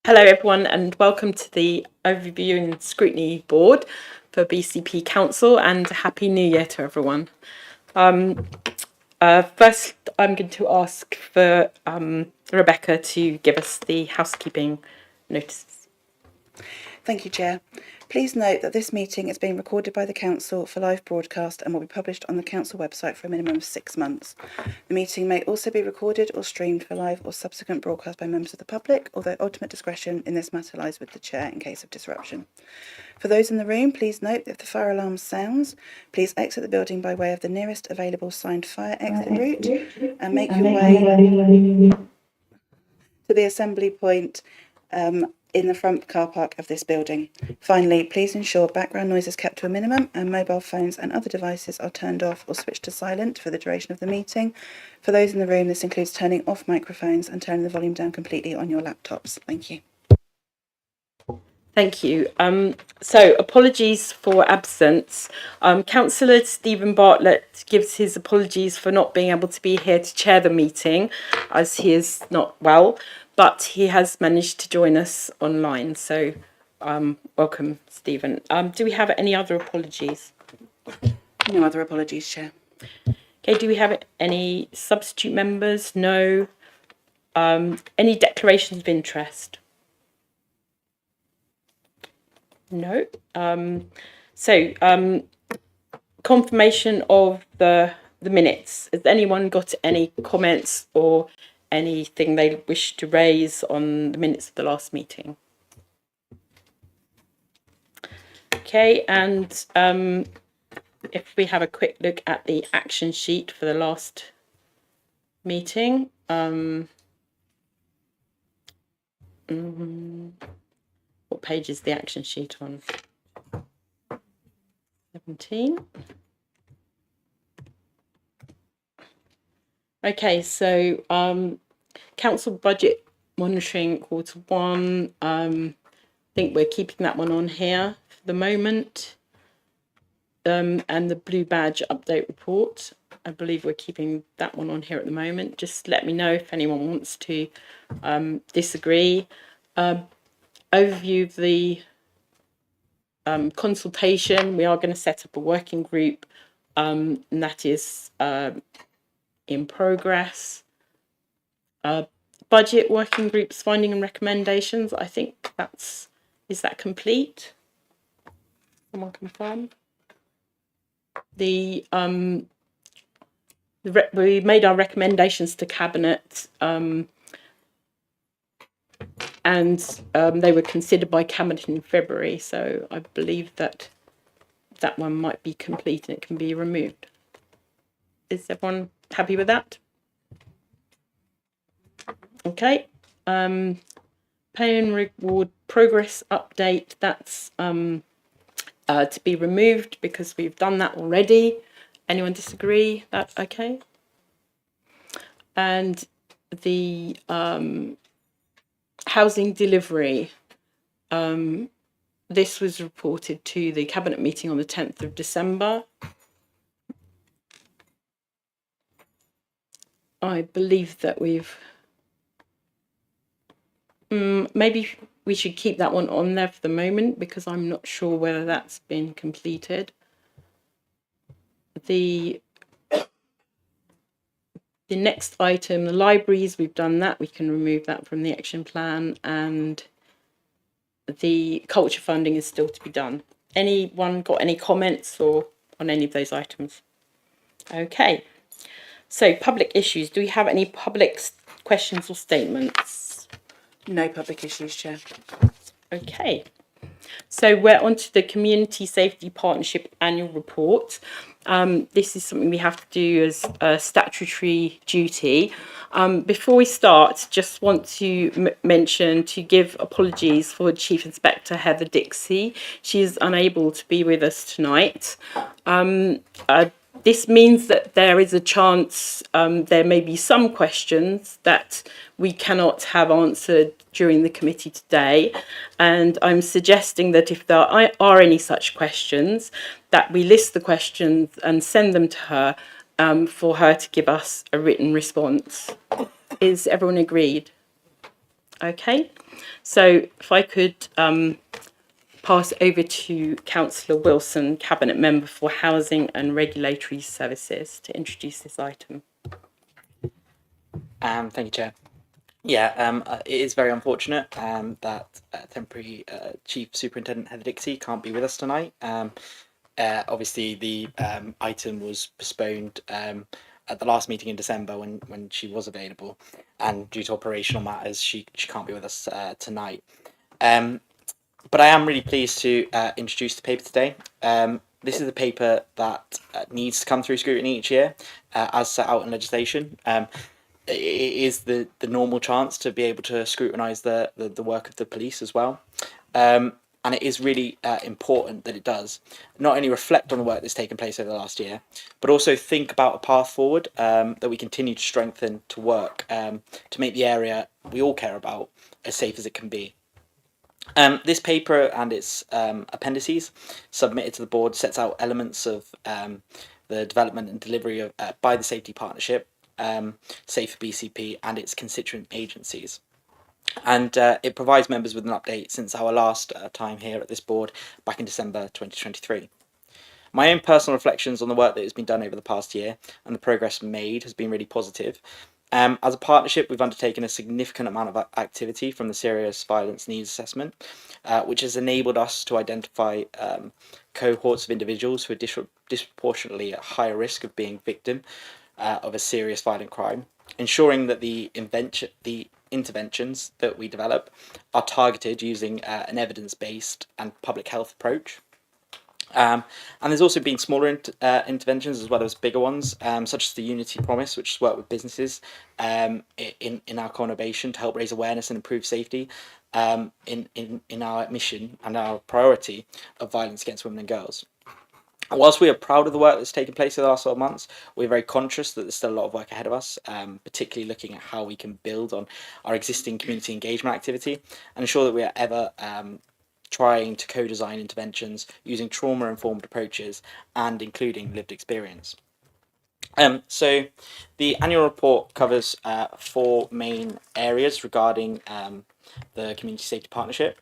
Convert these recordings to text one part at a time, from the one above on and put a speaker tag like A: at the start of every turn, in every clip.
A: Hello everyone and welcome to the Overview and Scrutiny Board for BCP Council, and Happy New Year to everyone. First I'm going to ask for Rebecca to give us the housekeeping notices.
B: Thank you, Chair. Please note that this meeting is being recorded by the Council for live broadcast and will be published on the Council website for a minimum of 6 months. The meeting may also be recorded or streamed for live or subsequent broadcast by members of the public, although ultimate discretion in this matter lies with the Chair in case of disruption. For those in the room, please note that if the fire alarm sounds, please exit the building by way of the nearest available signed fire exit route and make your way to the assembly point in the front car park of this building. Finally, please ensure background noise is kept to a minimum and mobile phones and other devices are turned off or switched to silent for the duration of the meeting. For those in the room, this includes turning off microphones and turning the volume down completely on your laptops. Thank you.
A: Thank you. So apologies for absence. Councillor Stephen Bartlett gives his apologies for not being able to be here to chair the meeting as he is not well, but he has managed to join us online. So welcome, Stephen. Do we have any other apologies?
B: No other apologies, Chair.
A: Okay, do we have any substitute members? No. Any declarations of interest? No. Confirmation of the minutes. Has anyone got any comments or anything they wish to raise on the minutes of the last meeting? Okay, and if we have a quick look at the action sheet for the last meeting. What page is the action sheet on? 17. Okay, so council budget monitoring Q1. I think we're keeping that one on here for the moment. And the blue badge update report, I believe we're keeping that one on here at the moment. Just let me know if anyone wants to disagree. Overview of the consultation. We are going to set up a working group, and that is in progress. Budget working groups, finding and recommendations. I think is that complete? Someone confirm. We made our recommendations to Cabinet, and they were considered by Cabinet in February, so I believe that one might be complete and it can be removed. Is everyone happy with that? Okay. Pay and reward progress update, that's to be removed because we've done that already. Anyone disagree? That okay? And the housing delivery, this was reported to the Cabinet meeting on the 10th of December. I believe that we've maybe we should keep that one on there for the moment because I'm not sure whether that's been completed. The next item, the libraries, we've done that. We can remove that from the action plan, and the culture funding is still to be done. Anyone got any comments or on any of those items? Okay. So public issues. Do we have any public questions or statements?
B: No public issues, Chair.
A: Okay. So we're on to the Community Safety Partnership Annual Report. This is something we have to do as a statutory duty. Before we start, just want to mention to give apologies for Chief Inspector Heather Dixie. She is unable to be with us tonight. This means that there is a chance there may be some questions that we cannot have answered during the committee today, and I'm suggesting that if there are any such questions, that we list the questions and send them to her for her to give us a written response. Is everyone agreed? Okay, so if I could pass over to Councillor Wilson, Cabinet Member for Housing and Regulatory Services, to introduce this item.
C: Thank you, Chair. Yeah, it is very unfortunate that temporary Chief Superintendent Heather Dixie can't be with us tonight. Obviously, the item was postponed at the last meeting in December when she was available, and due to operational matters, she can't be with us tonight. But I am really pleased to introduce the paper today. This is a paper that needs to come through scrutiny each year, as set out in legislation. It is the normal chance to be able to scrutinise the work of the police as well. And it is really important that it does not only reflect on the work that's taken place over the last year, but also think about a path forward that we continue to strengthen to work to make the area we all care about as safe as it can be. This paper and its appendices submitted to the board sets out elements of the development and delivery of by the Safety Partnership, Safe BCP, and its constituent agencies. And it provides members with an update since our last time here at this board back in December 2023. My own personal reflections on the work that has been done over the past year and the progress made has been really positive. As a partnership, we've undertaken a significant amount of activity from the Serious Violence Needs Assessment, which has enabled us to identify cohorts of individuals who are disproportionately at higher risk of being victim of a serious violent crime, ensuring that the interventions that we develop are targeted using an evidence-based and public health approach. And there's also been smaller interventions as well as bigger ones, such as the Unity Promise, which has worked with businesses in our conurbation to help raise awareness and improve safety in our mission and our priority of violence against women and girls. Whilst we are proud of the work that's taken place in the last 12 months, we're very conscious that there's still a lot of work ahead of us, particularly looking at how we can build on our existing community engagement activity and ensure that we are ever trying to co-design interventions using trauma-informed approaches and including lived experience. So the annual report covers 4 main areas regarding the Community Safety Partnership.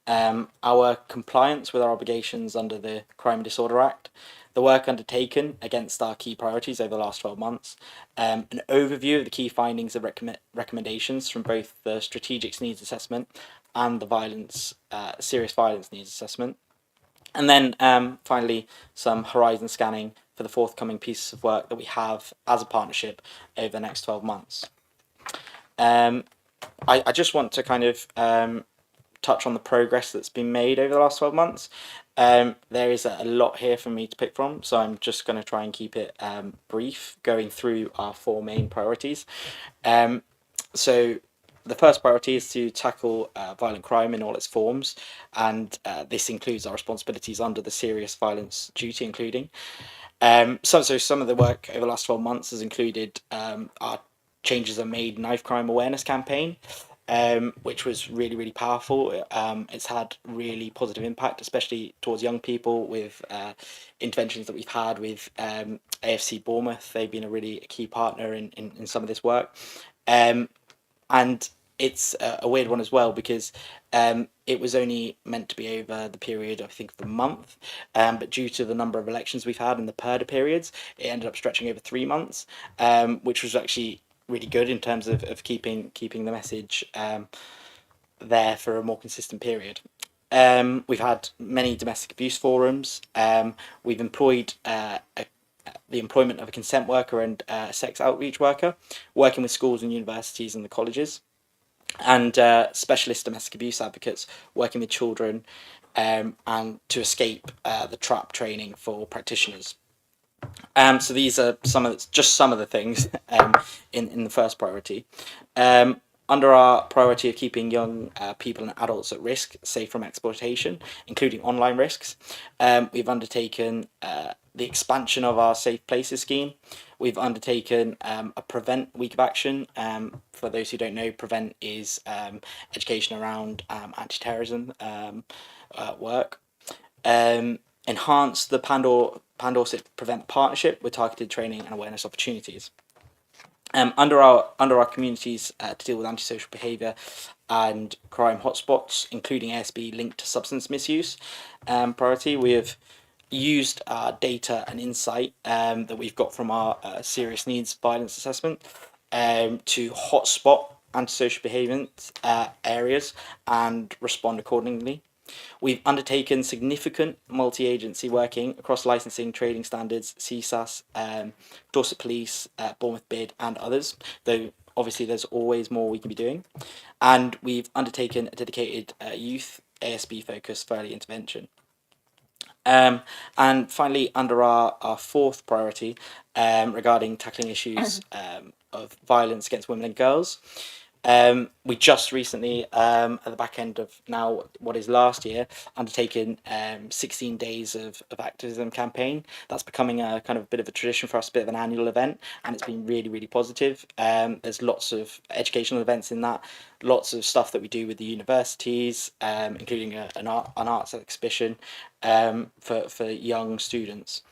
C: Our compliance with our obligations under the Crime and Disorder Act, the work undertaken against our key priorities over the last 12 months, an overview of the key findings and recommendations from both the Strategic Needs Assessment and the Serious Violence Needs Assessment, and then finally some horizon scanning for the forthcoming pieces of work that we have as a partnership over the next 12 months. I just want to kind of touch on the progress that's been made over the last 12 months. There is a lot here for me to pick from, so I'm just going to try and keep it brief, going through our 4 main priorities. So the first priority is to tackle violent crime in all its forms, and this includes our responsibilities under the serious violence duty, including. So some of the work over the last 12 months has included our Changes Are Made knife crime awareness campaign, which was really, really powerful. It's had really positive impact, especially towards young people with interventions that we've had with AFC Bournemouth. They've been a really key partner in some of this work. And it's a weird one as well because it was only meant to be over the period, I think, of a month, but due to the number of elections we've had and the purdah periods, it ended up stretching over 3 months, which was actually really good in terms of keeping the message there for a more consistent period. We've had many domestic abuse forums. We've employed the employment of a consent worker and a sex outreach worker, working with schools and universities and the colleges, and specialist domestic abuse advocates working with children and to escape the trap training for practitioners. So these are some of the things in the first priority. Under our priority of keeping young people and adults at risk safe from exploitation, including online risks, we've undertaken the expansion of our Safe Places scheme. We've undertaken a Prevent Week of Action. For those who don't know, Prevent is education around anti-terrorism work. Enhance the Pandorset Prevent Partnership with targeted training and awareness opportunities. Under our communities to deal with antisocial behaviour and crime hotspots, including ASB linked to substance misuse priority, we have used data and insight that we've got from our serious needs violence assessment to hotspot antisocial behaviour areas and respond accordingly. We've undertaken significant multi-agency working across licensing, trading standards, CSAS, Dorset Police, Bournemouth Bid, and others, though obviously there's always more we can be doing. And we've undertaken a dedicated youth ASB focused early intervention. And finally, under our fourth priority regarding tackling issues of violence against women and girls, we just recently, at the back end of now what is last year, undertaken 16 days of activism campaign. That's becoming a kind of a bit of a tradition for us, a bit of an annual event, and it's been really, really positive. There's lots of educational events in that, lots of stuff that we do with the universities, including an arts exhibition for young students.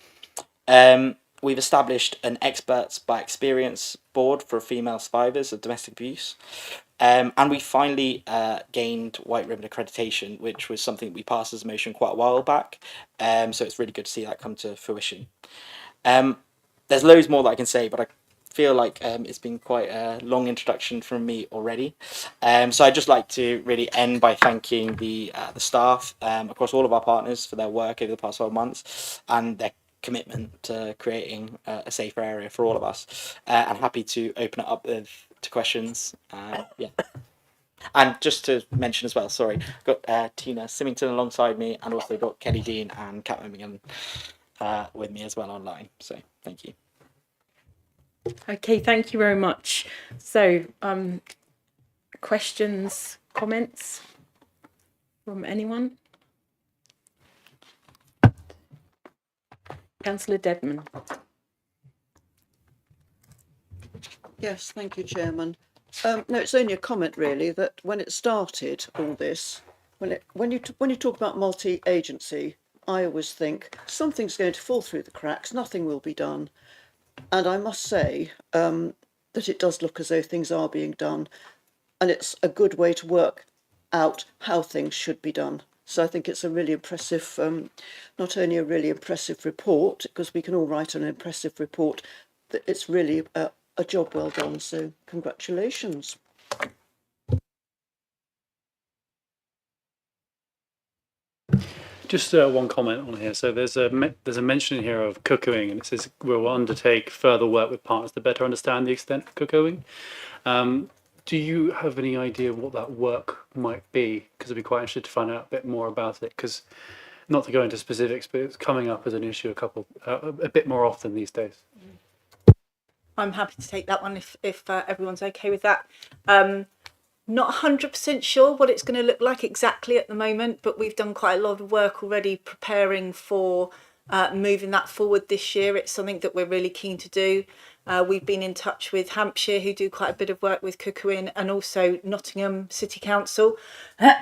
C: We've established an experts by experience board for female survivors of domestic abuse. And we finally gained White Ribbon accreditation, which was something we passed as a motion quite a while back. So it's really good to see that come to fruition. There's loads more that I can say, but I feel like it's been quite a long introduction from me already. So I'd just like to really end by thanking the staff across all of our partners for their work over the past 12 months and their commitment to creating a safer area for all of us. I'm happy to open it up to questions. Yeah. And just to mention as well, sorry, got Tina Symington alongside me, and also got Kelly Dean and Kat Birmingham with me as well online. So thank you.
A: Okay, thank you very much. So, questions, comments from anyone? Councillor Dedman.
D: Yes, thank you, Chairman. No, it's only a comment really that when it started, all this, when you talk about multi-agency, I always think something's going to fall through the cracks, nothing will be done. And I must say that it does look as though things are being done, and it's a good way to work out how things should be done. So I think it's a really impressive, not only a really impressive report, because we can all write an impressive report, that it's really a job well done. So congratulations.
E: Just one comment on here. So there's a mention here of cuckooing, and it says we'll undertake further work with partners to better understand the extent of cuckooing. Do you have any idea what that work might be? Because I'd be quite interested to find out a bit more about it. Because not to go into specifics, but it's coming up as an issue a bit more often these days.
F: I'm happy to take that one if everyone's okay with that. Not 100% sure what it's going to look like exactly at the moment, but we've done quite a lot of work already preparing for moving that forward this year. It's something that we're really keen to do. We've been in touch with Hampshire, who do quite a bit of work with cuckooing, and also Nottingham City Council.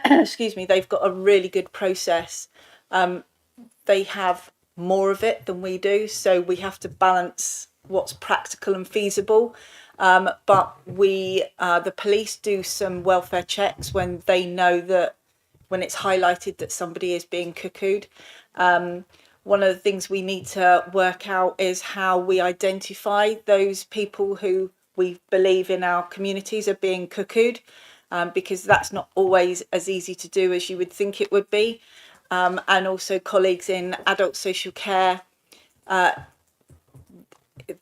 F: Excuse me, they've got a really good process. They have more of it than we do, so we have to balance what's practical and feasible. But the police do some welfare checks when they know that, when it's highlighted that somebody is being cuckooed. One of the things we need to work out is how we identify those people who we believe in our communities are being cuckooed, because that's not always as easy to do as you would think it would be. And also colleagues in adult social care,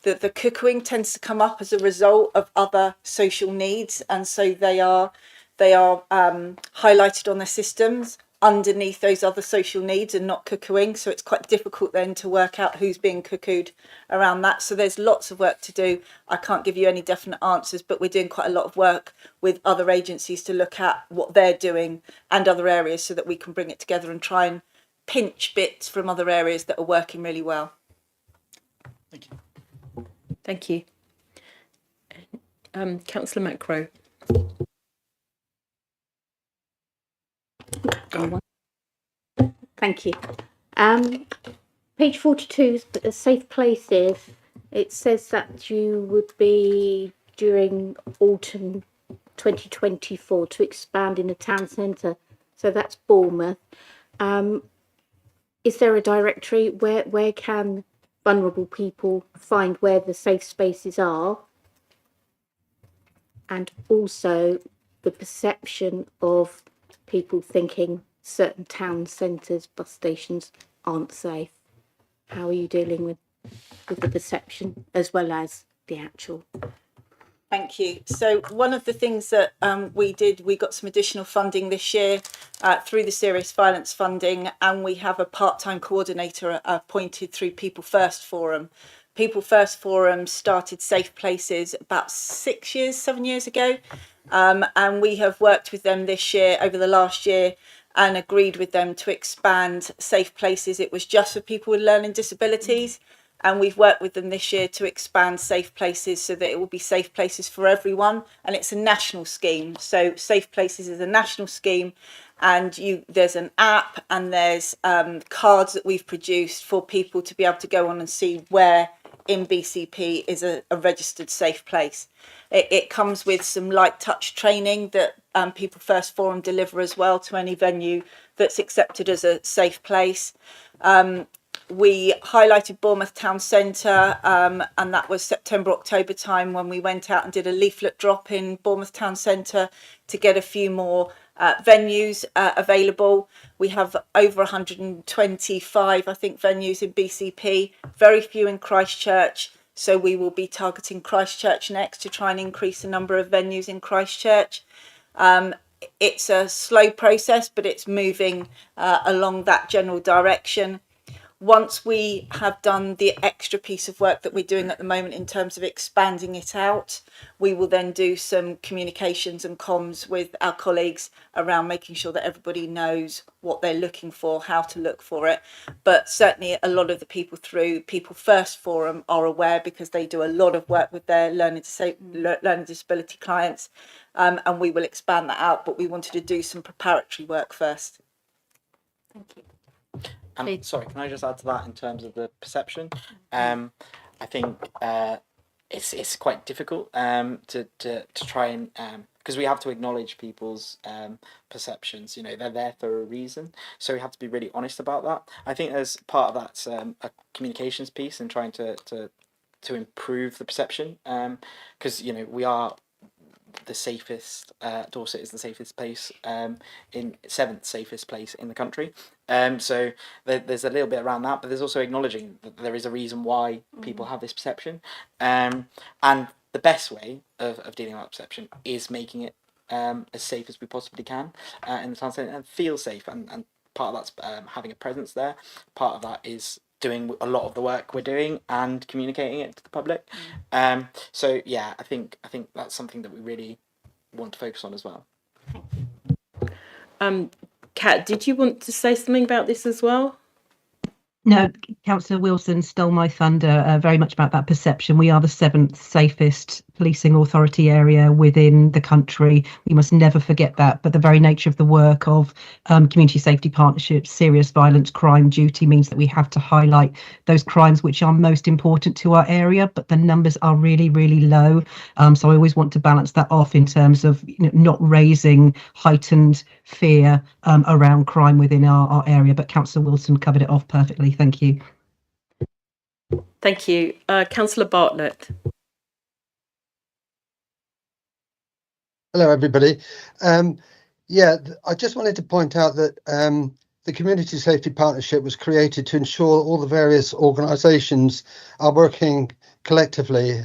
F: the cuckooing tends to come up as a result of other social needs, and so they are highlighted on their systems underneath those other social needs and not cuckooing. So it's quite difficult then to work out who's being cuckooed around that. So there's lots of work to do. I can't give you any definite answers, but we're doing quite a lot of work with other agencies to look at what they're doing and other areas, so that we can bring it together and try and pinch bits from other areas that are working really well.
E: Thank you.
A: Thank you. Councillor Macro.
G: Thank you. Page 42, safe places. It says that you would be during autumn 2024 to expand in the town centre. So that's Bournemouth. Is there a directory where can vulnerable people find where the safe spaces are? And also the perception of people thinking certain town centres, bus stations aren't safe. How are you dealing with the perception as well as the actual?
F: Thank you. So one of the things that we got some additional funding this year through the serious violence funding, and we have a part-time coordinator appointed through People First Forum. People First Forum started Safe Places about 7 years ago, and we have worked with them this year, over the last year, and agreed with them to expand Safe Places. It was just for people with learning disabilities. And we've worked with them this year to expand Safe Places so that it will be safe places for everyone. And it's a national scheme. So Safe Places is a national scheme, and there's an app and there's cards that we've produced for people to be able to go on and see where in BCP is a registered safe place. It comes with some light touch training that People First Forum deliver as well to any venue that's accepted as a safe place. We highlighted Bournemouth Town Centre, and that was September, October time when we went out and did a leaflet drop in Bournemouth Town Centre to get a few more venues available. We have over 125, I think, venues in BCP, very few in Christchurch. So we will be targeting Christchurch next to try and increase the number of venues in Christchurch. It's a slow process, but it's moving along that general direction. Once we have done the extra piece of work that we're doing at the moment in terms of expanding it out, we will then do some communications and comms with our colleagues around making sure that everybody knows what they're looking for, how to look for it. But certainly a lot of the people through People First Forum are aware because they do a lot of work with their learning disability clients, and we will expand that out. But we wanted to do some preparatory work first.
G: Thank you.
C: Sorry, can I just add to that in terms of the perception? I think it's quite difficult to try and because we have to acknowledge people's perceptions. You know, they're there for a reason, so we have to be really honest about that. I think as part of that's a communications piece and trying to improve the perception, because you know we are the safest. Dorset is the safest place, in 7th safest place in the country. So there's a little bit around that, but there's also acknowledging that there is a reason why people have this perception. And the best way of dealing with that perception is making it as safe as we possibly can in the town centre and feel safe. And part of that's having a presence there. Part of that is doing a lot of the work we're doing and communicating it to the public. So yeah, I think that's something that we really want to focus on as well.
A: Kat, did you want to say something about this as well?
H: No, Councillor Wilson stole my thunder very much about that perception. We are the 7th safest policing authority area within the country. We must never forget that. But the very nature of the work of community safety partnerships, serious violence, crime duty means that we have to highlight those crimes which are most important to our area, but the numbers are really, really low. So I always want to balance that off in terms of not raising heightened fear around crime within our area. But Councillor Wilson covered it off perfectly. Thank you.
A: Thank you. Councillor Bartlett.
I: Hello, everybody. I just wanted to point out that the Community Safety Partnership was created to ensure all the various organisations are working collectively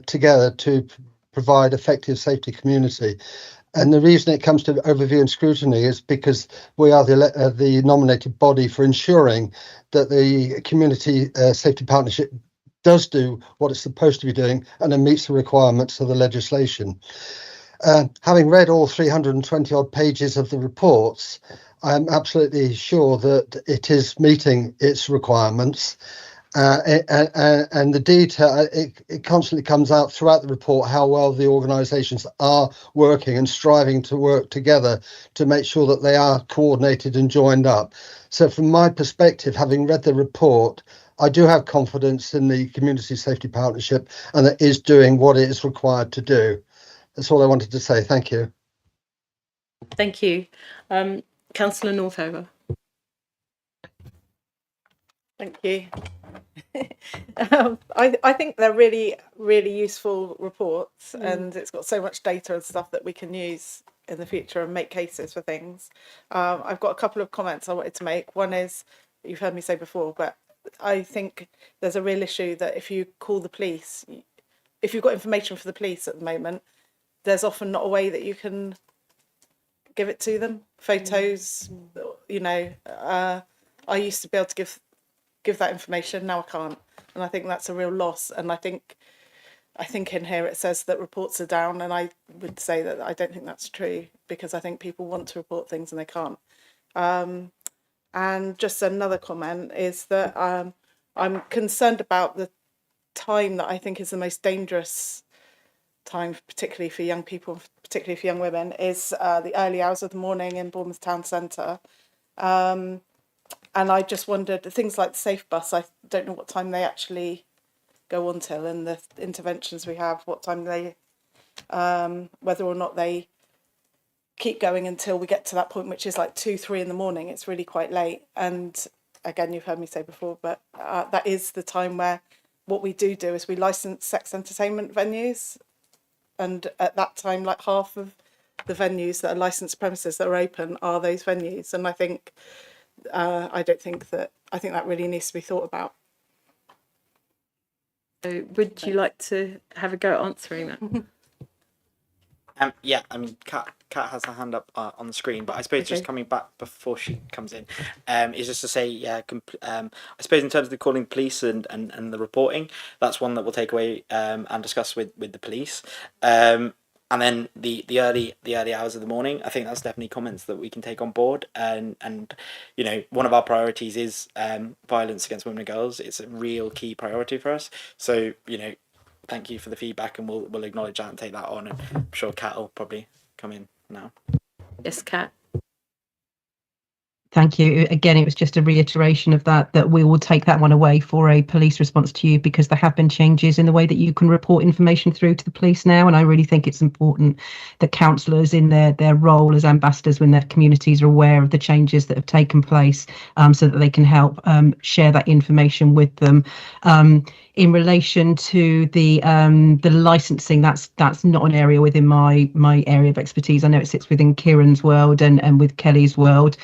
I: together to provide effective safety community. And the reason it comes to overview and scrutiny is because we are the nominated body for ensuring that the Community Safety Partnership does do what it's supposed to be doing and it meets the requirements of the legislation. Having read all 320 odd pages of the reports, I'm absolutely sure that it is meeting its requirements. And the detail, it constantly comes out throughout the report how well the organisations are working and striving to work together to make sure that they are coordinated and joined up. So from my perspective, having read the report, I do have confidence in the Community Safety Partnership and that it is doing what it is required to do. That's all I wanted to say. Thank you.
A: Thank you. Councillor Northover.
F: Thank you. I think they're really, really useful reports, and it's got so much data and stuff that we can use in the future and make cases for things. I've got a couple of comments I wanted to make. One is, you've heard me say before, but I think there's a real issue that if you call the police, if you've got information for the police at the moment, there's often not a way that you can give it to them. Photos, you know, I used to be able to give that information, now I can't, and I think that's a real loss. And I think in here it says that reports are down, and I would say that I don't think that's true, because I think people want to report things and they can't. And just another comment is that I'm concerned about the time that I think is the most dangerous time, particularly for young people, particularly for young women, is the early hours of the morning in Bournemouth Town Centre. And I just wondered, things like the Safe Bus, I don't know what time they actually go on till, and the interventions we have, what time they, whether or not they keep going until we get to that point, which is like 2-3 in the morning. It's really quite late. And again, you've heard me say before, but that is the time where what we do is we license sex entertainment venues. And at that time, like half of the venues that are licensed premises that are open are those venues. And I think, I think that really needs to be thought about.
A: So would you like to have a go at answering that?
C: Yeah, I mean, Kat has her hand up on the screen, but I suppose just coming back before she comes in, is just to say, yeah, I suppose in terms of the calling police and the reporting, that's one that we'll take away and discuss with the police. And then the early hours of the morning, I think that's definitely comments that we can take on board. And you know, one of our priorities is violence against women and girls. It's a real key priority for us. So, you know, thank you for the feedback, and we'll acknowledge that and take that on. And I'm sure Kat will probably come in now.
A: Yes, Kat.
H: Thank you. Again, it was just a reiteration of that we will take that one away for a police response to you, because there have been changes in the way that you can report information through to the police now. And I really think it's important that councillors in their role as ambassadors when their communities are aware of the changes that have taken place, so that they can help share that information with them. In relation to the licensing, that's not an area within my area of expertise. I know it sits within Kieran's world and with Kelly's world.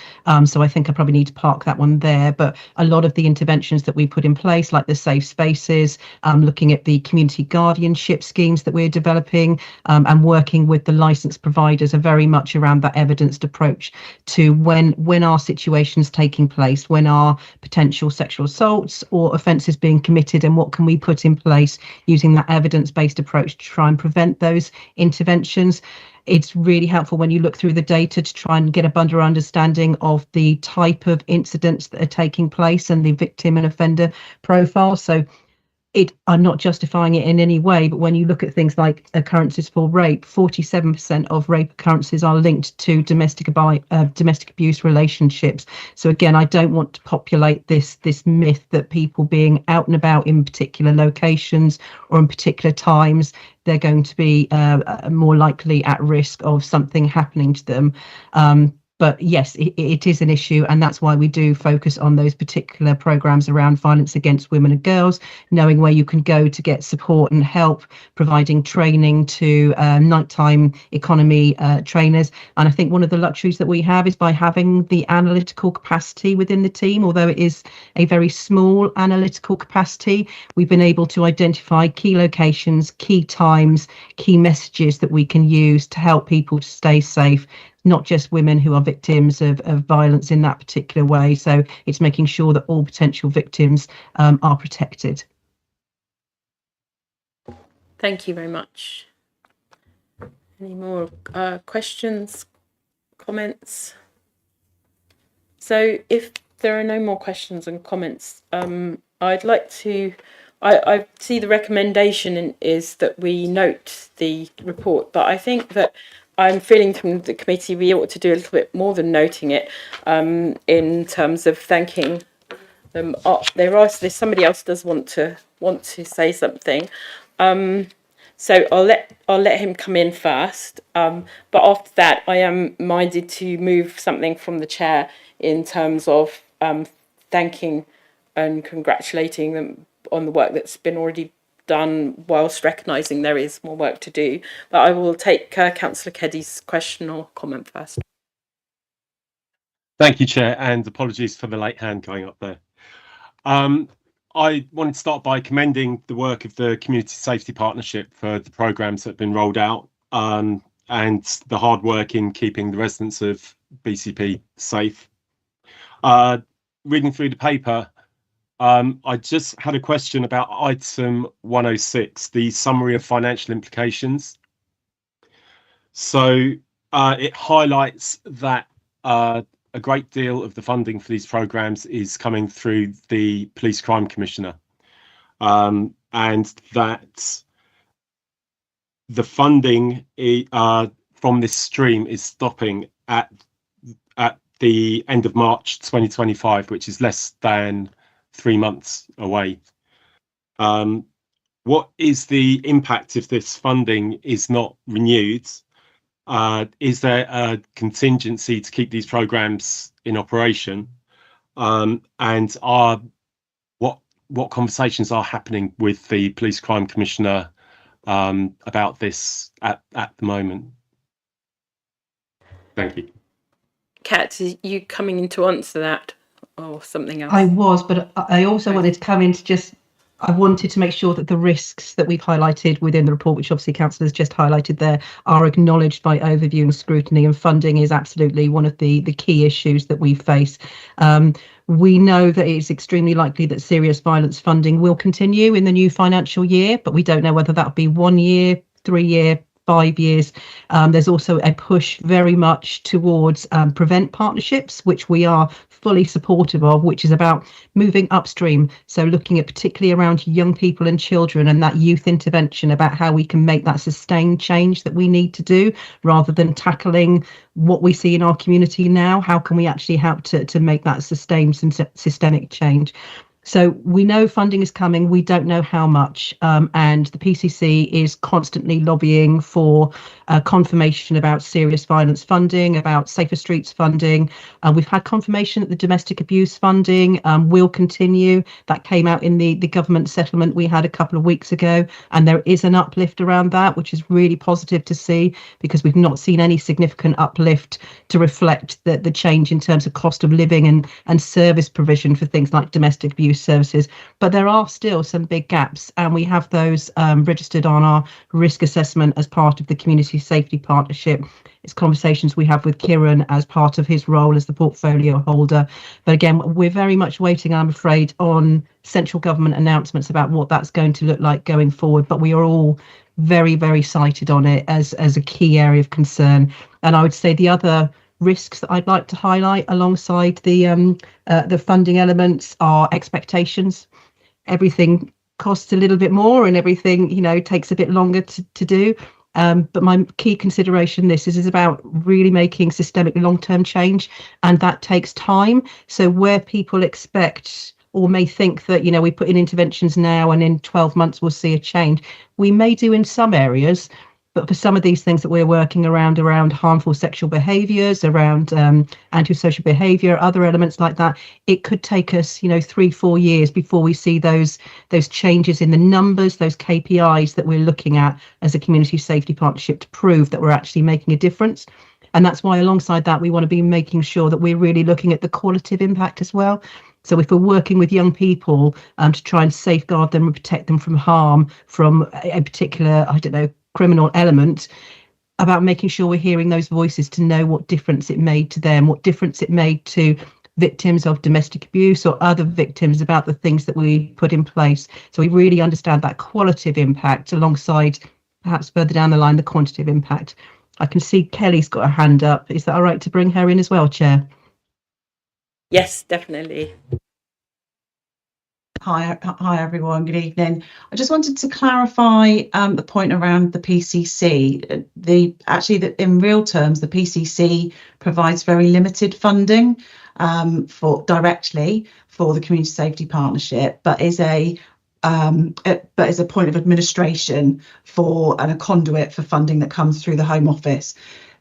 H: So I think I probably need to park that one there. But a lot of the interventions that we put in place, like the safe spaces, looking at the community guardianship schemes that we're developing, and working with the licensed providers, are very much around that evidenced approach to when are situations taking place, when are potential sexual assaults or offences being committed, and what can we put in place using that evidence-based approach to try and prevent those interventions. It's really helpful when you look through the data to try and get a better understanding of the type of incidents that are taking place and the victim and offender profile. So I'm not justifying it in any way, but when you look at things like occurrences for rape, 47% of rape occurrences are linked to domestic abuse relationships. So again, I don't want to populate this myth that people being out and about in particular locations or in particular times, they're going to be more likely at risk of something happening to them. But yes, it is an issue, and that's why we do focus on those particular programmes around violence against women and girls, knowing where you can go to get support and help, providing training to nighttime economy trainers. And I think one of the luxuries that we have is by having the analytical capacity within the team, although it is a very small analytical capacity, we've been able to identify key locations, key times, key messages that we can use to help people to stay safe, not just women who are victims of violence in that particular way. So it's making sure that all potential victims are protected.
A: Thank you very much. Any more questions, comments? So if there are no more questions and comments, I'd like to, I see the recommendation is that we note the report, but I think that I'm feeling from the committee we ought to do a little bit more than noting it, in terms of thanking them up. There's somebody else does want to say something. So I'll let him come in first. But after that, I am minded to move something from the chair in terms of thanking and congratulating them on the work that's been already done, whilst recognising there is more work to do. But I will take Councillor Keddy's question or comment first.
J: Thank you, Chair, and apologies for the late hand going up there. I wanted to start by commending the work of the Community Safety Partnership for the programmes that have been rolled out, and the hard work in keeping the residents of BCP safe. Reading through the paper, I just had a question about item 106, the summary of financial implications. So it highlights that a great deal of the funding for these programmes is coming through the Police Crime Commissioner, and that the funding from this stream is stopping at the end of March 2025, which is less than 3 months away. What is the impact if this funding is not renewed? Is there a contingency to keep these programs in operation? And what conversations are happening with the Police Crime Commissioner about this at the moment? Thank you.
A: Kat, are you coming in to answer that or something else?
H: I was, but I also wanted to come in to I wanted to make sure that the risks that we've highlighted within the report, which obviously Councillor has just highlighted there, are acknowledged by overview and scrutiny, and funding is absolutely one of the key issues that we face. We know that it's extremely likely that serious violence funding will continue in the new financial year, but we don't know whether that'll be 1 year, 3 year, 5 years. There's also a push very much towards prevent partnerships, which we are fully supportive of, which is about moving upstream. So looking at particularly around young people and children and that youth intervention, about how we can make that sustained change that we need to do, rather than tackling what we see in our community now. How can we actually help to make that sustained systemic change? So we know funding is coming, we don't know how much, and the PCC is constantly lobbying for confirmation about serious violence funding, about Safer Streets funding. We've had confirmation that the domestic abuse funding will continue. That came out in the government settlement we had a couple of weeks ago, and there is an uplift around that, which is really positive to see, because we've not seen any significant uplift to reflect the change in terms of cost of living and service provision for things like domestic abuse services. But there are still some big gaps, and we have those registered on our risk assessment as part of the Community Safety Partnership. It's conversations we have with Kieran as part of his role as the portfolio holder. But again, we're very much waiting, I'm afraid, on central government announcements about what that's going to look like going forward. But we are all very, very cited on it as a key area of concern. And I would say the other risks that I'd like to highlight alongside the funding elements are expectations. Everything costs a little bit more, and everything, takes a bit longer to do. But my key consideration this is about really making systemic long-term change, and that takes time. So where people expect or may think that, we put in interventions now and in 12 months we'll see a change, we may do in some areas. But for some of these things that we're working around harmful sexual behaviours, around antisocial behaviour, other elements like that, it could take us, 3-4 years before we see those changes in the numbers, those KPIs that we're looking at as a community safety partnership to prove that we're actually making a difference. And that's why alongside that, we want to be making sure that we're really looking at the qualitative impact as well. So if we're working with young people to try and safeguard them and protect them from harm from a particular, criminal element, about making sure we're hearing those voices to know what difference it made to them, what difference it made to victims of domestic abuse or other victims, about the things that we put in place. So we really understand that qualitative impact alongside, perhaps further down the line, the quantitative impact. I can see Kelly's got her hand up. Is that all right to bring her in as well, Chair?
A: Yes, definitely.
K: Hi everyone, good evening. I just wanted to clarify the point around the PCC. In real terms, the PCC provides very limited funding. for directly for the Community Safety Partnership, but is a point of administration for and a conduit for funding that comes through the Home Office.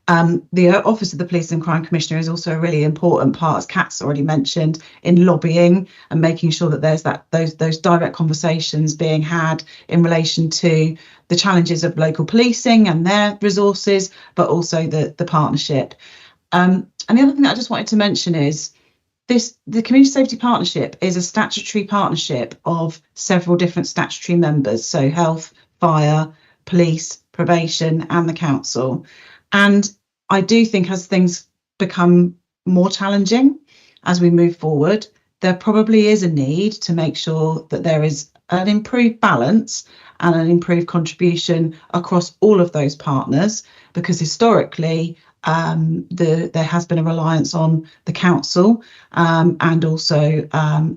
K: The Office of the Police and Crime Commissioner is also a really important part, as Kat's already mentioned, in lobbying and making sure that there's those direct conversations being had in relation to the challenges of local policing and their resources, but also the partnership. And the other thing that I just wanted to mention is the Community Safety Partnership is a statutory partnership of several different statutory members, so health, fire, police, probation, and the council. And I do think as things become more challenging as we move forward, there probably is a need to make sure that there is an improved balance and an improved contribution across all of those partners, because historically there has been a reliance on the council and also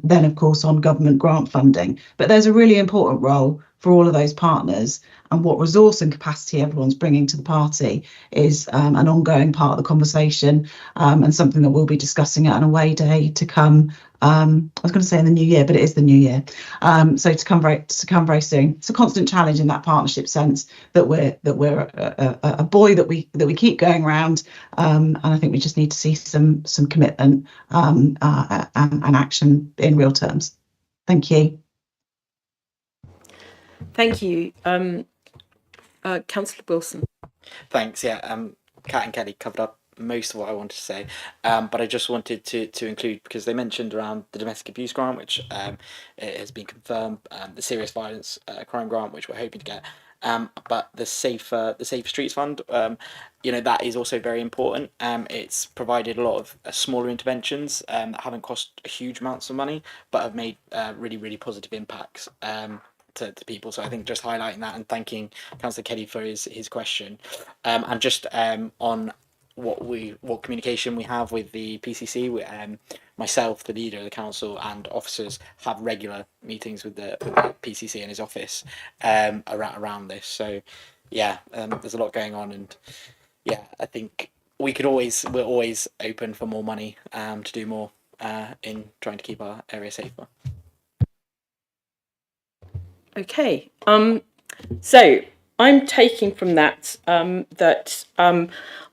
K: then of course on government grant funding. But there's a really important role for all of those partners, and what resource and capacity everyone's bringing to the party is an ongoing part of the conversation, and something that we'll be discussing at an away day to come. I was going to say in the new year, but it is the new year. So to come very soon. It's a constant challenge in that partnership sense that we're a buoy that we keep going around, and I think we just need to see some commitment and action in real terms. Thank you.
A: Thank you, Councillor Wilson.
C: Thanks. Yeah. Kat and Kelly covered up most of what I wanted to say, but I just wanted to include, because they mentioned around the domestic abuse grant, which it has been confirmed, the serious violence crime grant, which we're hoping to get, but the safer streets fund, that is also very important. It's provided a lot of smaller interventions that haven't cost huge amounts of money, but have made really, really positive impacts to people. So I think just highlighting that and thanking Councillor Kelly for his question, and just on what communication we have with the PCC. Myself, the leader of the council, and officers have regular meetings with the PCC in his office around this. So yeah, there's a lot going on, and yeah, I think we're always open for more money to do more in trying to keep our area safer.
A: Okay. So I'm taking from that that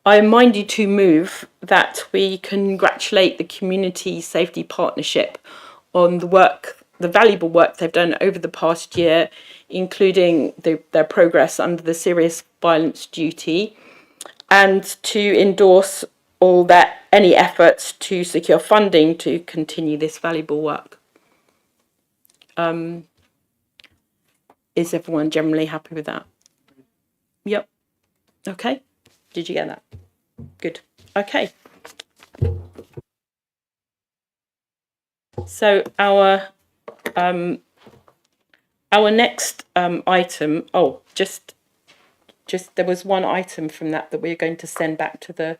A: I remind you to move that we congratulate the Community Safety Partnership on the valuable work they've done over the past year, including their progress under the serious violence duty, and to endorse any efforts to secure funding to continue this valuable work. Is everyone generally happy with that? Yep. Okay. Did you get that? Good. Okay. So our next item. Oh, just there was one item from that we're going to send back to the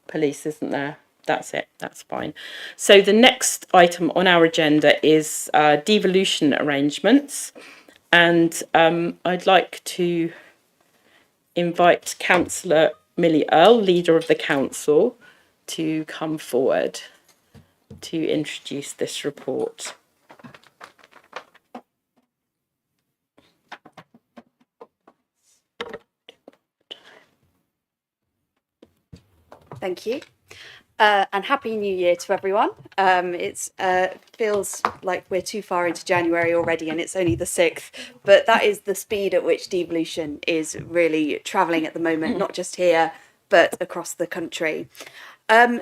A: police, isn't there? That's it. That's fine. So the next item on our agenda is devolution arrangements, and I'd like to invite Councillor Millie Earle, leader of the council, to come forward to introduce this report.
L: Thank you. And Happy New Year to everyone. It feels like we're too far into January already and it's only the 6th, but that is the speed at which devolution is really travelling at the moment, not just here, but across the country.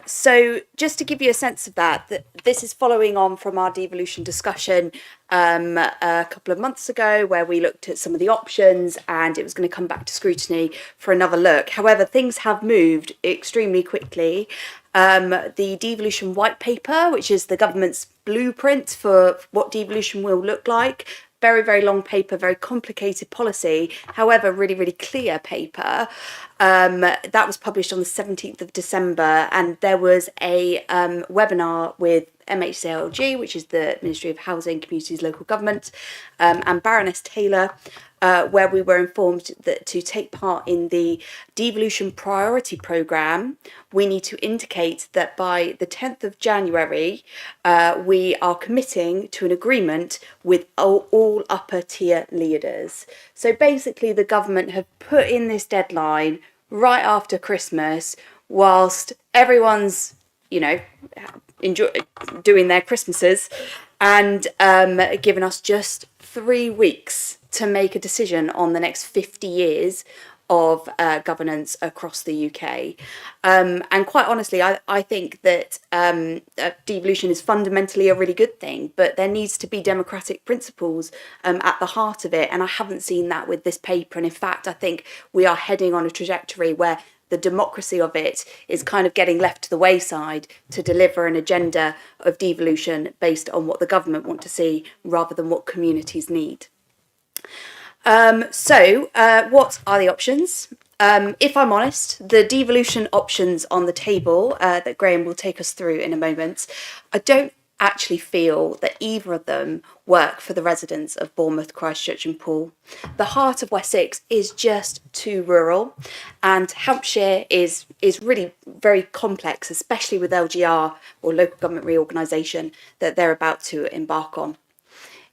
L: So just to give you a sense of that, this is following on from our devolution discussion a couple of months ago, where we looked at some of the options and it was going to come back to scrutiny for another look. However, things have moved extremely quickly. The devolution white paper, which is the government's blueprint for what devolution will look like, very, very long paper, very complicated policy, however, really, really clear paper. That was published on the 17th of December, and there was a webinar with MHCLG, which is the Ministry of Housing, Communities, Local Government, and Baroness Taylor, where we were informed that to take part in the devolution priority programme, we need to indicate that by the 10th of January, we are committing to an agreement with all upper tier leaders. So basically, the government have put in this deadline right after Christmas, whilst everyone's, doing their Christmases, and given us just 3 weeks to make a decision on the next 50 years of governance across the UK. And quite honestly, I think that devolution is fundamentally a really good thing, but there needs to be democratic principles at the heart of it. And I haven't seen that with this paper. And in fact, I think we are heading on a trajectory where the democracy of it is kind of getting left to the wayside to deliver an agenda of devolution based on what the government want to see rather than what communities need. So what are the options? If I'm honest, the devolution options on the table that Graham will take us through in a moment, I don't actually feel that either of them work for the residents of Bournemouth, Christchurch and Poole. The heart of Wessex is just too rural, and Hampshire is really very complex, especially with LGR, or local government reorganisation, that they're about to embark on.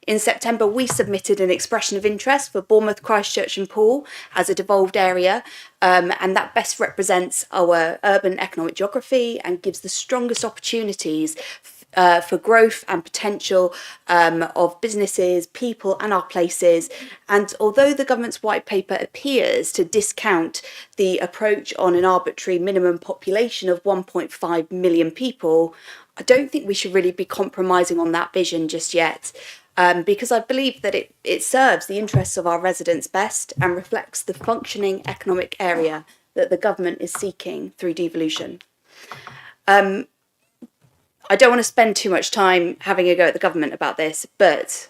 L: In September, we submitted an expression of interest for Bournemouth, Christchurch and Poole as a devolved area, and that best represents our urban economic geography and gives the strongest opportunities for growth and potential of businesses, people and our places. And although the government's white paper appears to discount the approach on an arbitrary minimum population of 1.5 million people, I don't think we should really be compromising on that vision just yet. Because I believe that it serves the interests of our residents best and reflects the functioning economic area that the government is seeking through devolution. I don't want to spend too much time having a go at the government about this, but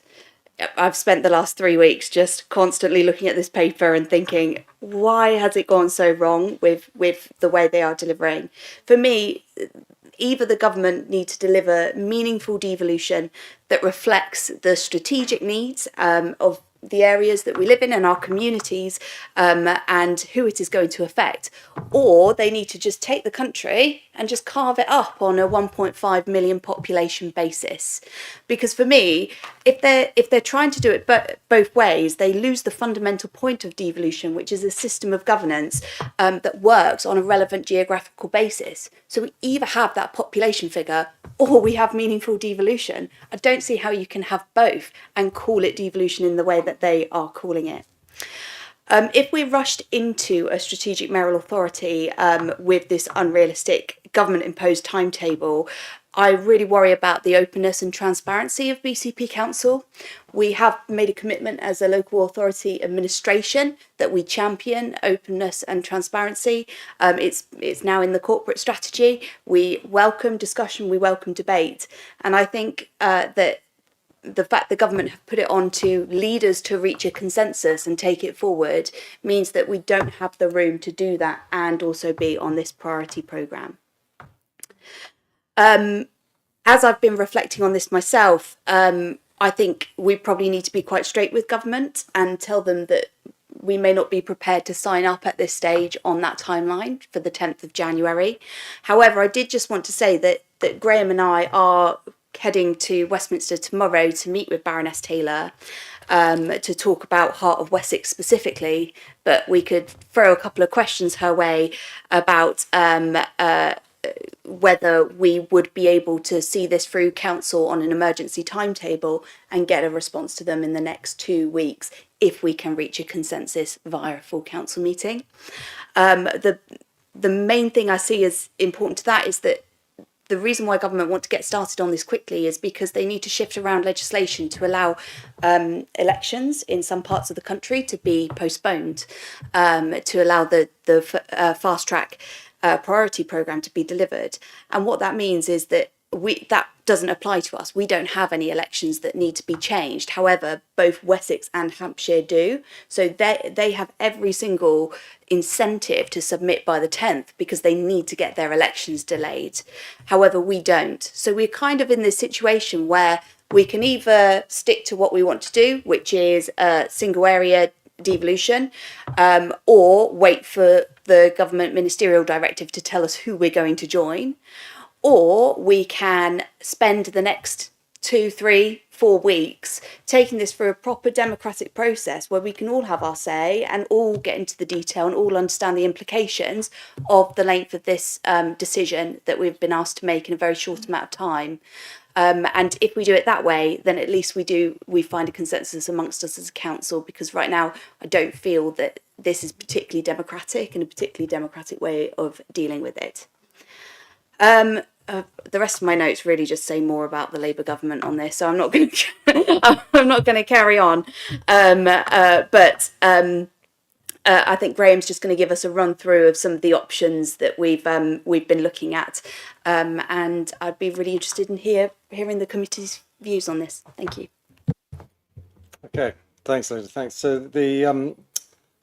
L: I've spent the last 3 weeks just constantly looking at this paper and thinking, why has it gone so wrong with the way they are delivering? For me, either the government need to deliver meaningful devolution that reflects the strategic needs of the areas that we live in and our communities and who it is going to affect, or they need to just take the country and just carve it up on a 1.5 million population basis. Because for me, if they're trying to do it both ways, they lose the fundamental point of devolution, which is a system of governance that works on a relevant geographical basis. So we either have that population figure or we have meaningful devolution. I don't see how you can have both and call it devolution in the way that they are calling it. If we rushed into a strategic mayoral authority with this unrealistic government-imposed timetable, I really worry about the openness and transparency of BCP Council. We have made a commitment as a local authority administration that we champion openness and transparency. It's now in the corporate strategy. We welcome discussion, we welcome debate. And I think that the fact the government have put it on to leaders to reach a consensus and take it forward means that we don't have the room to do that and also be on this priority programme. As I've been reflecting on this myself, I think we probably need to be quite straight with government and tell them that we may not be prepared to sign up at this stage on that timeline for the 10th of January. However, I did just want to say that Graham and I are heading to Westminster tomorrow to meet with Baroness Taylor to talk about Heart of Wessex specifically, but we could throw a couple of questions her way about whether we would be able to see this through council on an emergency timetable and get a response to them in the next 2 weeks if we can reach a consensus via a full council meeting. The main thing I see as important to that is that the reason why government want to get started on this quickly is because they need to shift around legislation to allow elections in some parts of the country to be postponed, to allow the fast track priority programme to be delivered. And what that means is that that doesn't apply to us. We don't have any elections that need to be changed. However, both Wessex and Hampshire do. So they have every single incentive to submit by the 10th because they need to get their elections delayed. However, we don't. So we're kind of in this situation where we can either stick to what we want to do, which is a single area devolution, or wait for the government ministerial directive to tell us who we're going to join, or we can spend the next 2, 3, 4 weeks taking this through a proper democratic process where we can all have our say and all get into the detail and all understand the implications of the length of this decision that we've been asked to make in a very short amount of time. And if we do it that way, then at least we find a consensus amongst us as a council, because right now I don't feel that this is particularly democratic and a particularly democratic way of dealing with it. The rest of my notes really just say more about the Labour government on this, so I'm not going to I'm not going to carry on. But I think Graham's just going to give us a run through of some of the options that we've been looking at, and I'd be really interested in hearing the committee's views on this. Thank you.
M: Okay, thanks, Lisa. Thanks. So the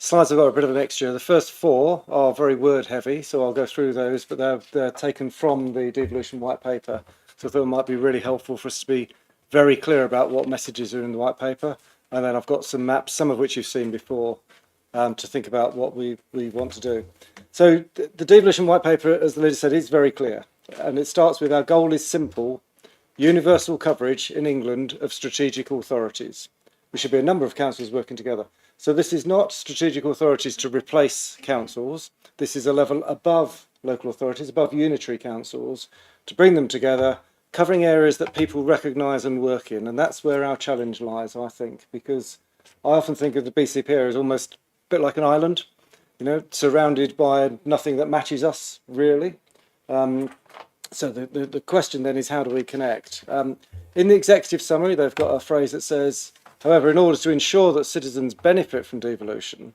M: slides have got a bit of a mixture. The first 4 are very word heavy, so I'll go through those, but they're taken from the devolution white paper. So I thought it might be really helpful for us to be very clear about what messages are in the white paper. And then I've got some maps, some of which you've seen before, to think about what we want to do. So the devolution white paper, as the leader said, is very clear. And it starts with our goal is simple: universal coverage in England of strategic authorities. We should be a number of councils working together. So this is not strategic authorities to replace councils. This is a level above local authorities, above unitary councils, to bring them together, covering areas that people recognise and work in. And that's where our challenge lies, I think, because I often think of the BCP area as almost a bit like an island, you know, surrounded by nothing that matches us, really. So the question then is, how do we connect? In the executive summary, they've got a phrase that says, however, in order to ensure that citizens benefit from devolution,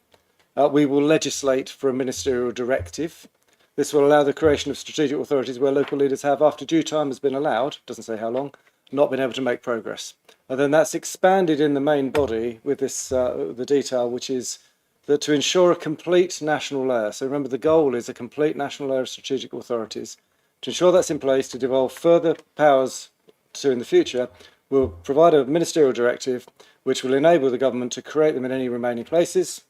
M: we will legislate for a ministerial directive. This will allow the creation of strategic authorities where local leaders have, after due time has been allowed, doesn't say how long, not been able to make progress. And then that's expanded in the main body with this, the detail, which is that to ensure a complete national layer. So remember, the goal is a complete national layer of strategic authorities. To ensure that's in place, to devolve further powers to in the future, we'll provide a ministerial directive which will enable the government to create them in any remaining places.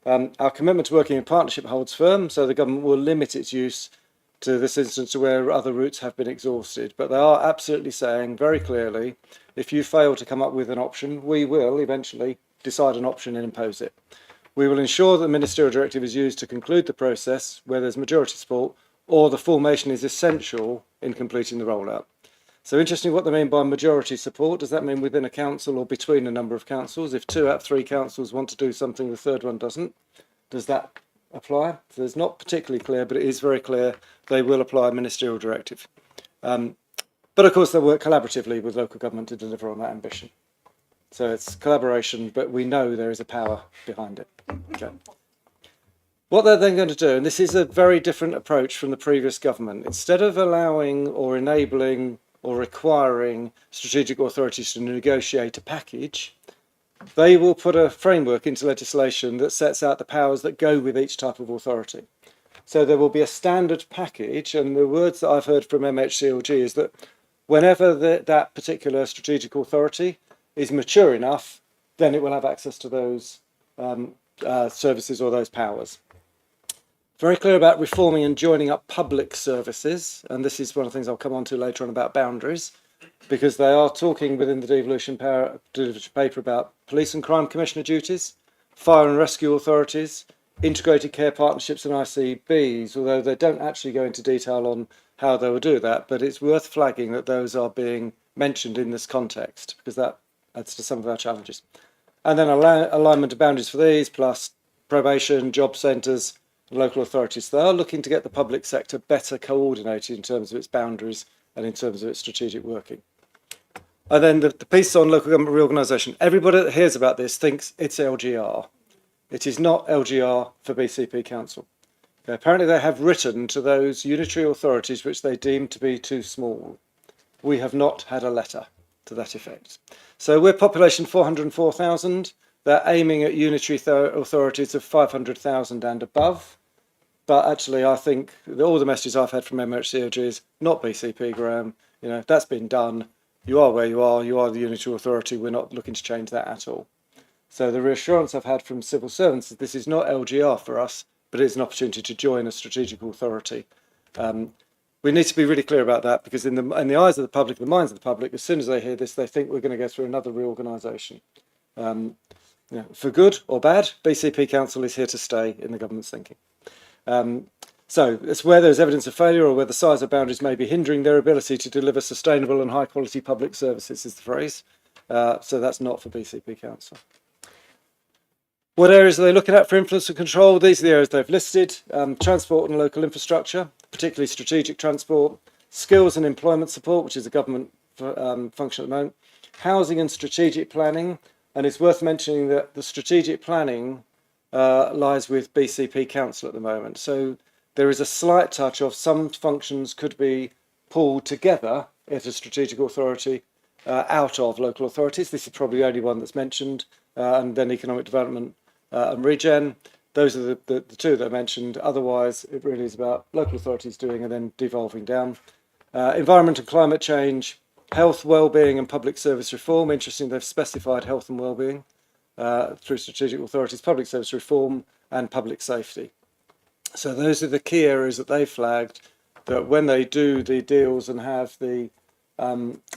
M: Our commitment to working in partnership holds firm, so the government will limit its use to this instance where other routes have been exhausted. But they are absolutely saying very clearly, if you fail to come up with an option, we will eventually decide an option and impose it. We will ensure that the ministerial directive is used to conclude the process where there's majority support or the formation is essential in completing the rollout. So interesting what they mean by majority support. Does that mean within a council or between a number of councils? If 2 out of 3 councils want to do something, the third one doesn't. Does that apply? So it's not particularly clear, but it is very clear they will apply a ministerial directive. But of course, they'll work collaboratively with local government to deliver on that ambition. So it's collaboration, but we know there is a power behind it. Okay. What they're then going to do, and this is a very different approach from the previous government, instead of allowing or enabling or requiring strategic authorities to negotiate a package, they will put a framework into legislation that sets out the powers that go with each type of authority. So there will be a standard package, and the words that I've heard from MHCLG is that whenever that particular strategic authority is mature enough, then it will have access to those services or those powers. Very clear about reforming and joining up public services, and this is one of the things I'll come on to later on about boundaries, because they are talking within the devolution paper about police and crime commissioner duties, fire and rescue authorities, integrated care partnerships and ICBs, although they don't actually go into detail on how they will do that, but it's worth flagging that those are being mentioned in this context, because that adds to some of our challenges. And then alignment of boundaries for these, plus probation, job centres, local authorities. They are looking to get the public sector better coordinated in terms of its boundaries and in terms of its strategic working. And then the piece on local government reorganisation. Everybody that hears about this thinks it's LGR. It is not LGR for BCP Council. Okay, apparently they have written to those unitary authorities which they deem to be too small. We have not had a letter to that effect. So we're population 404,000. They're aiming at unitary authorities of 500,000 and above. But actually, I think all the messages I've had from MHCOG is not BCP, Graham. You know, that's been done. You are where you are. You are the unitary authority. We're not looking to change that at all. So the reassurance I've had from civil servants is this is not LGR for us, but it's an opportunity to join a strategic authority. We need to be really clear about that, because in the eyes of the public, the minds of the public, as soon as they hear this, they think we're going to go through another reorganisation. For good or bad, BCP Council is here to stay in the government's thinking. So it's where there's evidence of failure or where the size of boundaries may be hindering their ability to deliver sustainable and high quality public services is the phrase. So that's not for BCP Council. What areas are they looking at for influence and control? These are the areas they've listed. Transport and local infrastructure, particularly strategic transport, skills and employment support, which is a government function at the moment, housing and strategic planning. And it's worth mentioning that the strategic planning lies with BCP Council at the moment. So there is a slight touch of some functions could be pulled together at a strategic authority out of local authorities. This is probably the only one that's mentioned, and then economic development and regen. Those are the two that I mentioned. Otherwise, it really is about local authorities doing and then devolving down. Environment and climate change, health, well-being and public service reform. Interesting, they've specified health and well-being through strategic authorities, public service reform and public safety. So those are the key areas that they flagged, that when they do the deals and have the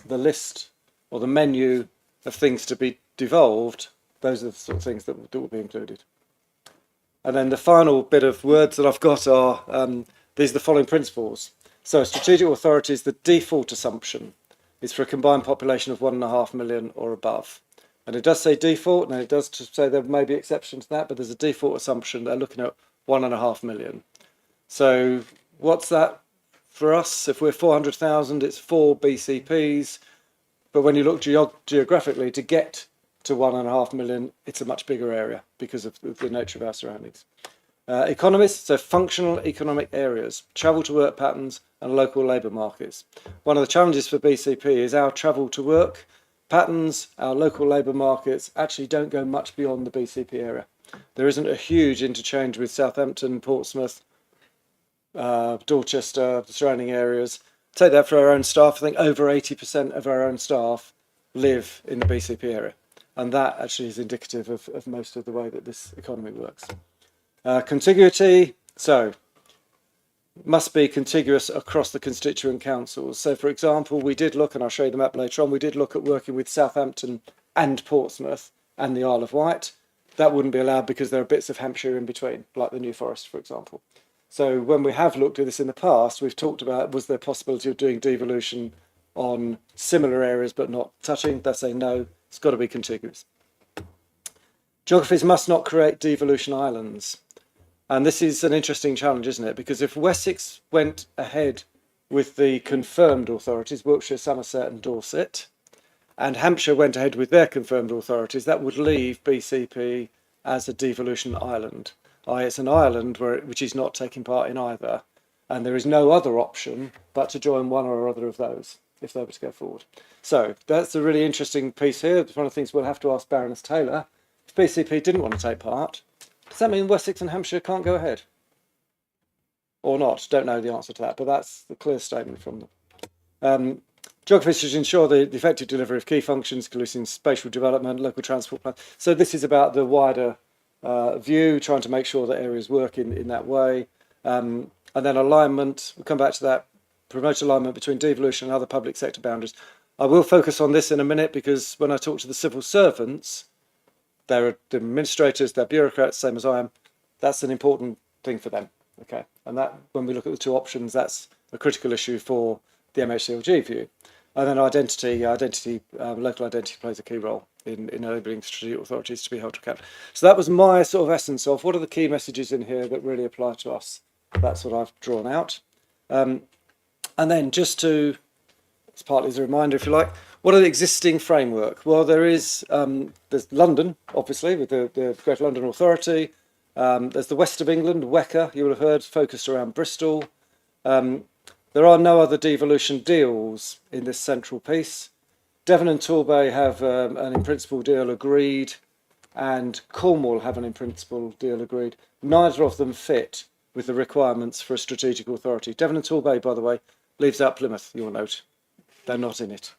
M: list or the menu of things to be devolved, those are the sort of things that will be included. And then the final bit of words that I've got are, these are the following principles. So strategic authorities, the default assumption is for a combined population of 1.5 million or above. And it does say default, and it does say there may be exceptions to that, but there's a default assumption. They're looking at 1.5 million. So what's that for us? If we're 400,000, it's 4 BCPs. But when you look geographically, to get to 1.5 million, it's a much bigger area because of the nature of our surroundings. Economists, so functional economic areas, travel to work patterns and local labour markets. One of the challenges for BCP is our travel to work patterns, our local labour markets actually don't go much beyond the BCP area. There isn't a huge interchange with Southampton, Portsmouth, Dorchester, the surrounding areas. Take that for our own staff. I think over 80% of our own staff live in the BCP area. And that actually is indicative of most of the way that this economy works. Contiguity, so must be contiguous across the constituent councils. So for example, we did look, and I'll show you the map later on, we did look at working with Southampton and Portsmouth and the Isle of Wight. That wouldn't be allowed because there are bits of Hampshire in between, like the New Forest, for example. So when we have looked at this in the past, we've talked about, was there a possibility of doing devolution on similar areas but not touching? They say no, it's got to be contiguous. Geographies must not create devolution islands. And this is an interesting challenge, isn't it? Because if Wessex went ahead with the confirmed authorities, Wiltshire, Somerset and Dorset, and Hampshire went ahead with their confirmed authorities, that would leave BCP as a devolution island. It's an island which is not taking part in either, and there is no other option but to join one or other of those if they were to go forward. So that's a really interesting piece here. It's one of the things we'll have to ask Baroness Taylor. If BCP didn't want to take part, does that mean Wessex and Hampshire can't go ahead? Or not? Don't know the answer to that, but that's the clear statement from them. Geography should ensure the effective delivery of key functions, including spatial development, local transport plan. So this is about the wider view, trying to make sure that areas work in that way. And then alignment, we'll come back to that, promote alignment between devolution and other public sector boundaries. I will focus on this in a minute because when I talk to the civil servants, they're the administrators, they're bureaucrats, same as I am. That's an important thing for them. Okay, and that when we look at the two options, that's a critical issue for the MHCLG view. And then local identity plays a key role in enabling strategic authorities to be held to account. So that was my sort of essence of what are the key messages in here that really apply to us. That's what I've drawn out. And then just to, it's partly as a reminder, if you like, what are the existing framework? Well, there's London, obviously, with the Greater London Authority. There's the West of England, WECA, you will have heard, focused around Bristol. There are no other devolution deals in this central piece. Devon and Torbay have an in-principle deal agreed, and Cornwall have an in-principle deal agreed. Neither of them fit with the requirements for a strategic authority. Devon and Torbay, by the way, leaves out Plymouth, you'll note. They're not in it.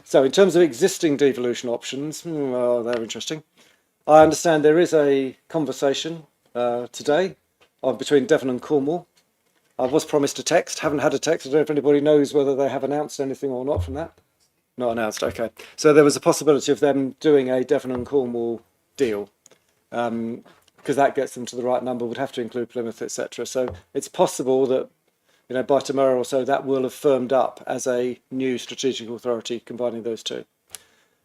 M: So in terms of existing devolution options, well, they're interesting. I understand there is a conversation today between Devon and Cornwall. I was promised a text, haven't had a text. I don't know if anybody knows whether they have announced anything or not from that. Not announced, okay. So there was a possibility of them doing a Devon and Cornwall deal, because that gets them to the right number, would have to include Plymouth, etc. So it's possible that, you know, by tomorrow or so, that will have firmed up as a new strategic authority combining those two.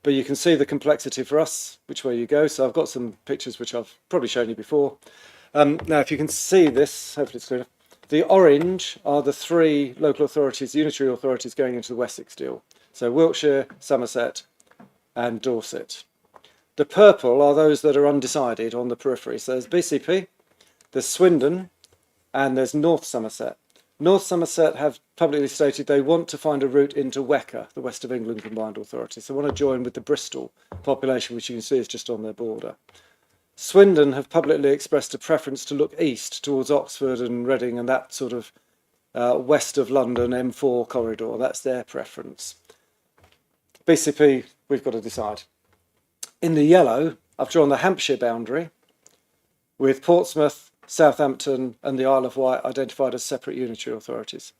M: But you can see the complexity for us, which way you go. So I've got some pictures which I've probably shown you before. Now, if you can see this, hopefully it's clear. The orange are the three local authorities, unitary authorities going into the Wessex deal. So Wiltshire, Somerset and Dorset. The purple are those that are undecided on the periphery. So there's BCP, there's Swindon and there's North Somerset. North Somerset have publicly stated they want to find a route into Weka, the West of England Combined Authority. So they want to join with the Bristol population, which you can see is just on their border. Swindon have publicly expressed a preference to look east towards Oxford and Reading and that sort of west of London M4 corridor. That's their preference. BCP, we've got to decide. In the yellow, I've drawn the Hampshire boundary with Portsmouth, Southampton and the Isle of Wight identified as separate unitary authorities.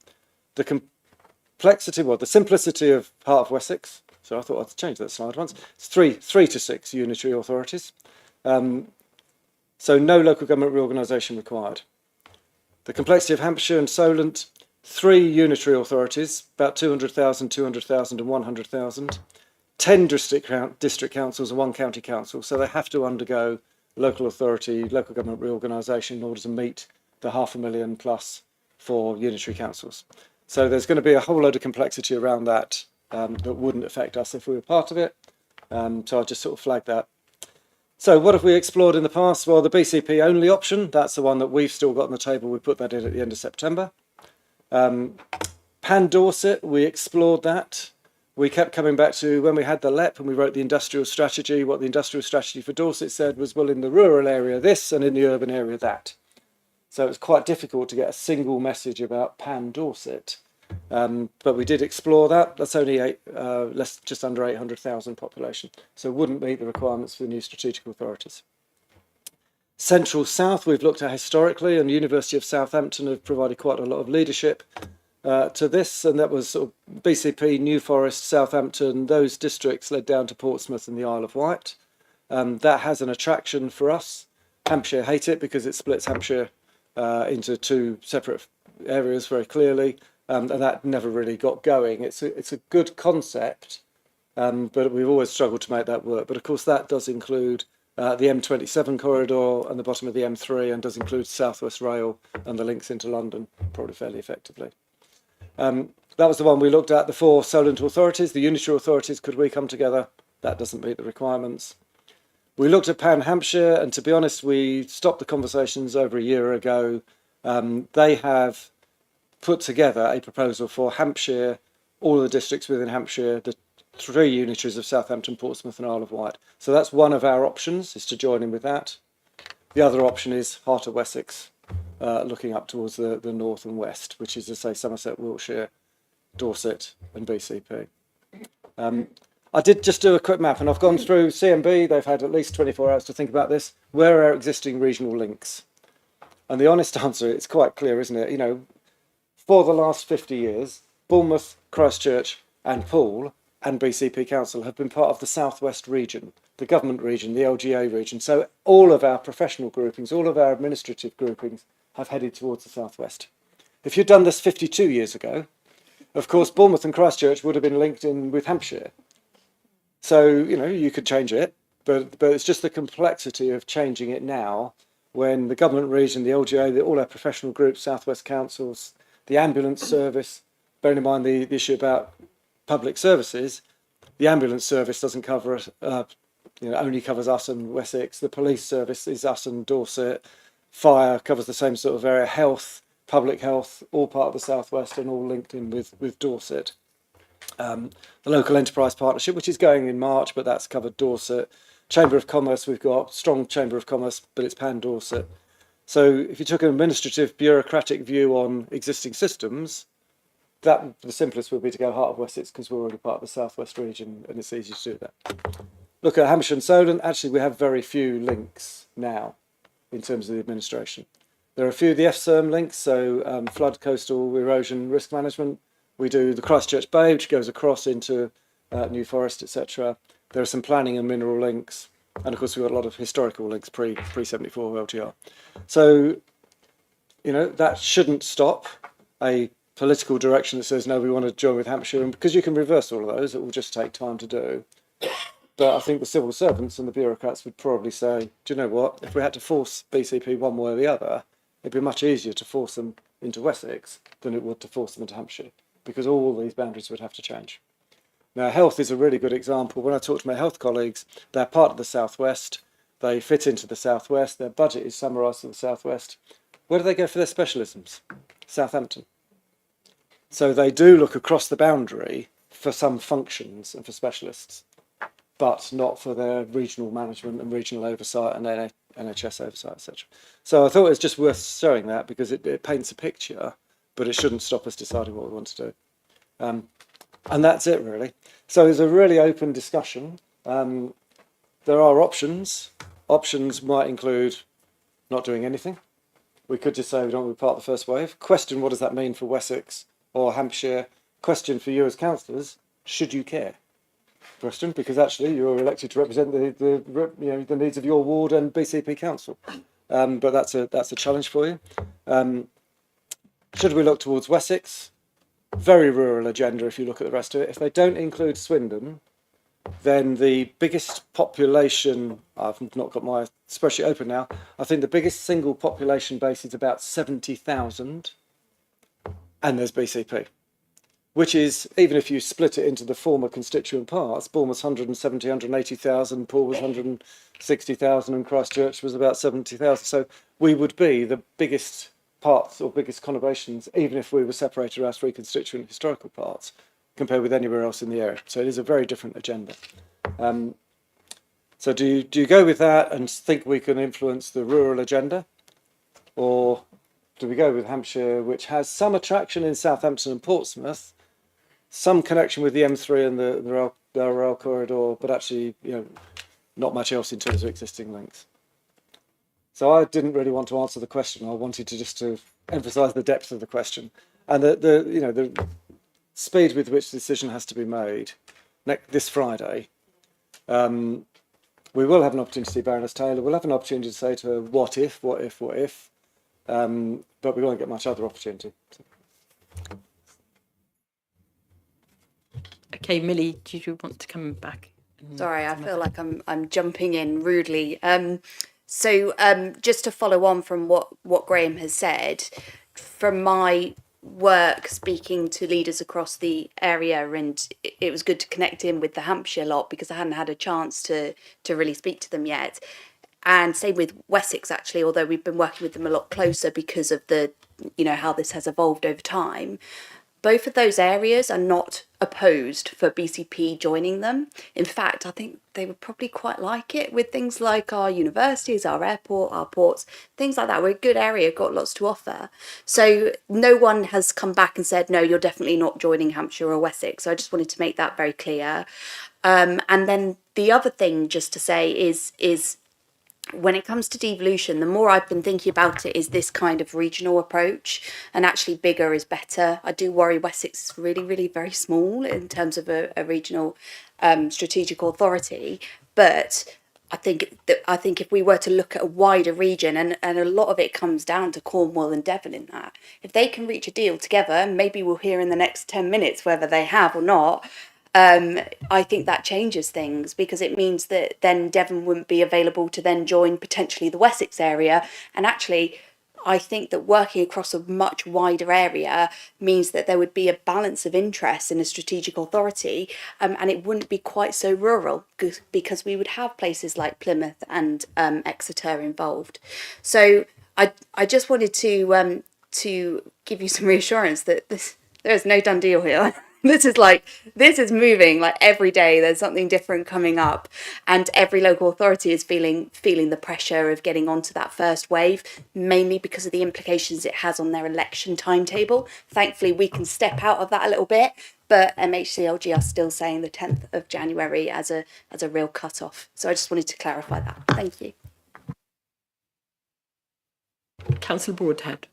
M: The complexity, well, the simplicity of Heart of Wessex, so I thought I'd change that slide once, it's three to six unitary authorities. So no local government reorganisation required. The complexity of Hampshire and Solent, 3 unitary authorities, about 200,000, 200,000 and 100,000. 10 district councils and 1 county council, so they have to undergo local authority, local government reorganisation in order to meet the 500,000 plus for unitary councils. So there's going to be a whole load of complexity around that that wouldn't affect us if we were part of it. So I'll just sort of flag that. So what have we explored in the past? Well, the BCP only option, that's the one that we've still got on the table. We put that in at the end of September. Pan Dorset, we explored that. We kept coming back to when we had the LEP and we wrote the industrial strategy. What the industrial strategy for Dorset said was, well, in the rural area this and in the urban area that. So it was quite difficult to get a single message about Pan Dorset. But we did explore that. That's only just under 800,000 population. So it wouldn't meet the requirements for the new strategic authorities. Central South, we've looked at historically, and the University of Southampton have provided quite a lot of leadership to this, and that was sort of BCP, New Forest, Southampton, those districts led down to Portsmouth and the Isle of Wight. That has an attraction for us. Hampshire hate it because it splits Hampshire into 2 separate areas very clearly, and that never really got going. It's a good concept, but we've always struggled to make that work. But of course that does include the M27 corridor and the bottom of the M3, and does include South West Rail and the links into London, probably fairly effectively. That was the one we looked at, the 4 Solent authorities, the unitary authorities, could we come together? That doesn't meet the requirements. We looked at Pan Hampshire, and to be honest, we stopped the conversations over a year ago. They have put together a proposal for Hampshire, all the districts within Hampshire, the 3 unitaries of Southampton, Portsmouth and Isle of Wight. So that's one of our options, is to join in with that. The other option is Heart of Wessex, looking up towards the north and west, which is to say Somerset, Wiltshire, Dorset and BCP. I did just do a quick map, and I've gone through CMB. They've had at least 24 hours to think about this. Where are our existing regional links? And the honest answer, it's quite clear, isn't it? You know, for the last 50 years, Bournemouth, Christchurch and Poole and BCP Council have been part of the Southwest region, the government region, the LGA region. So all of our professional groupings, all of our administrative groupings have headed towards the Southwest. If you'd done this 52 years ago, of course, Bournemouth and Christchurch would have been linked in with Hampshire. So, you know, you could change it, but it's just the complexity of changing it now when the government region, the LGA, all our professional groups, Southwest Councils, the ambulance service, bearing in mind the issue about public services, the ambulance service doesn't cover us, only covers us and Wessex. The police service is us and Dorset. Fire covers the same sort of area. Health, public health, all part of the Southwest and all linked in with Dorset. The local enterprise partnership, which is going in March, but that's covered Dorset. Chamber of Commerce, we've got strong Chamber of Commerce, but it's Pan Dorset. So if you took an administrative bureaucratic view on existing systems, that the simplest would be to go Heart of Wessex because we're already part of the Southwest region and it's easy to do that. look at Hampshire and Solent, actually we have very few links now in terms of the administration. There are a few of the FSERM links, so flood, coastal erosion, risk management. We do the Christchurch Bay, which goes across into New Forest, etc. There are some planning and mineral links, and of course we've got a lot of historical links pre 74 LTR. So, you know, that shouldn't stop a political direction that says no, we want to join with Hampshire, and because you can reverse all of those, it will just take time to do. But I think the civil servants and the bureaucrats would probably say, do you know what, if we had to force BCP one way or the other, it'd be much easier to force them into Wessex than it would to force them into Hampshire, because all these boundaries would have to change. Now, health is a really good example. When I talk to my health colleagues, they're part of the Southwest, they fit into the Southwest, their budget is summarised to the Southwest. Where do they go for their specialisms? Southampton. So they do look across the boundary for some functions and for specialists, but not for their regional management and regional oversight and NHS oversight, etc. So I thought it was just worth showing that because it paints a picture, but it shouldn't stop us deciding what we want to do. And that's it, really. So there's a really open discussion. There are options. Options might include not doing anything. We could just say we don't want to be part of the first wave. Question, what does that mean for Wessex or Hampshire? Question for you as councillors, should you care? Question, because actually you're elected to represent the needs of your ward and BCP council. But that's a challenge for you. Should we look towards Wessex? Very rural agenda if you look at the rest of it. If they don't include Swindon, then the biggest population, I've not got my spreadsheet open now, I think the biggest single population base is about 70,000, and there's BCP, which is, even if you split it into the former constituent parts, Bournemouth's 170, 180,000, Poole was 160,000, and Christchurch was about 70,000. So we would be the biggest parts or biggest conurbations, even if we were separated as three constituent historical parts, compared with anywhere else in the area. So it is a very different agenda. So do you go with that and think we can influence the rural agenda? Or do we go with Hampshire, which has some attraction in Southampton and Portsmouth, some connection with the M3 and the rail corridor, but actually, not much else in terms of existing links? So I didn't really want to answer the question. I wanted to emphasise the depth of the question and the speed with which the decision has to be made. This Friday, we will have an opportunity to see Baroness Taylor. We'll have an opportunity to say to her, what if, but we won't get much other opportunity.
A: Okay, Millie, do you want to come back?
L: Sorry, I feel like I'm jumping in rudely. So just to follow on from what Graham has said, from my work speaking to leaders across the area, and it was good to connect in with the Hampshire lot because I hadn't had a chance to really speak to them yet. And same with Wessex, actually, although we've been working with them a lot closer because of the, how this has evolved over time. Both of those areas are not opposed for BCP joining them. In fact, I think they would probably quite like it with things like our universities, our airport, our ports, things like that. We're a good area, got lots to offer. So no one has come back and said, no, you're definitely not joining Hampshire or Wessex. So I just wanted to make that very clear. And then the other thing just to say is when it comes to devolution, the more I've been thinking about it is this kind of regional approach, and actually bigger is better. I do worry Wessex is really, really very small in terms of a regional strategic authority, but I think if we were to look at a wider region, and a lot of it comes down to Cornwall and Devon in that, if they can reach a deal together, maybe we'll hear in the next 10 minutes whether they have or not. I think that changes things because it means that then Devon wouldn't be available to then join potentially the Wessex area. And actually, I think that working across a much wider area means that there would be a balance of interest in a strategic authority, and it wouldn't be quite so rural because we would have places like Plymouth and Exeter involved. So I just wanted to give you some reassurance that there is no done deal here. This is moving like every day. There's something different coming up, and every local authority is feeling the pressure of getting onto that first wave, mainly because of the implications it has on their election timetable. Thankfully, we can step out of that a little bit, but MHCLG are still saying the 10th of January as a real cut-off. So I just wanted to clarify that. Thank you.
A: Councillor Broadhead.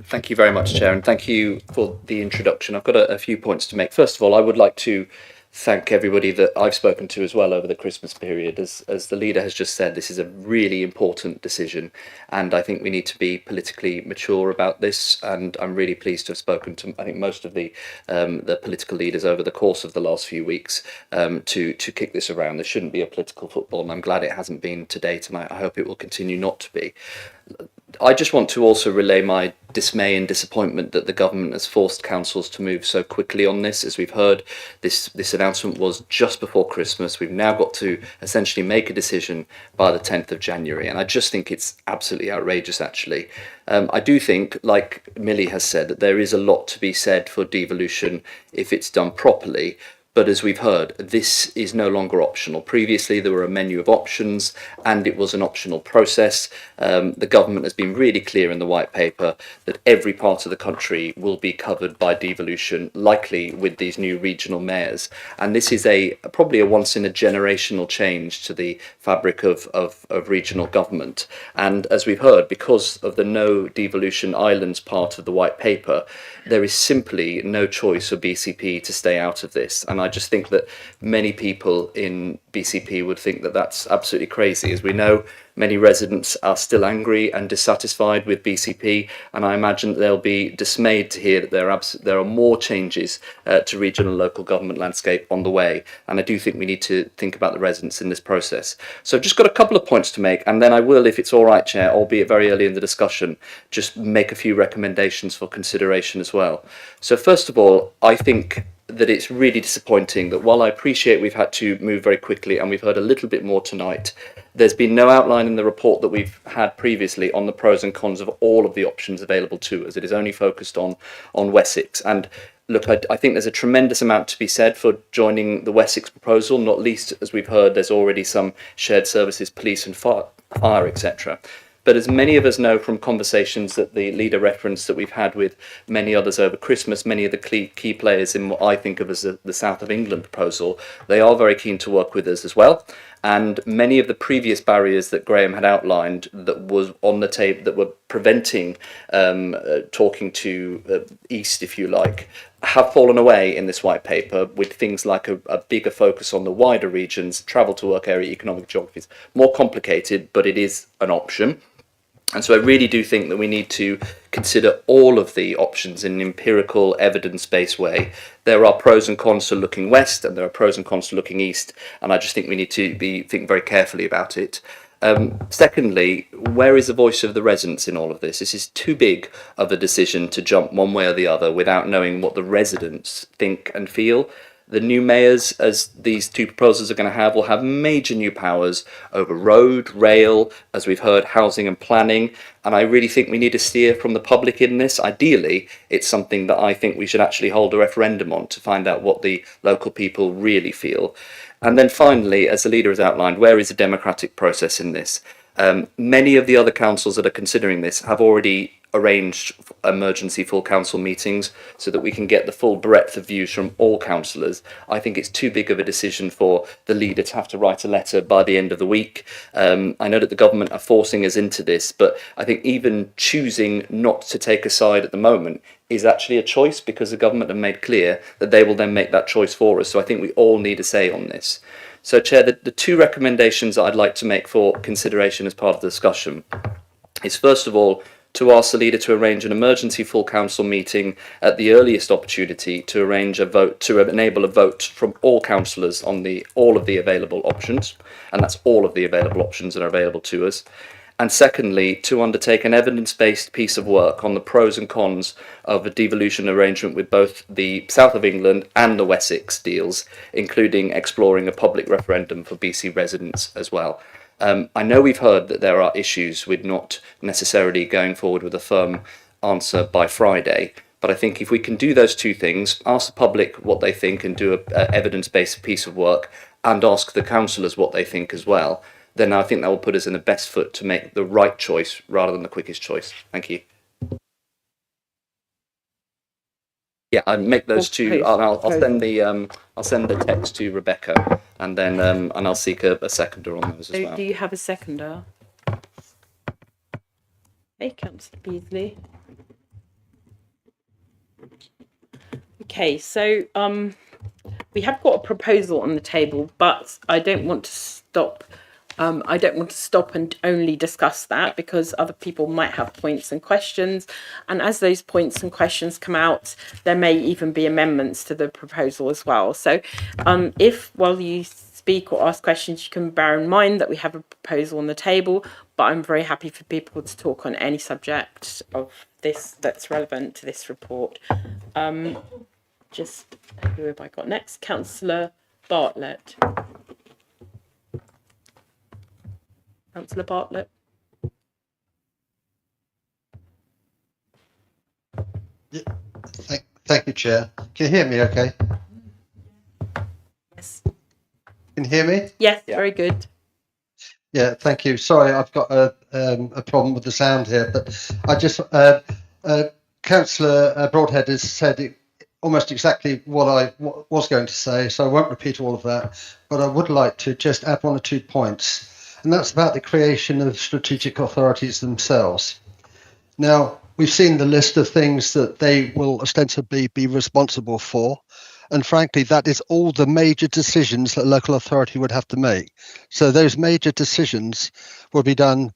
N: Thank you very much, Chair, and thank you for the introduction. I've got a few points to make. First of all, I would like to thank everybody that I've spoken to as well over the Christmas period. As the leader has just said, this is a really important decision, and I think we need to be politically mature about this. And I'm really pleased to have spoken to, I think, most of the political leaders over the course of the last few weeks to kick this around. There shouldn't be a political football, and I'm glad it hasn't been to date, and I hope it will continue not to be. I just want to also relay my dismay and disappointment that the government has forced councils to move so quickly on this. As we've heard, this announcement was just before Christmas. We've now got to essentially make a decision by the 10th of January, and I just think it's absolutely outrageous, actually. I do think, like Millie has said, that there is a lot to be said for devolution if it's done properly. But as we've heard, this is no longer optional. Previously, there were a menu of options and it was an optional process. The government has been really clear in the white paper that every part of the country will be covered by devolution, likely with these new regional mayors. And this is probably a once in a generational change to the fabric of regional government. And as we've heard, because of the no devolution islands part of the white paper, there is simply no choice for BCP to stay out of this. And I just think that many people in BCP would think that that's absolutely crazy. As we know, many residents are still angry and dissatisfied with BCP, and I imagine they'll be dismayed to hear that there are more changes to regional and local government landscape on the way. And I do think we need to think about the residents in this process. So I've just got a couple of points to make, and then I will, if it's all right, Chair, albeit very early in the discussion, just make a few recommendations for consideration as well. So first of all, I think that it's really disappointing that while I appreciate we've had to move very quickly and we've heard a little bit more tonight, there's been no outline in the report that we've had previously on the pros and cons of all of the options available to us. It is only focused on Wessex. And look, I think there's a tremendous amount to be said for joining the Wessex proposal, not least, as we've heard, there's already some shared services, police and fire, etc. But as many of us know from conversations that the leader referenced that we've had with many others over Christmas, many of the key players in what I think of as the South of England proposal, they are very keen to work with us as well. And many of the previous barriers that Graham had outlined that was on the table, that were preventing talking to East, if you like, have fallen away in this white paper, with things like a bigger focus on the wider regions, travel to work area, economic geographies. More complicated, but it is an option. And so I really do think that we need to consider all of the options in an empirical, evidence-based way. There are pros and cons to looking west, and there are pros and cons to looking east, and I just think we need to think very carefully about it. Secondly, where is the voice of the residents in all of this? This is too big of a decision to jump one way or the other without knowing what the residents think and feel. The new mayors, as these two proposals are going to have, will have major new powers over road, rail, as we've heard, housing and planning. And I really think we need to steer from the public in this. Ideally, it's something that I think we should actually hold a referendum on to find out what the local people really feel. And then finally, as the leader has outlined, where is the democratic process in this? Many of the other councils that are considering this have already arranged emergency full council meetings so that we can get the full breadth of views from all councillors. I think it's too big of a decision for the leader to have to write a letter by the end of the week. I know that the government are forcing us into this, but I think even choosing not to take a side at the moment is actually a choice, because the government have made clear that they will then make that choice for us. So I think we all need a say on this. So, Chair, the two recommendations that I'd like to make for consideration as part of the discussion is, first of all, to ask the leader to arrange an emergency full council meeting at the earliest opportunity to arrange a vote, to enable a vote from all councillors on all of the available options, and that's all of the available options that are available to us. And secondly, to undertake an evidence-based piece of work on the pros and cons of a devolution arrangement with both the South of England and the Wessex deals, including exploring a public referendum for BC residents as well. I know we've heard that there are issues with not necessarily going forward with a firm answer by Friday, But I think if we can do those two things, ask the public what they think and do a evidence-based piece of work, and ask the councillors what they think as well, then I think that will put us in the best foot to make the right choice rather than the quickest choice. Thank you. Yeah, I make those two. I'll send the text to Rebecca, and then and I'll seek a seconder on those as well.
A: Do you have a seconder? Hey, Councillor Beasley. Okay, so we have got a proposal on the table, but I don't want to stop. I don't want to stop and only discuss that, because other people might have points and questions. And as those points and questions come out, there may even be amendments to the proposal as well. So if while you speak or ask questions, you can bear in mind that we have a proposal on the table, but I'm very happy for people to talk on any subject of this that's relevant to this report. Just who have I got next? Councillor Bartlett. Councillor Bartlett.
I: Yeah, thank you, Chair. Can you hear me okay?
A: Yes.
I: Can you hear me?
A: Yes, yeah. Very good.
I: Yeah, thank you. Sorry, I've got a problem with the sound here, but I just Councillor Broadhead has said almost exactly what I was going to say, so I won't repeat all of that. But I would like to just add one or 2 points, and that's about the creation of strategic authorities themselves. Now, we've seen the list of things that they will ostensibly be responsible for. And frankly, that is all the major decisions that a local authority would have to make. So those major decisions will be done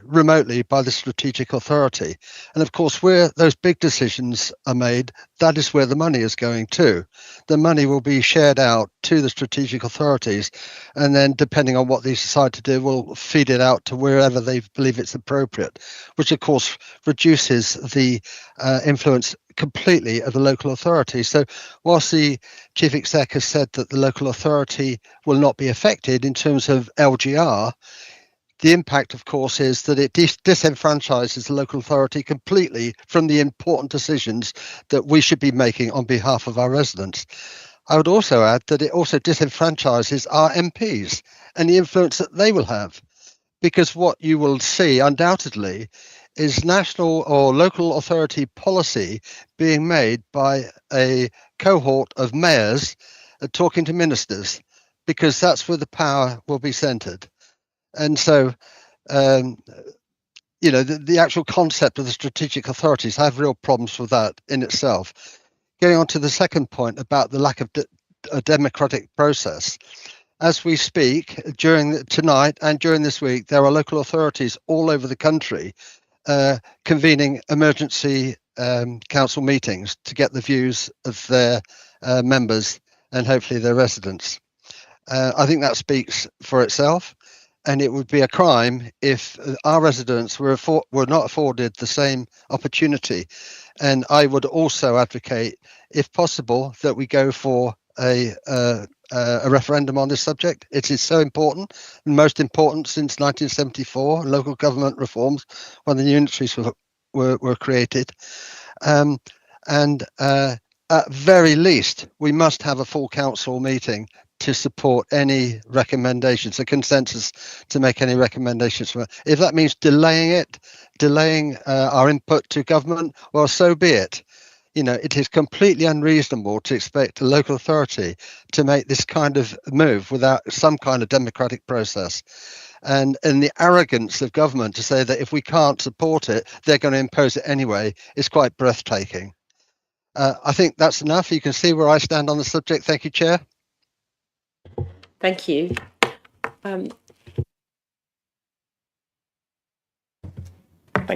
I: remotely by the strategic authority. And of course, where those big decisions are made, that is where the money is going to. The money will be shared out to the strategic authorities, and then depending on what they decide to do, will feed it out to wherever they believe it's appropriate, which of course reduces the influence completely of the local authority. So whilst the Chief Exec has said that the local authority will not be affected in terms of LGR, the impact, of course, is that it disenfranchises the local authority completely from the important decisions that we should be making on behalf of our residents. I would also add that it also disenfranchises our MPs and the influence that they will have, because what you will see undoubtedly is national or local authority policy being made by a cohort of mayors talking to ministers, because that's where the power will be centred. And so, you know, the actual concept of the strategic authorities, I have real problems with that in itself. Getting on to the second point about the lack of a democratic process. As we speak, tonight and during this week, there are local authorities all over the country convening emergency council meetings to get the views of their members and hopefully their residents. I think that speaks for itself, and it would be a crime if our residents were not afforded the same opportunity. And I would also advocate, if possible, that we go for a referendum on this subject. It is so important, and most important since 1974, local government reforms, when the unitaries were created. At very least, we must have a full council meeting to support any recommendations, a consensus to make any recommendations. If that means delaying our input to government, well, so be it. You know, it is completely unreasonable to expect a local authority to make this kind of move without some kind of democratic process. And the arrogance of government to say that if we can't support it, they're going to impose it anyway is quite breathtaking. I think that's enough. You can see where I stand on the subject. Thank you, Chair.
A: Thank you.
O: Thank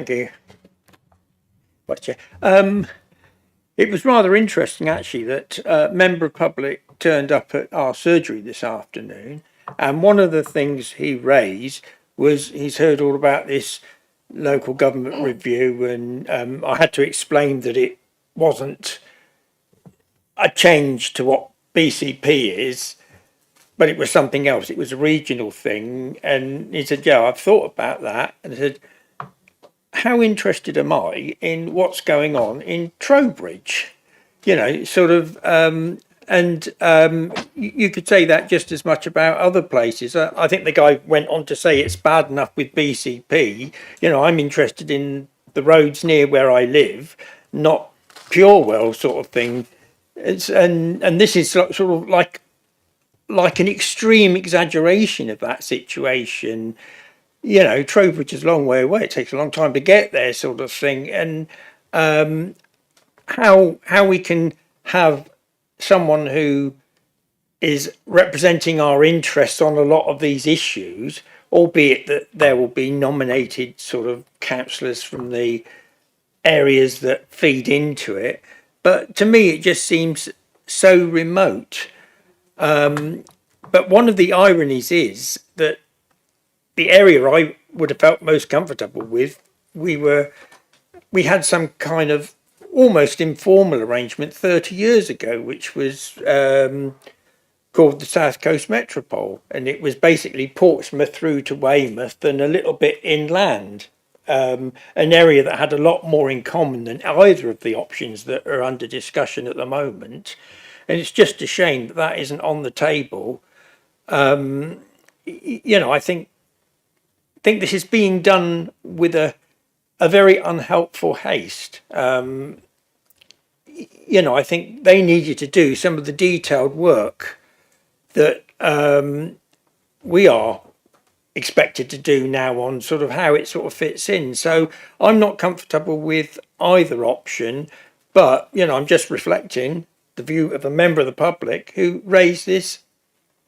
O: you. Chair. It was rather interesting, actually, that a member of public turned up at our surgery this afternoon, and one of the things he raised was he's heard all about this local government review, and I had to explain that it wasn't a change to what BCP is, but it was something else. It was a regional thing. And he said, yeah, I've thought about that. And I said, how interested am I in what's going on in Trowbridge? You know, sort of, you could say that just as much about other places. I think the guy went on to say it's bad enough with BCP. You know, I'm interested in the roads near where I live, not Purewell sort of thing. And this is sort of like an extreme exaggeration of that situation. You know, Trowbridge is a long way away. It takes a long time to get there, sort of thing. And how we can have someone who is representing our interests on a lot of these issues, albeit that there will be nominated sort of councillors from the areas that feed into it. But to me, it just seems so remote. But one of the ironies is that the area I would have felt most comfortable with, we had some kind of almost informal arrangement 30 years ago, which was called the South Coast Metropole, and it was basically Portsmouth through to Weymouth and a little bit inland. An area that had a lot more in common than either of the options that are under discussion at the moment. And it's just a shame that that isn't on the table. You know, I think this is being done with a very unhelpful haste. You know, I think they needed to do some of the detailed work that we are expected to do now on sort of how it sort of fits in. So I'm not comfortable with either option, but, you know, I'm just reflecting the view of a member of the public who raised this,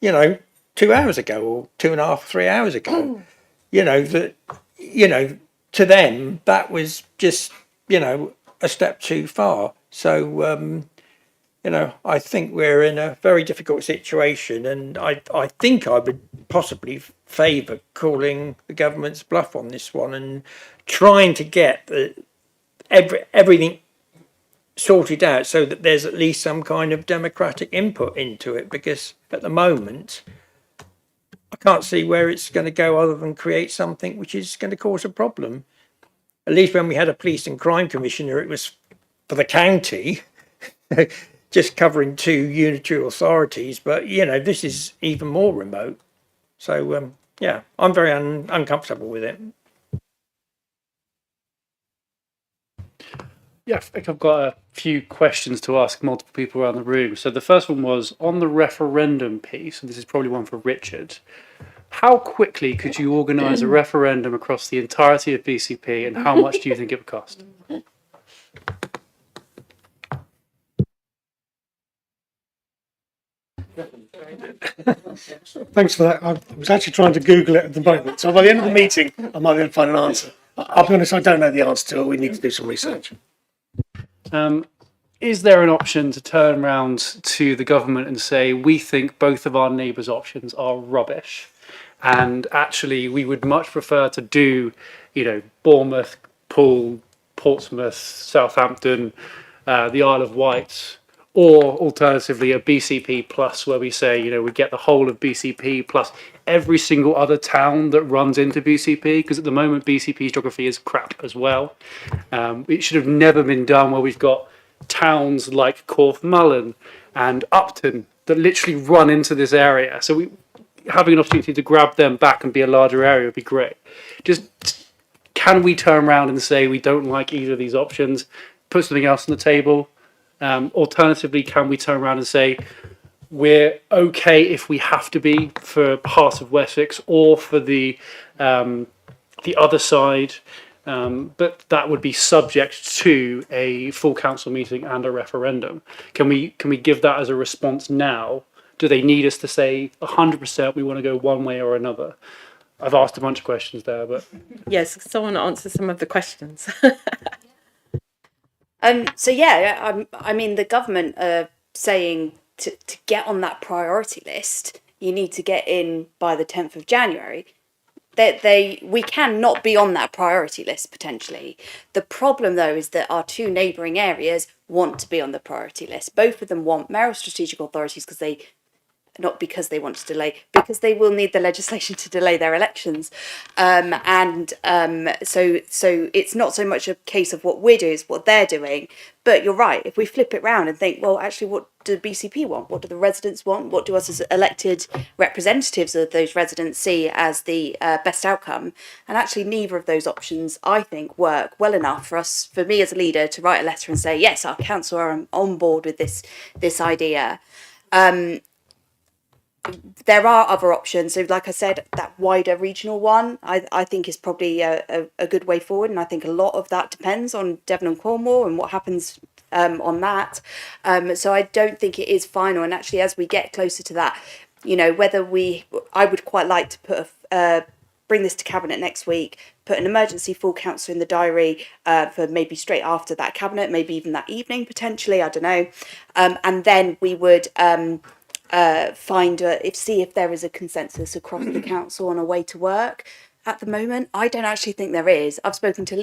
O: you know, 2 hours ago or 2.5, 3 hours ago. You know, that, you know, to them, that was just, you know, a step too far. So, you know, I think we're in a very difficult situation, and I think I would possibly favour calling the government's bluff on this one and trying to get everything sorted out so that there's at least some kind of democratic input into it, because at the moment I can't see where it's going to go other than create something which is going to cause a problem. At least when we had a police and crime commissioner, it was for the county, just covering 2 unitary authorities. But, you know, this is even more remote. So, yeah, I'm very uncomfortable with it.
E: Yeah, I think I've got a few questions to ask multiple people around the room. So the first one was on the referendum piece, and this is probably one for Richard. How quickly could you organise a referendum across the entirety of BCP, and how much do you think it would cost?
P: Thanks for that. I was actually trying to Google it at the moment. So by the end of the meeting, I might be able to find an answer. I'll be honest, I don't know the answer to it. We need to do some research.
E: Is there an option to turn around to the government and say, we think both of our neighbours' options are rubbish, and actually we would much prefer to do, you know, Bournemouth, Poole, Portsmouth, Southampton, the Isle of Wight, or alternatively a BCP plus, where we say, you know, we get the whole of BCP plus every single other town that runs into BCP, because at the moment BCP's geography is crap as well. It should have never been done where we've got towns like Corfmullen and Upton that literally run into this area. So having an opportunity to grab them back and be a larger area would be great. Just can we turn around and say we don't like either of these options, put something else on the table? Alternatively, can we turn around and say we're okay if we have to be for part of Wessex or for the other side, but that would be subject to a full council meeting and a referendum. Can we give that as a response now? Do they need us to say 100% we want to go one way or another? I've asked a bunch of questions there, but
A: yes, someone answer some of the questions.
L: So yeah, I mean, the government are saying to get on that priority list, you need to get in by the 10th of January. We cannot be on that priority list potentially. The problem though is that our 2 neighbouring areas want to be on the priority list. Both of them want mayoral strategic authorities because they not because they want to delay, because they will need the legislation to delay their elections. So it's not so much a case of what we're doing, it's what they're doing. But you're right, if we flip it round and think, well, actually, what do BCP want? What do the residents want? What do us as elected representatives of those residents see as the best outcome? And actually, neither of those options, I think, work well enough for me as a leader to write a letter and say, yes, our council are on board with this idea. There are other options. So like I said, that wider regional one, I think is probably a good way forward. And I think a lot of that depends on Devon and Cornwall and what happens on that. So I don't think it is final. And actually, as we get closer to that, you know, I would quite like to put bring this to Cabinet next week, put an emergency full council in the diary for maybe straight after that Cabinet, maybe even that evening potentially, I don't know. And then we would see if there is a consensus across the council on a way to work. At the moment, I don't actually think there is. I've spoken to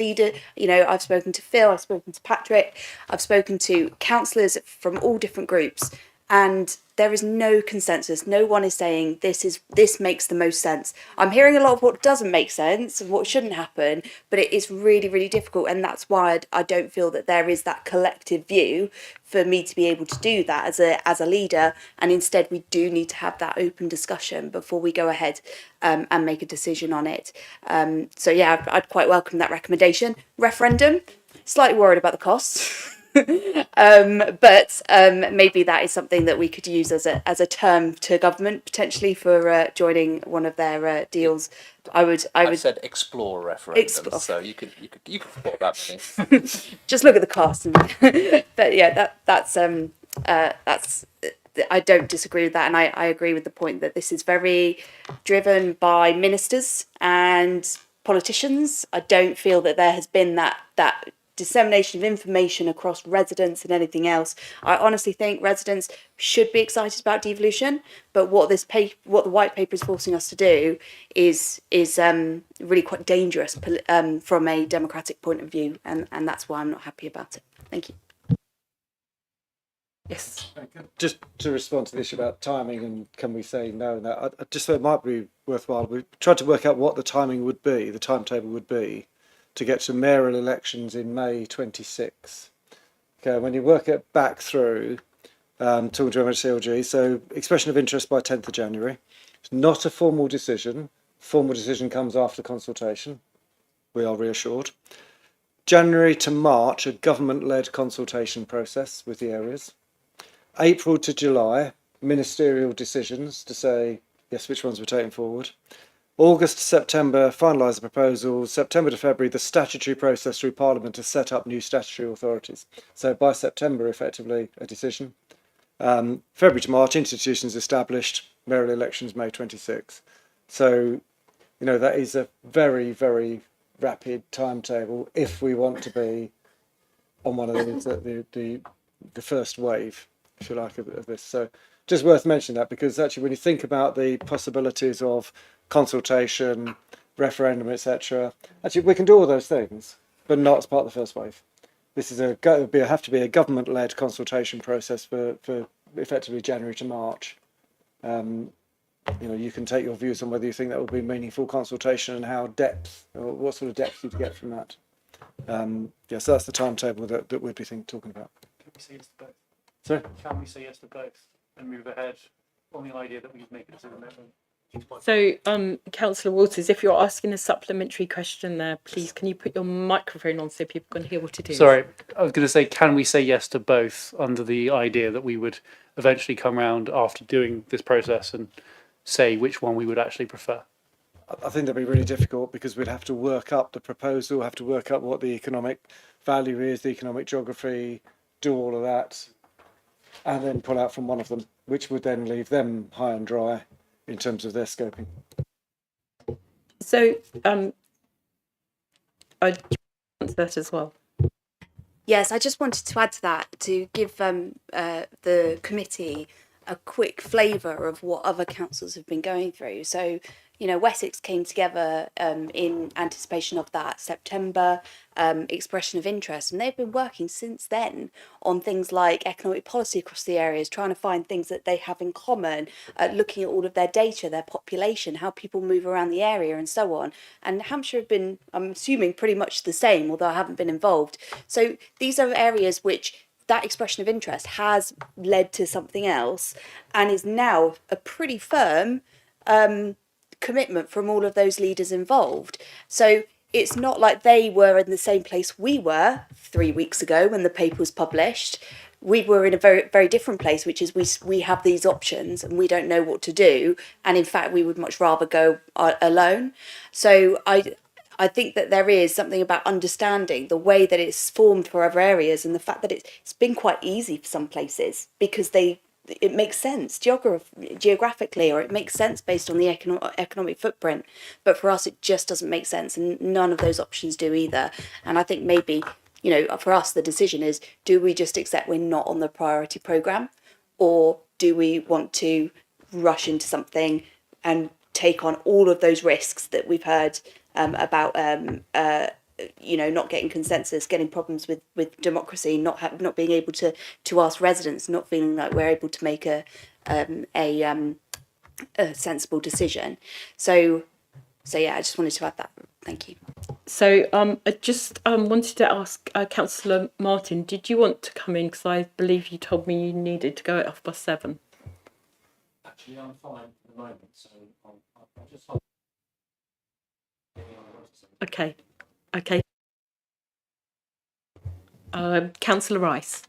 L: I've spoken to Phil, I've spoken to Patrick, I've spoken to councillors from all different groups, and there is no consensus. No one is saying this makes the most sense. I'm hearing a lot of what doesn't make sense and what shouldn't happen, but it is really, really difficult, and that's why I don't feel that there is that collective view for me to be able to do that as a leader. And instead, we do need to have that open discussion before we go ahead and make a decision on it. So yeah, I'd quite welcome that recommendation. Referendum, slightly worried about the costs. But maybe that is something that we could use as a term to government potentially for joining one of their deals. I
N: said explore referendum, so you could support that.
L: Just look at the cost. But yeah, that's I don't disagree with that, and I agree with the point that this is very driven by ministers and politicians. I don't feel that there has been that dissemination of information across residents and anything else. I honestly think residents should be excited about devolution, but what the white paper is forcing us to do is really quite dangerous from a democratic point of view, and that's why I'm not happy about it. Thank you. Yes.
M: Just to respond to the issue about timing and can we say no and that, I just thought it might be worthwhile. We tried to work out what the timing would be, the timetable would be, to get to mayoral elections in May 26. Okay, when you work it back through, talking to MHCLG, so expression of interest by 10th of January. It's not a formal decision. Formal decision comes after consultation. We are reassured. January to March, a government-led consultation process with the areas. April to July, ministerial decisions to say, yes, which ones we're taking forward. August to September, finalise the proposals. September to February, the statutory process through Parliament to set up new statutory authorities. So by September, effectively, a decision. February to March, institutions established, mayoral elections May 26. So, you know, that is a very, very rapid timetable if we want to be on one of the first wave, if you like, of this. So just worth mentioning that, because actually when you think about the possibilities of consultation, referendum, etc., actually we can do all those things, but not as part of the first wave. This is have to be a government-led consultation process for effectively January to March. You know, you can take your views on whether you think that would be meaningful consultation and how what sort of depth you'd get from that. Yeah, so that's the timetable that we'd be talking about.
E: Can we say yes to both?
M: Sorry?
E: Can we say yes to both and move ahead on the idea that we make a decision?
A: So, Councillor Waters, if you're asking a supplementary question there, please, can you put your microphone on so people can hear what it is?
E: Sorry, I was going to say, can we say yes to both under the idea that we would eventually come round after doing this process and say which one we would actually prefer?
M: I think that'd be really difficult because we'd have to work up the proposal, have to work up what the economic value is, the economic geography, do all of that, and then pull out from one of them, which would then leave them high and dry in terms of their scoping.
A: So, I answer that as well.
L: Yes, I just wanted to add to that to give the committee a quick flavour of what other councils have been going through. So you know, Wessex came together in anticipation of that September expression of interest, and they've been working since then on things like economic policy across the areas, trying to find things that they have in common, looking at all of their data, their population, how people move around the area, and so on. And Hampshire have been, I'm assuming, pretty much the same, although I haven't been involved. So these are areas which that expression of interest has led to something else, and is now a pretty firm commitment from all of those leaders involved. So it's not like they were in the same place we were 3 weeks ago when the paper was published. We were in a very, very different place, which is we have these options and we don't know what to do. And in fact, we would much rather go alone. So I think that there is something about understanding the way that it's formed for other areas, and the fact that it's been quite easy for some places because it makes sense geographically, or it makes sense based on the economic footprint. But for us, it just doesn't make sense, and none of those options do either. And I think maybe, you know, for us, the decision is, do we just accept we're not on the priority programme, or do we want to rush into something and take on all of those risks that we've heard about, you know, not getting consensus, getting problems with democracy, not being able to ask residents, not feeling like we're able to make a sensible decision. So yeah, I just wanted to add that. Thank you.
A: So I just wanted to ask Councillor Martin, did you want to come in? Because I believe you told me you needed to go at 7:30.
E: Actually, I'm fine at the moment, so I'll just.
A: Okay. Councillor Rice.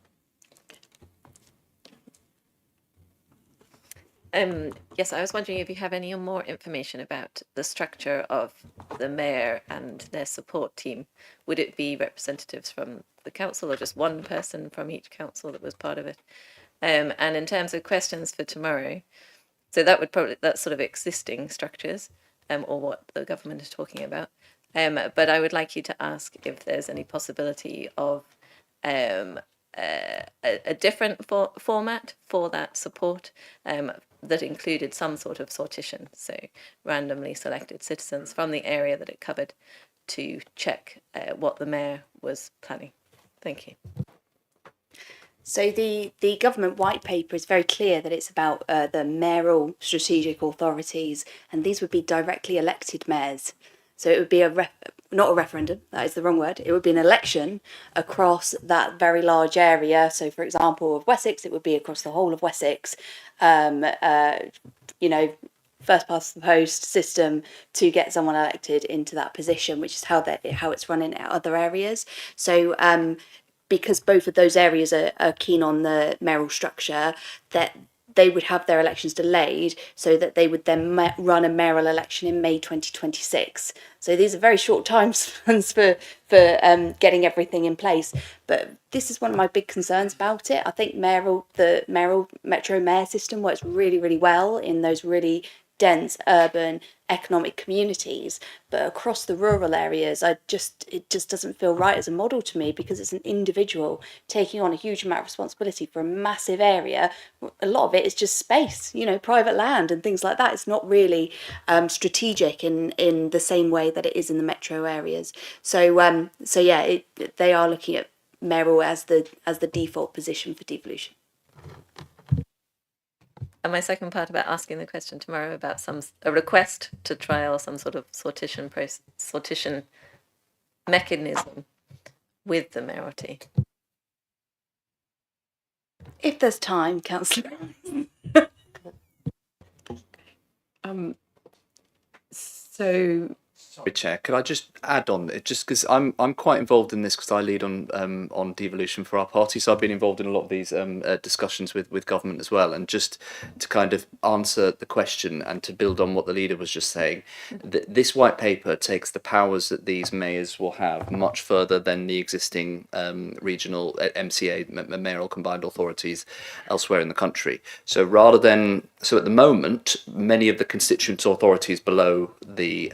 Q: Yes, I was wondering if you have any more information about the structure of the mayor and their support team. Would it be representatives from the council, or just one person from each council that was part of it? And in terms of questions for tomorrow, so that's sort of existing structures, or what the government is talking about. But I would like you to ask if there's any possibility of a different format for that support, that included some sort of sortition, so randomly selected citizens from the area that it covered to check what the mayor was planning. Thank you.
L: So the government white paper is very clear that it's about the mayoral strategic authorities, and these would be directly elected mayors. So it would be not a referendum, that is the wrong word. It would be an election across that very large area. So, for example, of Wessex, it would be across the whole of Wessex. You know, first past the post system to get someone elected into that position, which is how it's run in other areas. So, because both of those areas are keen on the mayoral structure, that they would have their elections delayed so that they would then run a mayoral election in May 2026. So these are very short time spans for getting everything in place. But this is one of my big concerns about it. I think the mayoral metro mayor system works really, really well in those really dense urban economic communities, but across the rural areas it just doesn't feel right as a model to me, because it's an individual taking on a huge amount of responsibility for a massive area. A lot of it is just space, you know, private land and things like that. It's not really strategic in the same way that it is in the metro areas. So yeah, they are looking at mayoral as the default position for devolution.
Q: And my second part about asking the question tomorrow about a request to trial some sort of sortition mechanism with the mayoralty.
L: If there's time, Councillor.
N: Sorry, Chair. Could I just add on it, just because I'm quite involved in this, because I lead on devolution for our party, so I've been involved in a lot of these discussions with government as well. And just to kind of answer the question and to build on what the leader was just saying, this white paper takes the powers that these mayors will have much further than the existing regional MCA, mayoral combined authorities elsewhere in the country. So at the moment, many of the constituent authorities below the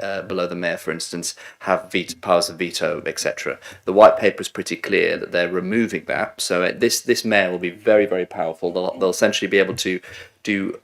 N: mayor, for instance, have powers of veto, etc. The white paper is pretty clear that they're removing that. So this mayor will be very, very powerful. They'll essentially be able to do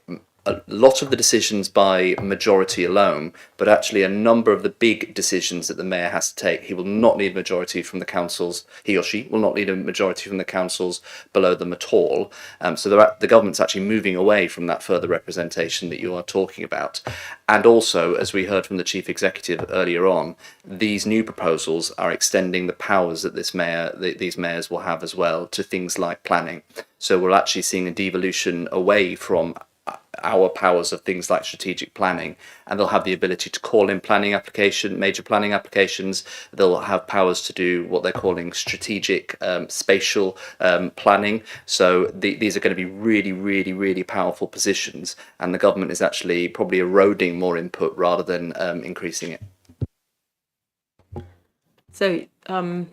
N: a lot of the decisions by majority alone, but actually a number of the big decisions that the mayor has to take, he will not need a majority from the councils, he or she will not need a majority from the councils below them at all. So the government's actually moving away from that further representation that you are talking about. And also, as we heard from the chief executive earlier on, these new proposals are extending the powers that these mayors will have as well to things like planning. So we're actually seeing a devolution away from our powers of things like strategic planning, and they'll have the ability to call in major planning applications. They'll have powers to do what they're calling strategic spatial planning. So these are going to be really, really, really powerful positions, and the government is actually probably eroding more input rather than increasing it.
A: So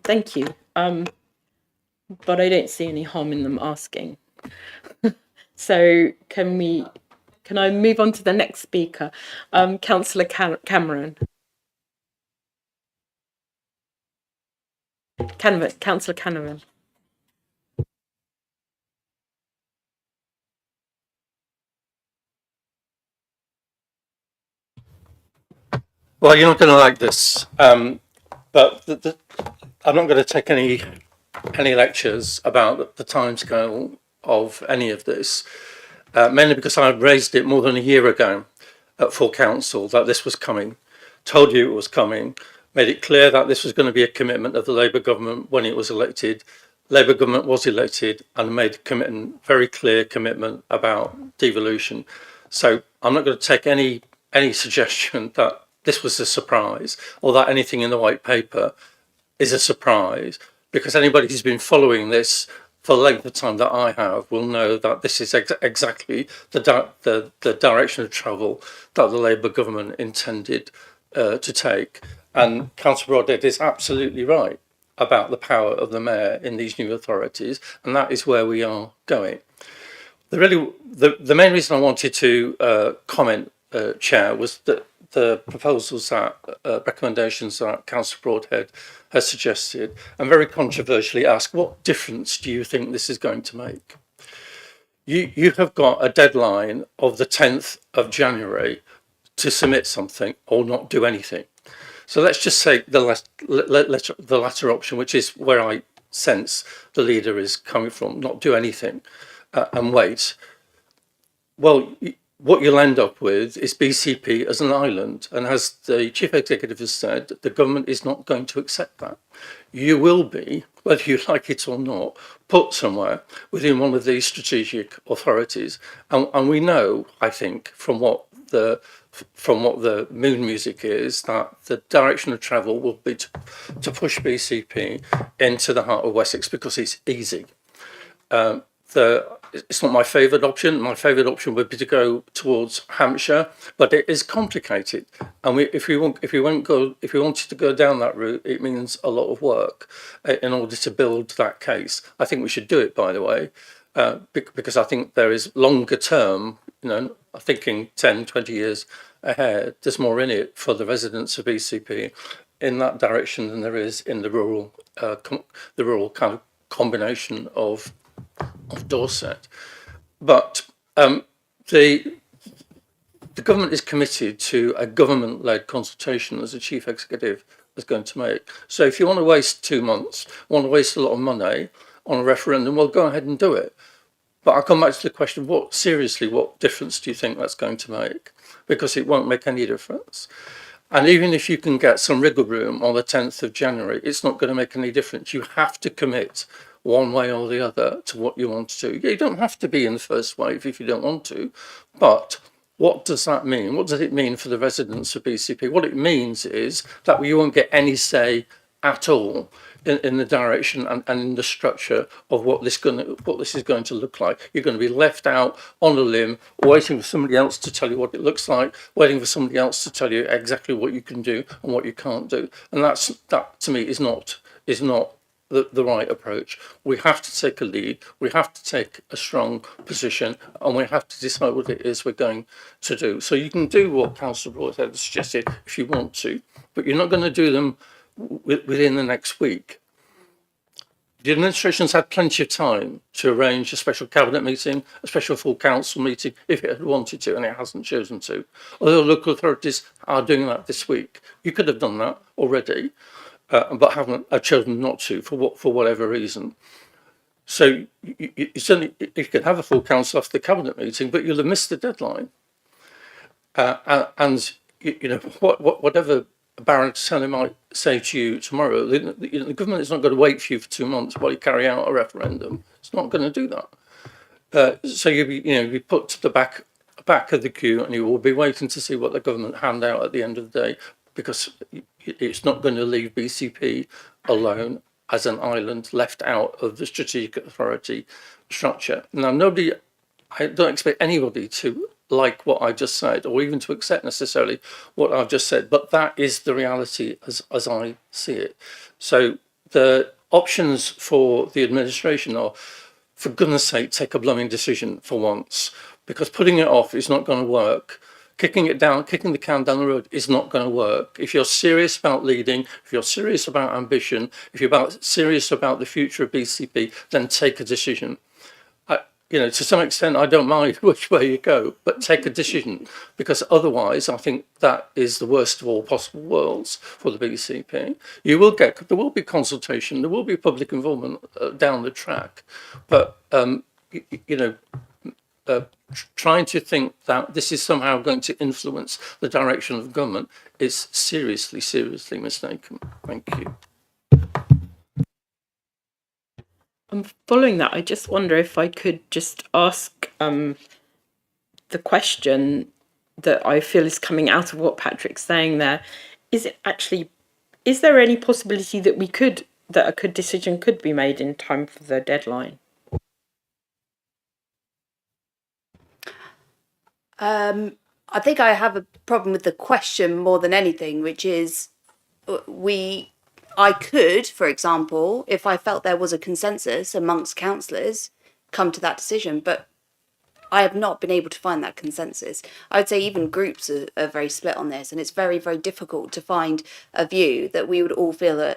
A: thank you, but I don't see any harm in them asking. So can I move on to the next speaker, Councillor Cameron? Councillor Canavan.
R: Well, you're not going to like this, but I'm not going to take any lectures about the timescale of any of this, mainly because I raised it more than a year ago at full council that this was coming, told you it was coming, made it clear that this was going to be a commitment of the Labour government when it was elected. Labour government was elected and made a very clear commitment about devolution. So I'm not going to take any suggestion that this was a surprise or that anything in the white paper is a surprise, because anybody who's been following this for the length of time that I have will know that this is exactly the direction of travel that the Labour government intended to take. And Councillor Broadhead is absolutely right about the power of the mayor in these new authorities, and that is where we are going. The main reason I wanted to comment, Chair, was that the proposals recommendations that Councillor Broadhead has suggested, and very controversially ask, what difference do you think this is going to make? You have got a deadline of the 10th of January to submit something or not do anything. So let's just say the latter option, which is where I sense the leader is coming from, not do anything and wait. Well, what you'll end up with is BCP as an island. And as the chief executive has said, the government is not going to accept that. You will be, whether you like it or not, put somewhere within one of these strategic authorities. And we know, I think, from what the moon music is, that the direction of travel will be to push BCP into the heart of Wessex because it's easy. It's not my favourite option. My favourite option would be to go towards Hampshire, but it is complicated. And if we wanted to go down that route, it means a lot of work in order to build that case. I think we should do it, by the way, because I think there is longer term, thinking 10, 20 years ahead, there's more in it for the residents of BCP in that direction than there is in the rural kind of combination of Dorset. But the government is committed to a government-led consultation, as the chief executive is going to make. So if you want to waste 2 months, want to waste a lot of money on a referendum, well, go ahead and do it. But I'll come back to the question, what difference do you think that's going to make? Because it won't make any difference. And even if you can get some wriggle room on the 10th of January, it's not going to make any difference. You have to commit one way or the other to what you want to do. You don't have to be in the first wave if you don't want to, but what does that mean? What does it mean for the residents of BCP? What it means is that you won't get any say at all in the direction and in the structure of what this is going to look like. You're going to be left out on a limb, waiting for somebody else to tell you what it looks like, waiting for somebody else to tell you exactly what you can do and what you can't do. And that to me is not the right approach. We have to take a lead, we have to take a strong position, and we have to decide what it is we're going to do. So you can do what Councillor Broadhead suggested if you want to, but you're not going to do them within the next week. the administration's had plenty of time to arrange a special cabinet meeting, a special full council meeting, if it had wanted to, and it hasn't chosen to. Although local authorities are doing that this week. You could have done that already, but haven't chosen not to for whatever reason. So you certainly you could have a full council after the cabinet meeting, but you'll have missed the deadline. And you know whatever Baron Tunney might say to you tomorrow, the government is not going to wait for you for 2 months while you carry out a referendum. It's not going to do that. So you'll be put to the back of the queue, and you will be waiting to see what the government hand out at the end of the day, because it's not going to leave BCP alone as an island left out of the strategic authority structure. Now, I don't expect anybody to like what I just said, or even to accept necessarily what I've just said, but that is the reality as I see it. So the options for the administration are, for goodness sake, take a blooming decision for once, because putting it off is not going to work. Kicking the can down the road is not going to work. If you're serious about leading, if you're serious about ambition, if you're serious about the future of BCP, then take a decision. To some extent, I don't mind which way you go, but take a decision, because otherwise, I think that is the worst of all possible worlds for the BCP. There will be consultation, there will be public involvement down the track, but trying to think that this is somehow going to influence the direction of government is seriously, seriously mistaken. Thank you.
A: Following that, I just wonder if I could just ask the question that I feel is coming out of what Patrick's saying there. Is there any possibility that a good decision could be made in time for the deadline?
L: I think I have a problem with the question more than anything, which is I could, for example, if I felt there was a consensus amongst councillors, come to that decision, but I have not been able to find that consensus. I would say even groups are very split on this, and it's very, very difficult to find a view that we would all feel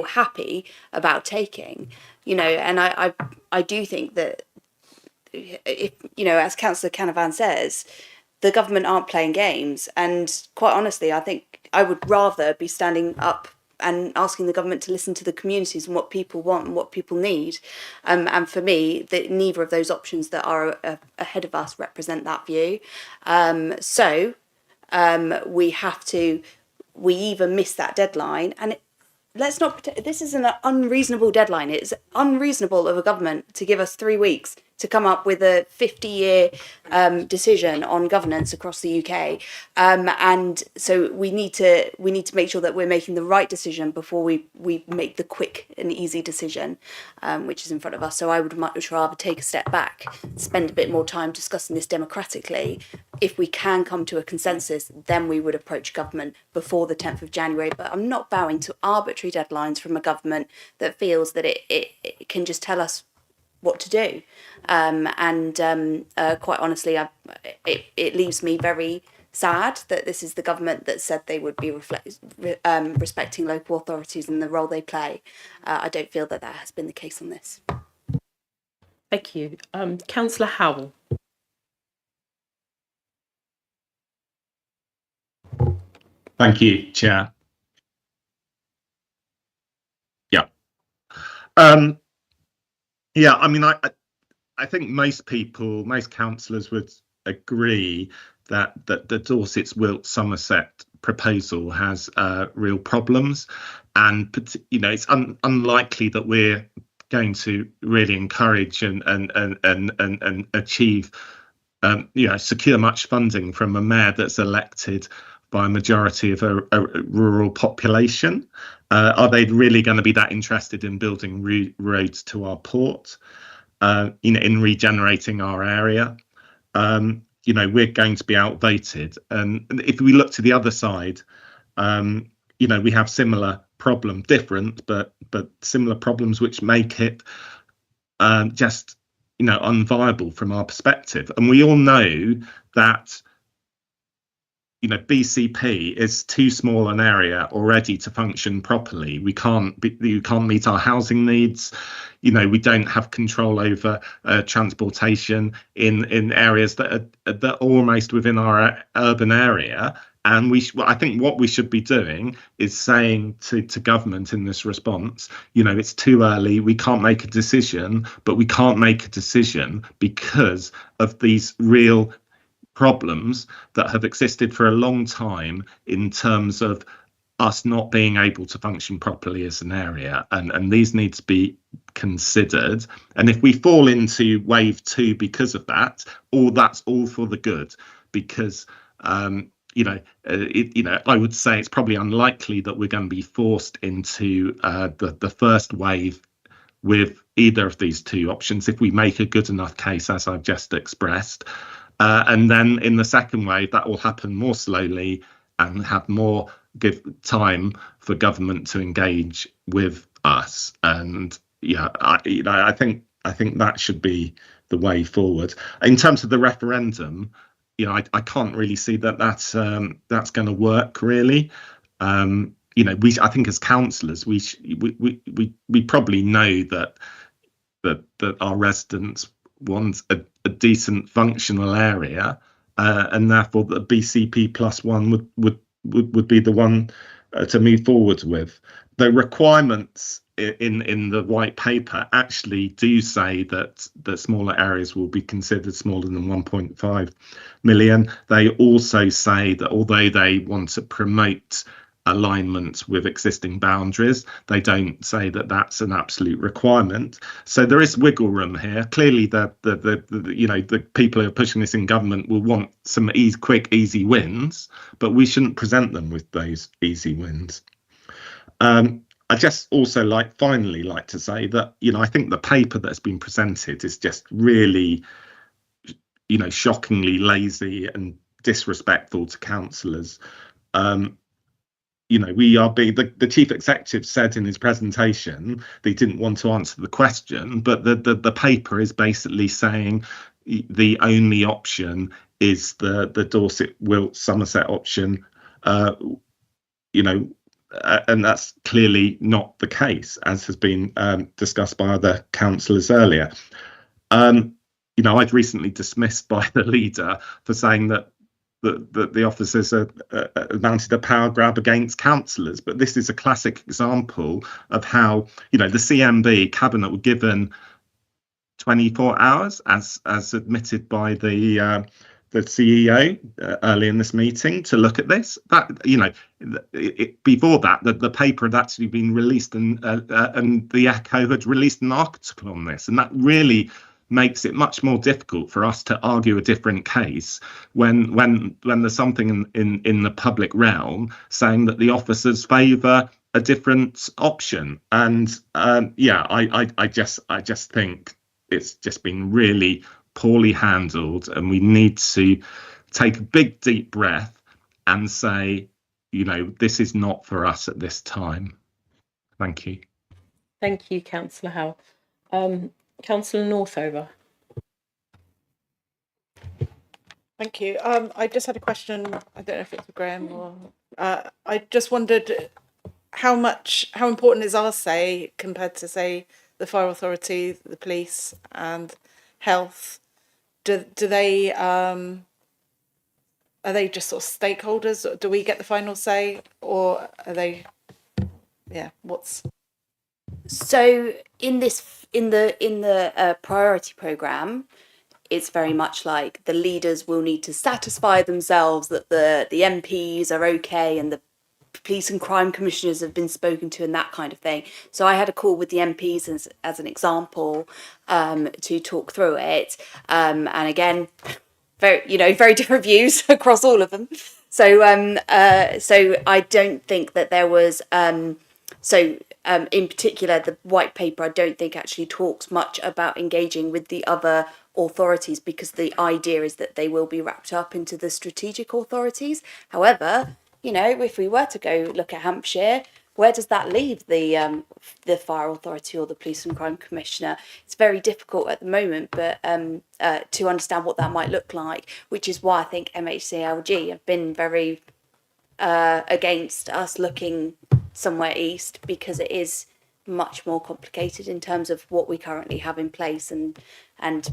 L: happy about taking. And I do think that, if as Councillor Canavan says, the government aren't playing games, and quite honestly, I think I would rather be standing up and asking the government to listen to the communities and what people want and what people need. And for me, neither of those options that are ahead of us represent that view. We either miss that deadline, and let's not pretend this is an unreasonable deadline. It's unreasonable of a government to give us 3 weeks to come up with a 50-year decision on governance across the UK, and so we need to make sure that we're making the right decision before we make the quick and easy decision, which is in front of us. So I would much rather take a step back, spend a bit more time discussing this democratically. If we can come to a consensus, then we would approach government before the 10th of January. But I'm not bowing to arbitrary deadlines from a government that feels that it can just tell us what to do. Quite honestly, it leaves me very sad that this is the government that said they would be respecting local authorities and the role they play. I don't feel that has been the case on this.
A: Thank you. Councillor Howell.
S: Thank you, Chair. Yeah. I mean, I think most councillors would agree that the Dorset's Wilt Somerset proposal has real problems, and it's unlikely that we're going to really encourage and achieve secure much funding from a mayor that's elected by a majority of a rural population. Are they really going to be that interested in building roads to our port, in regenerating our area? We're going to be outvoted. And if we look to the other side, we have similar problem, different, but similar problems, which make it just, unviable from our perspective. And we all know that BCP is too small an area already to function properly. You can't meet our housing needs. We don't have control over transportation in areas that are almost within our urban area. And I think what we should be doing is saying to government in this response, it's too early. We can't make a decision, but we can't make a decision because of these real problems that have existed for a long time in terms of us not being able to function properly as an area, and these need to be considered. And if we fall into wave 2 because of that, that's all for the good, because I would say it's probably unlikely that we're going to be forced into the first wave with either of these two options if we make a good enough case, as I've just expressed. And then in the second wave, that will happen more slowly and have more give time for government to engage with us. And I think that should be the way forward. In terms of the referendum, I can't really see that's going to work really. I think as councillors, we probably know that our residents want a decent functional area, and therefore the BCP +1 would be the one to move forward with. The requirements in the white paper actually do say that the smaller areas will be considered smaller than 1.5 million. They also say that although they want to promote alignment with existing boundaries, they don't say that that's an absolute requirement. So there is wiggle room here. Clearly, the people who are pushing this in government will want some quick, easy wins, but we shouldn't present them with those easy wins. I just also finally like to say that I think the paper that's been presented is just really shockingly lazy and disrespectful to councillors. The chief executive said in his presentation that he didn't want to answer the question, but the paper is basically saying the only option is the Dorset, Wilt, Somerset option, and that's clearly not the case, as has been discussed by other councillors earlier. I'd recently dismissed by the leader for saying that the officers are mounted a power grab against councillors, but this is a classic example of how the CMB cabinet were given 24 hours, as admitted by the CEO early in this meeting, to look at this. That before that, the paper had actually been released, and the Echo had released an article on this, and that really makes it much more difficult for us to argue a different case when there's something in the public realm saying that the officers favour a different option. And I just think it's just been really poorly handled, and we need to take a big deep breath and say, this is not for us at this time. Thank you.
A: Thank you, Councillor Howe. Councillor Northover.
F: Thank you. I just had a question. I don't know if it's for Graham or I just wondered how important is our say compared to, say, the fire authority, the police, and health? Do they are they just sort of stakeholders? Do we get the final say, or are they? Yeah.
L: So in the priority programme, it's very much like the leaders will need to satisfy themselves that the MPs are okay and the police and crime commissioners have been spoken to and that kind of thing. So I had a call with the MPs as an example to talk through it, and again, very different views across all of them. So I don't think that there was in particular, the white paper, I don't think actually talks much about engaging with the other authorities, because the idea is that they will be wrapped up into the strategic authorities. However, if we were to go look at Hampshire, where does that leave the fire authority or the police and crime commissioner? It's very difficult at the moment, but to understand what that might look like, which is why I think MHCLG have been very against us looking somewhere east, because it is much more complicated in terms of what we currently have in place, and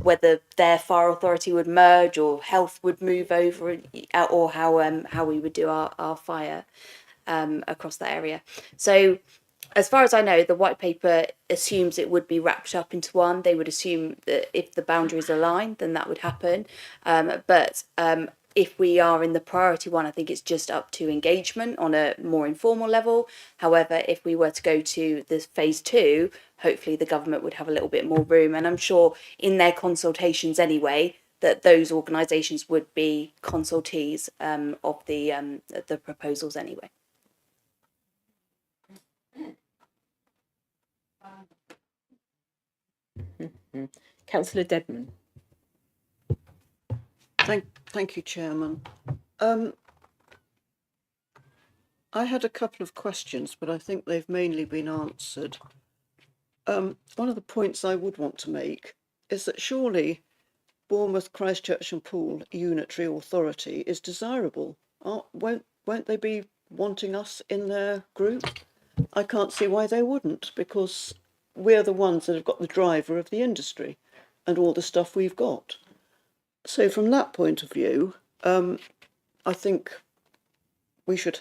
L: whether their fire authority would merge or health would move over, or how we would do our fire across that area. So as far as I know, the white paper assumes it would be wrapped up into one. They would assume that if the boundaries align, then that would happen. But if we are in the priority one, I think it's just up to engagement on a more informal level. However, if we were to go to the phase 2, hopefully the government would have a little bit more room. And I'm sure in their consultations anyway, that those organisations would be consultees of the proposals anyway.
A: Councillor Dedman.
D: Thank you, Chairman. I had a couple of questions, but I think they've mainly been answered. One of the points I would want to make is that surely Bournemouth, Christchurch and Poole unitary authority is desirable. Won't they be wanting us in their group? I can't see why they wouldn't, because we're the ones that have got the driver of the industry and all the stuff we've got. So from that point of view, I think we should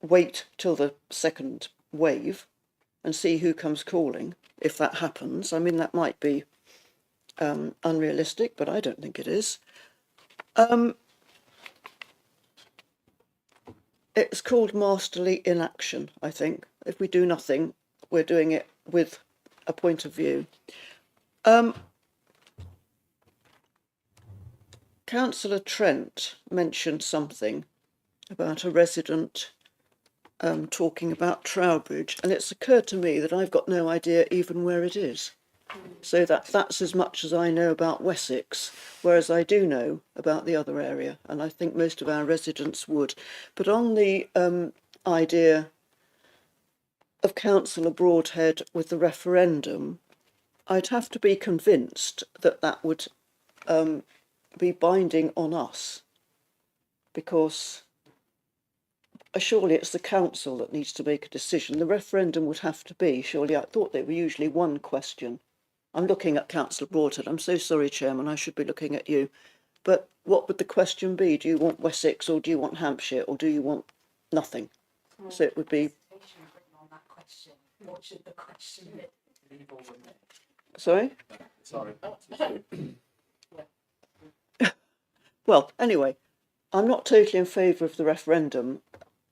D: wait till the second wave and see who comes calling, if that happens. I mean, that might be unrealistic, but I don't think it is. It's called masterly inaction, I think. If we do nothing, we're doing it with a point of view. Councillor Trent mentioned something about a resident talking about Trowbridge, and it's occurred to me that I've got no idea even where it is. So that's as much as I know about Wessex, whereas I do know about the other area, and I think most of our residents would. But on the idea of Councillor Broadhead with the referendum, I'd have to be convinced that that would be binding on us, because surely it's the council that needs to make a decision. The referendum would have to be, surely, I thought they were usually one question. I'm looking at Councillor Broadhead. I'm so sorry, Chairman, I should be looking at you. But what would the question be? Do you want Wessex, or do you want Hampshire, or do you want nothing? So it would be... What should the question be? Sorry? Sorry. Well, anyway, I'm not totally in favour of the referendum,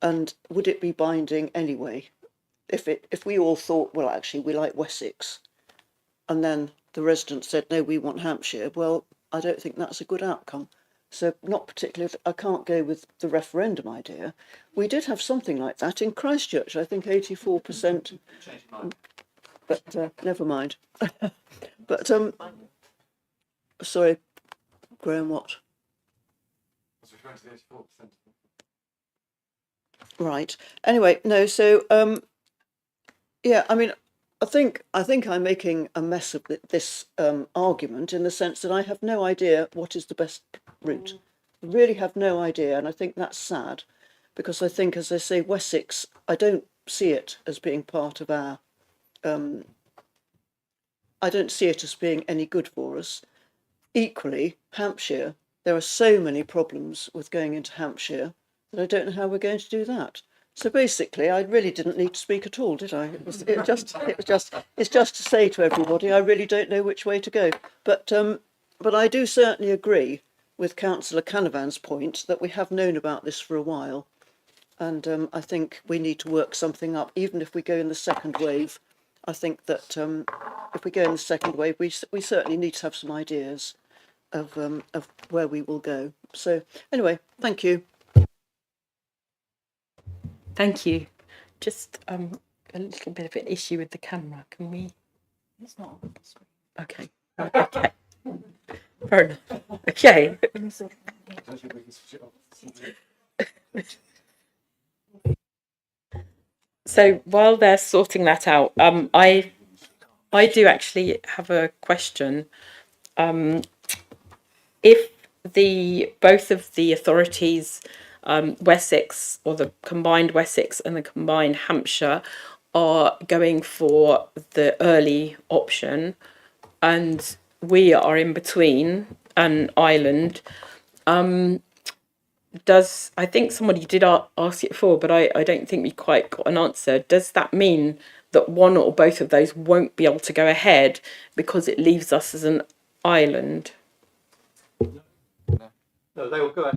D: and would it be binding anyway? If we all thought, well, actually, we like Wessex, and then the residents said, no, we want Hampshire, well, I don't think that's a good outcome. So not particularly, I can't go with the referendum idea. We did have something like that in Christchurch, I think 84%, but never mind. But, sorry, Graham, what? Right. Anyway, no. So, yeah. I mean, I think I'm making a mess of this argument in the sense that I have no idea what is the best route. I really have no idea, and I think that's sad, because I think, as I say, Wessex, I don't see it as being part of our. I don't see it as being any good for us. Equally, Hampshire. There are so many problems with going into Hampshire that I don't know how we're going to do that. So basically, I really didn't need to speak at all, did I? It's just to say to everybody, I really don't know which way to go. But I do certainly agree with Councillor Canavan's point that we have known about this for a while, and I think we need to work something up. Even if we go in the second wave, I think that if we go in the second wave, we certainly need to have some ideas of where we will go. So anyway, thank you.
A: Thank you. Just a little bit of an issue with the camera. Can we? It's not on the screen. Okay. Okay. Fair enough. Okay. So while they're sorting that out, I do actually have a question. If both of the authorities, Wessex or the combined Wessex and the combined Hampshire, are going for the early option, and we are in between an island, I think somebody did ask it before, but I don't think we quite got an answer. Does that mean that one or both of those won't be able to go ahead because it leaves us as an island?
R: No, they will go ahead.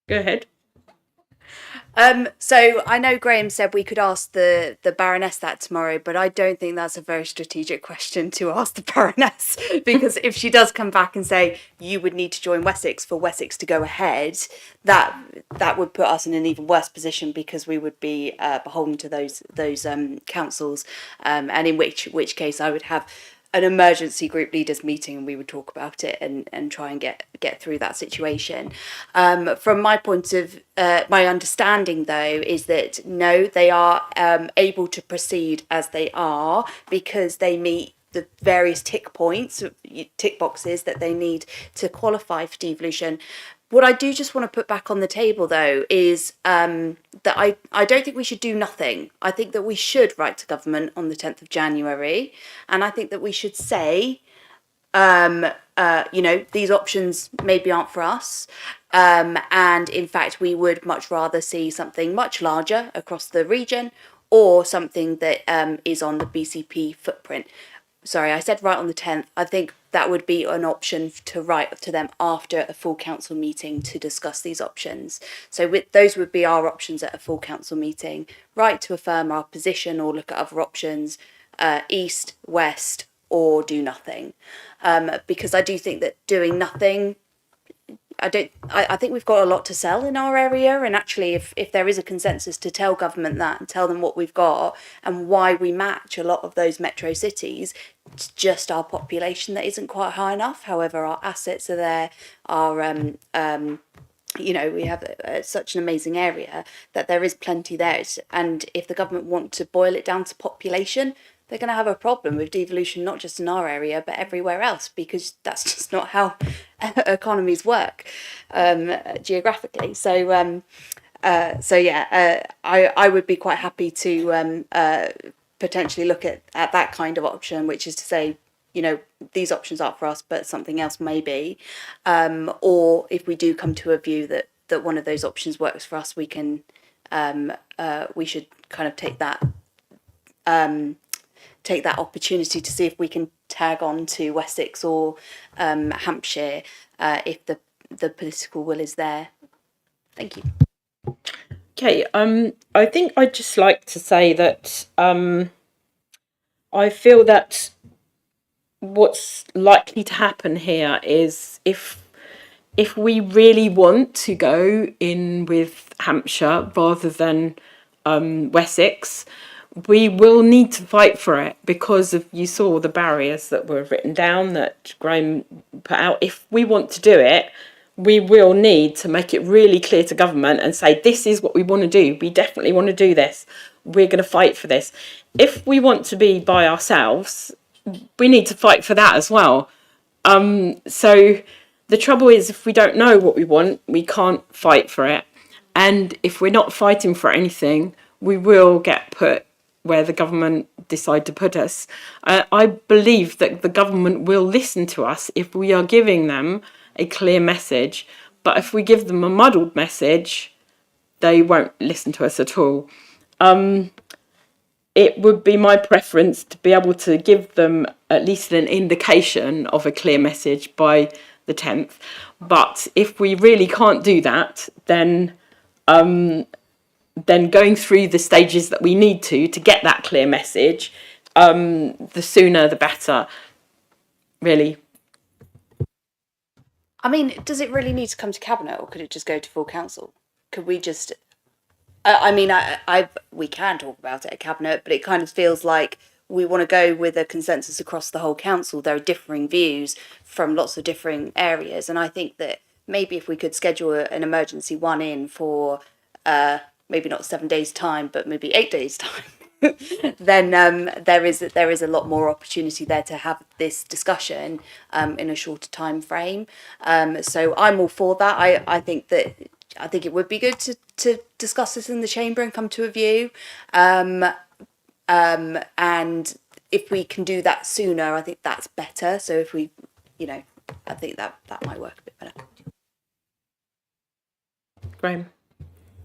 A: Go ahead.
L: So I know Graham said we could ask the Baroness that tomorrow, but I don't think that's a very strategic question to ask the Baroness, because if she does come back and say you would need to join Wessex for Wessex to go ahead, that would put us in an even worse position, because we would be beholden to those councils, and in which case I would have an emergency group leaders meeting and we would talk about it and try and get through that situation. From my point of my understanding though is that no, they are able to proceed as they are because they meet the various tick boxes that they need to qualify for devolution. What I do just want to put back on the table, though, is that I don't think we should do nothing. I think that we should write to government on the 10th of January, and I think that we should say, these options maybe aren't for us. And in fact, we would much rather see something much larger across the region, or something that is on the BCP footprint. Sorry, I said right on the 10th. I think that would be an option to write to them after a full council meeting to discuss these options. So those would be our options at a full council meeting. Right to affirm our position or look at other options, east, west, or do nothing. Because I do think that doing nothing, I think we've got a lot to sell in our area, and actually if there is a consensus to tell government that and tell them what we've got and why we match a lot of those metro cities, it's just our population that isn't quite high enough. However, our assets are there, we have such an amazing area that there is plenty there. And if the government want to boil it down to population, they're going to have a problem with devolution, not just in our area, but everywhere else, because that's just not how economies work geographically. So I would be quite happy to potentially look at that kind of option, which is to say, these options aren't for us, but something else may be. Or if we do come to a view that one of those options works for us, we should kind of take that opportunity to see if we can tag on to Wessex or Hampshire if the political will is there. Thank you.
A: Okay, I think I'd just like to say that I feel that what's likely to happen here is if we really want to go in with Hampshire rather than Wessex, we will need to fight for it because you saw the barriers that were written down that Graham put out. If we want to do it, we will need to make it really clear to government and say, this is what we want to do. We definitely want to do this. We're going to fight for this. If we want to be by ourselves, we need to fight for that as well. So the trouble is, if we don't know what we want, we can't fight for it. And if we're not fighting for anything, we will get put where the government decide to put us. I believe that the government will listen to us if we are giving them a clear message. But if we give them a muddled message, they won't listen to us at all. It would be my preference to be able to give them at least an indication of a clear message by the 10th. But if we really can't do that, then going through the stages that we need to get that clear message, the sooner the better, really.
L: I mean, does it really need to come to cabinet, or could it just go to full council? Could we just? We can talk about it at cabinet, but it kind of feels like we want to go with a consensus across the whole council. There are differing views from lots of differing areas, and I think that maybe if we could schedule an emergency one in for maybe not 7 days time, but maybe 8 days time, then there is a lot more opportunity there to have this discussion in a shorter time frame. So I'm all for that. I think it would be good to discuss this in the chamber and come to a view. And if we can do that sooner, I think that's better. So if we, I think that might work a bit better.
A: Graham.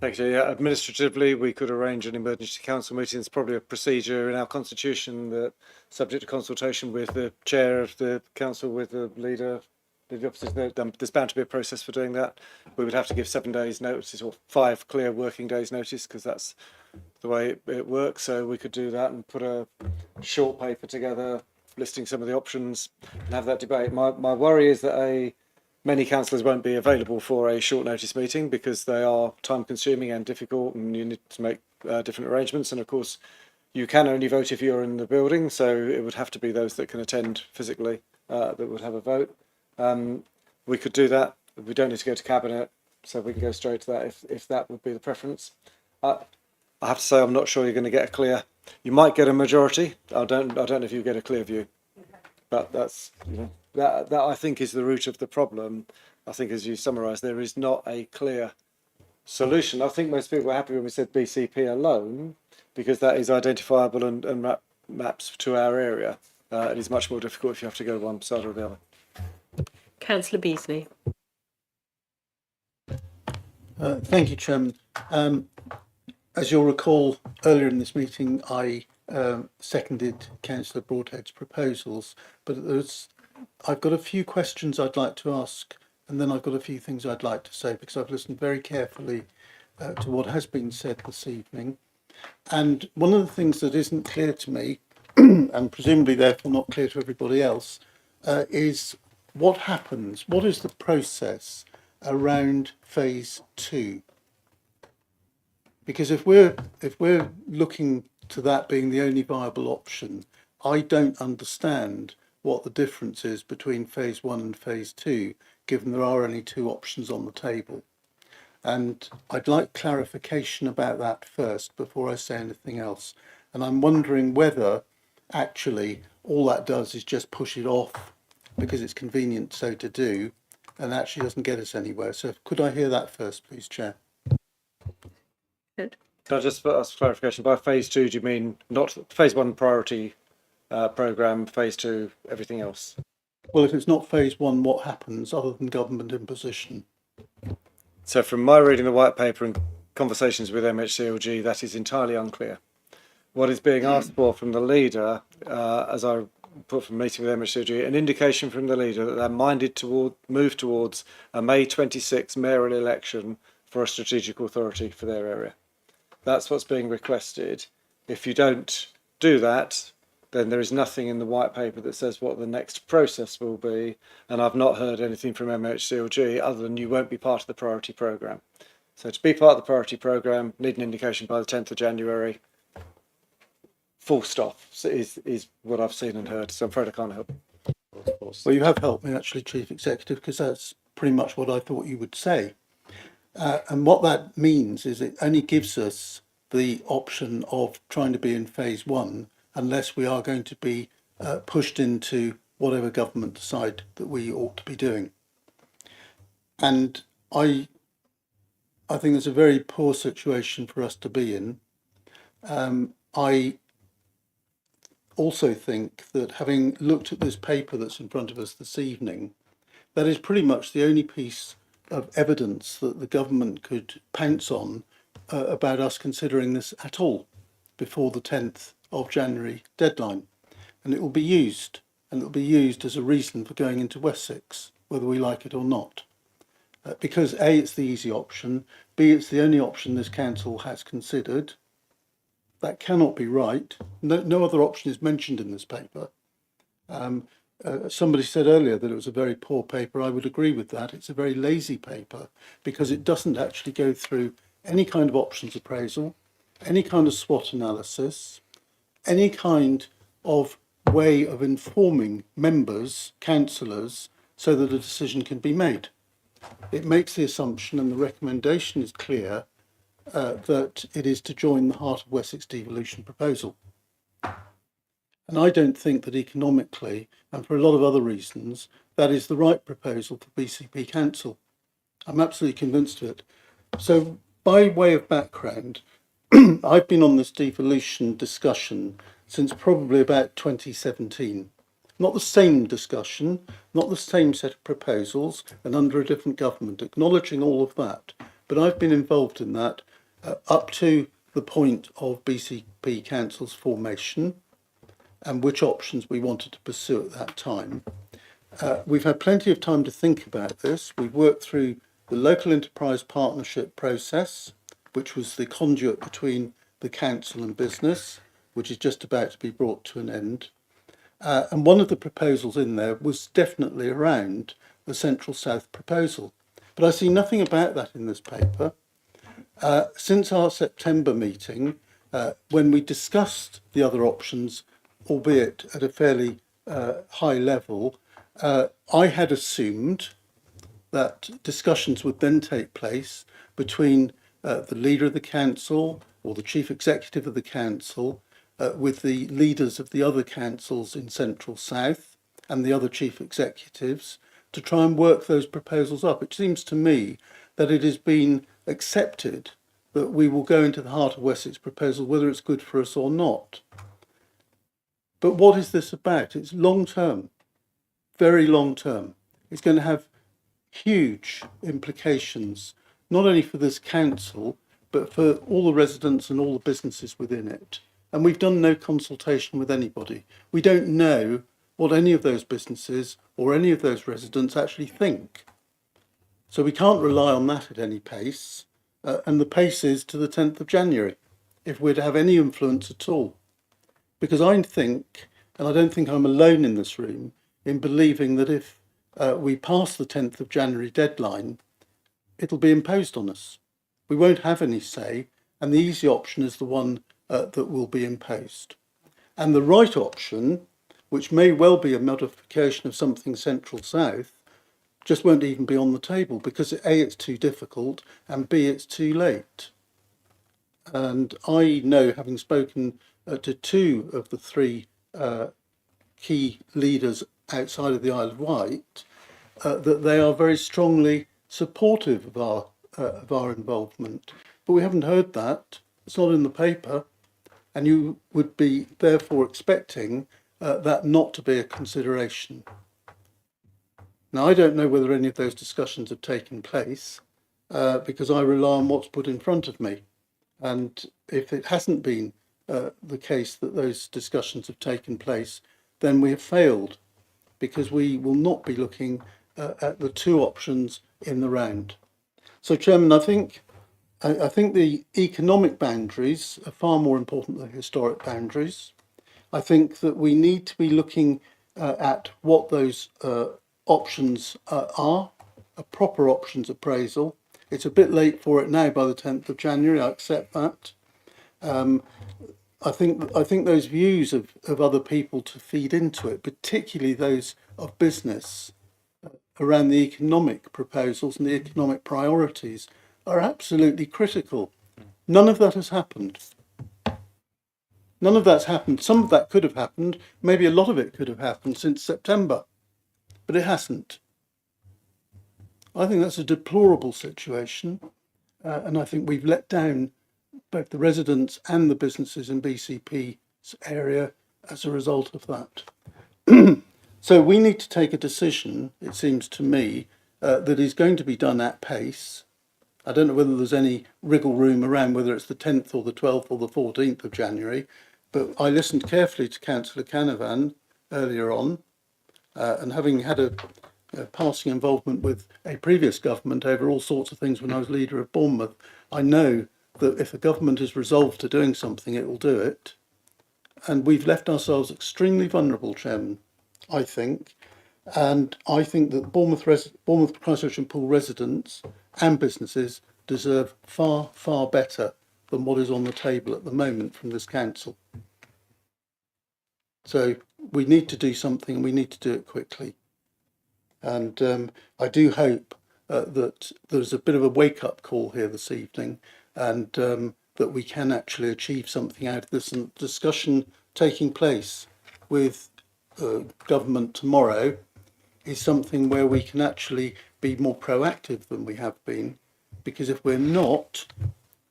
M: Thanks. Yeah, administratively, we could arrange an emergency council meeting. It's probably a procedure in our constitution that, subject to consultation with the chair of the council, with the leader, the officers, there's bound to be a process for doing that. We would have to give 7 days notice or 5 clear working days notice, because that's the way it works. So we could do that and put a short paper together listing some of the options and have that debate. My worry is that many councillors won't be available for a short notice meeting because they are time consuming and difficult, and you need to make different arrangements. And of course, you can only vote if you're in the building, so it would have to be those that can attend physically that would have a vote. We could do that. We don't need to go to cabinet, so we can go straight to that if that would be the preference. I have to say, I'm not sure you're going to get a clear. You might get a majority. I don't know if you get a clear view, but that's that I think is the root of the problem. I think, as you summarised, there is not a clear solution. I think most people were happy when we said BCP alone, because that is identifiable and maps to our area. It is much more difficult if you have to go one side or the other.
A: Councillor Beasley.
T: Thank you, Chairman. As you'll recall, earlier in this meeting, I seconded Councillor Broadhead's proposals, but I've got a few questions I'd like to ask, and then I've got a few things I'd like to say, because I've listened very carefully to what has been said this evening. And one of the things that isn't clear to me, and presumably therefore not clear to everybody else, is what happens, what is the process around phase 2? Because if we're looking to that being the only viable option, I don't understand what the difference is between phase 1 and phase 2, given there are only 2 options on the table. And I'd like clarification about that first before I say anything else. And I'm wondering whether actually all that does is just push it off because it's convenient so to do, and actually doesn't get us anywhere. So could I hear that first, please, Chair?
A: Good.
M: Can I just ask clarification? By phase 2, do you mean not phase 1 priority programme, phase 2 everything else?
T: Well, if it's not phase 1, what happens other than government imposition?
M: So from my reading the white paper and conversations with MHCLG, that is entirely unclear. What is being asked for from the leader, as I put from meeting with MHCLG, an indication from the leader that they're minded to move towards a May 26 mayoral election for a strategic authority for their area. That's what's being requested. If you don't do that, then there is nothing in the white paper that says what the next process will be. And I've not heard anything from MHCLG other than you won't be part of the priority programme. So to be part of the priority programme, need an indication by the 10th of January. Full stop is what I've seen and heard. So I'm afraid I can't help.
T: Well, you have helped me actually, Chief Executive, because that's pretty much what I thought you would say. And what that means is it only gives us the option of trying to be in phase 1 unless we are going to be pushed into whatever government decide that we ought to be doing. And I think it's a very poor situation for us to be in. I also think that, having looked at this paper that's in front of us this evening, that is pretty much the only piece of evidence that the government could pounce on about us considering this at all before the 10th of January deadline. And it will be used, and it will be used as a reason for going into Wessex, whether we like it or not. Because A, it's the easy option, B, it's the only option this council has considered. That cannot be right. No other option is mentioned in this paper. Somebody said earlier that it was a very poor paper. I would agree with that. It's a very lazy paper because it doesn't actually go through any kind of options appraisal, any kind of SWOT analysis, any kind of way of informing members, councillors, so that a decision can be made. it makes the assumption, and the recommendation is clear, that it is to join the Heart of Wessex devolution proposal. And I don't think that economically, and for a lot of other reasons, that is the right proposal for BCP Council. I'm absolutely convinced of it. So by way of background, I've been on this devolution discussion since probably about 2017. Not the same discussion, not the same set of proposals, and under a different government, acknowledging all of that. But I've been involved in that up to the point of BCP Council's formation and which options we wanted to pursue at that time. We've had plenty of time to think about this. We've worked through the local enterprise partnership process, which was the conduit between the council and business, which is just about to be brought to an end. And one of the proposals in there was definitely around the Central South proposal. But I see nothing about that in this paper. Since our September meeting, when we discussed the other options, albeit at a fairly high level, I had assumed that discussions would then take place between the leader of the council or the chief executive of the council with the leaders of the other councils in Central South and the other chief executives to try and work those proposals up. It seems to me that it has been accepted that we will go into the Heart of Wessex proposal, whether it's good for us or not. But what is this about? It's long term, very long term. It's going to have huge implications, not only for this council, but for all the residents and all the businesses within it. And we've done no consultation with anybody. We don't know what any of those businesses or any of those residents actually think. So we can't rely on that at any pace. And the pace is to the 10th of January, if we're to have any influence at all. Because I think, and I don't think I'm alone in this room, in believing that if we pass the 10th of January deadline, it'll be imposed on us. We won't have any say, and the easy option is the one that will be imposed. And the right option, which may well be a modification of something Central South, just won't even be on the table because A, it's too difficult, and B, it's too late. And I know, having spoken to two of the three key leaders outside of the Isle of Wight, that they are very strongly supportive of our involvement. But we haven't heard that. It's not in the paper. And you would be therefore expecting that not to be a consideration. Now, I don't know whether any of those discussions have taken place because I rely on what's put in front of me. And if it hasn't been the case that those discussions have taken place, then we have failed because we will not be looking at the two options in the round. So, Chairman, I think the economic boundaries are far more important than historic boundaries. I think that we need to be looking at what those options are, a proper options appraisal. It's a bit late for it now by the 10th of January, I accept that. I think those views of other people to feed into it, particularly those of business around the economic proposals and the economic priorities, are absolutely critical. None of that has happened. None of that's happened. Some of that could have happened. Maybe a lot of it could have happened since September, but it hasn't. I think that's a deplorable situation, and I think we've let down both the residents and the businesses in BCP's area as a result of that. So we need to take a decision, it seems to me, that is going to be done at pace. I don't know whether there's any wriggle room around whether it's the 10th or the 12th or the 14th of January, but I listened carefully to Councillor Canavan earlier on, and having had a passing involvement with a previous government over all sorts of things when I was leader of Bournemouth, I know that if a government is resolved to doing something, it will do it. And we've left ourselves extremely vulnerable, Chairman, I think. And I think that Bournemouth, Christchurch and Poole residents and businesses deserve far, far better than what is on the table at the moment from this council. So we need to do something and we need to do it quickly. And I do hope that there's a bit of a wake-up call here this evening, and that we can actually achieve something out of this. And discussion taking place with government tomorrow is something where we can actually be more proactive than we have been, because if we're not,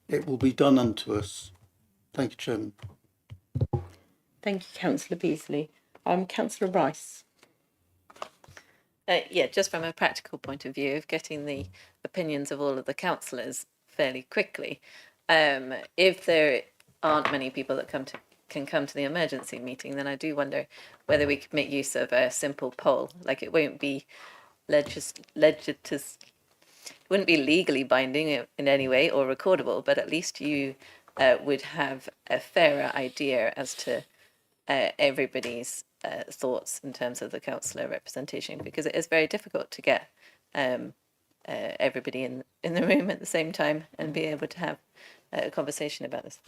T: it will be done unto us. Thank you, Chairman.
A: Thank you, Councillor Beasley. Councillor Rice.
Q: Yeah, just from a practical point of view of getting the opinions of all of the councillors fairly quickly. If there aren't many people that can come to the emergency meeting, then I do wonder whether we could make use of a simple poll. Like, it won't be wouldn't be legally binding in any way or recordable, but at least you would have a fairer idea as to everybody's thoughts in terms of the councillor representation, because it is very difficult to get everybody in the room at the same time and be able to have a conversation about this.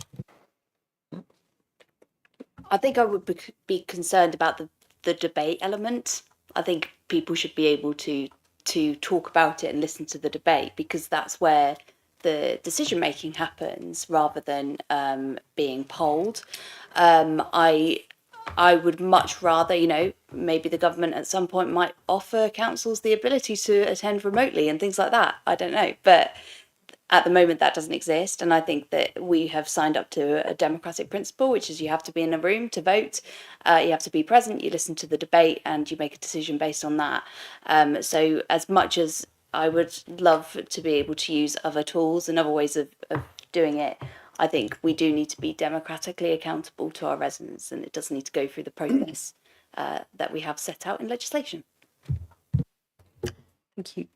L: I think I would be concerned about the debate element. I think people should be able to talk about it and listen to the debate, because that's where the decision making happens rather than being polled. I would much rather, maybe the government at some point might offer councils the ability to attend remotely and things like that. I don't know. But at the moment, that doesn't exist. And I think that we have signed up to a democratic principle, which is you have to be in a room to vote. You have to be present, you listen to the debate, and you make a decision based on that. So as much as I would love to be able to use other tools and other ways of doing it, I think we do need to be democratically accountable to our residents, and it does need to go through the process that we have set out in legislation.
A: Thank you.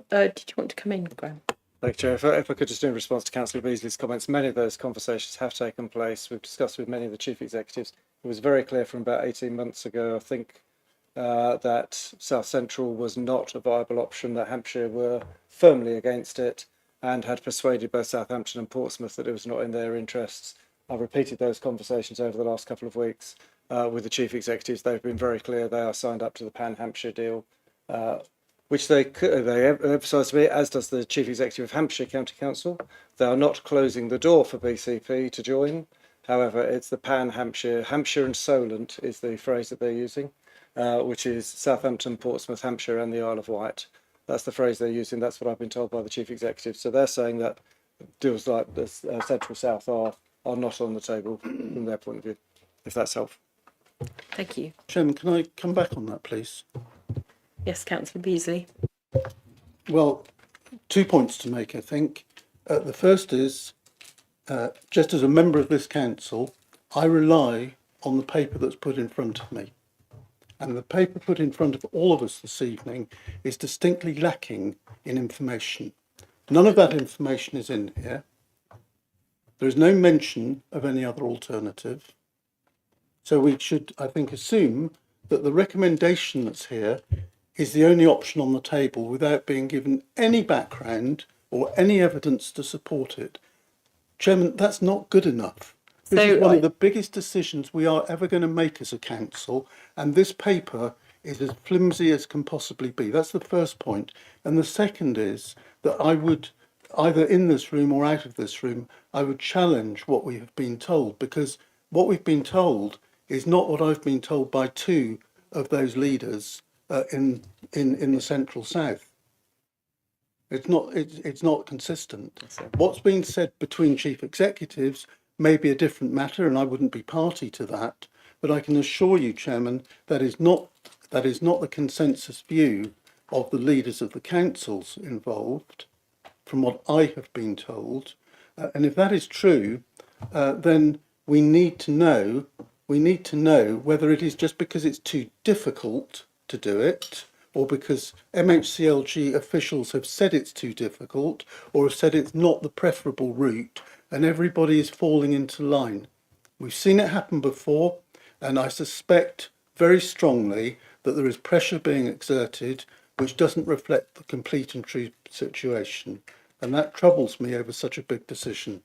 A: Did you want to come in, Graham?
M: Thank you, Chair. If I could just in response to Councillor Beasley's comments, many of those conversations have taken place. We've discussed with many of the chief executives. It was very clear from about 18 months ago, I think, that South Central was not a viable option, that Hampshire were firmly against it and had persuaded both Southampton and Portsmouth that it was not in their interests. I've repeated those conversations over the last couple of weeks with the chief executives. They've been very clear. They are signed up to the Pan-Hampshire deal, which they emphasise to me, as does the Chief Executive of Hampshire County Council. They are not closing the door for BCP to join. However, it's the Pan-Hampshire, Hampshire and Solent is the phrase that they're using, which is Southampton, Portsmouth, Hampshire and the Isle of Wight. That's the phrase they're using. That's what I've been told by the Chief Executive. So they're saying that deals like the Central South are not on the table from their point of view, if that's helpful.
A: Thank you.
T: Chairman, can I come back on that, please?
A: Yes, Councillor Beasley.
T: Well, 2 points to make, I think. The first is, just as a member of this council, I rely on the paper that's put in front of me. And the paper put in front of all of us this evening is distinctly lacking in information. None of that information is in here. There is no mention of any other alternative. So we should, I think, assume that the recommendation that's here is the only option on the table without being given any background or any evidence to support it. Chairman, that's not good enough. This is one of the biggest decisions we are ever going to make as a council, and this paper is as flimsy as can possibly be. That's the first point. And the second is that I would, either in this room or out of this room, I would challenge what we have been told, because what we've been told is not what I've been told by two of those leaders in the Central South. It's not consistent. What's been said between chief executives may be a different matter, and I wouldn't be party to that. But I can assure you, Chairman, that is not the consensus view of the leaders of the councils involved, from what I have been told. And if that is true, then we need to know whether it is just because it's too difficult to do it, or because MHCLG officials have said it's too difficult, or have said it's not the preferable route, and everybody is falling into line. We've seen it happen before, and I suspect very strongly that there is pressure being exerted which doesn't reflect the complete and true situation. And that troubles me over such a big decision.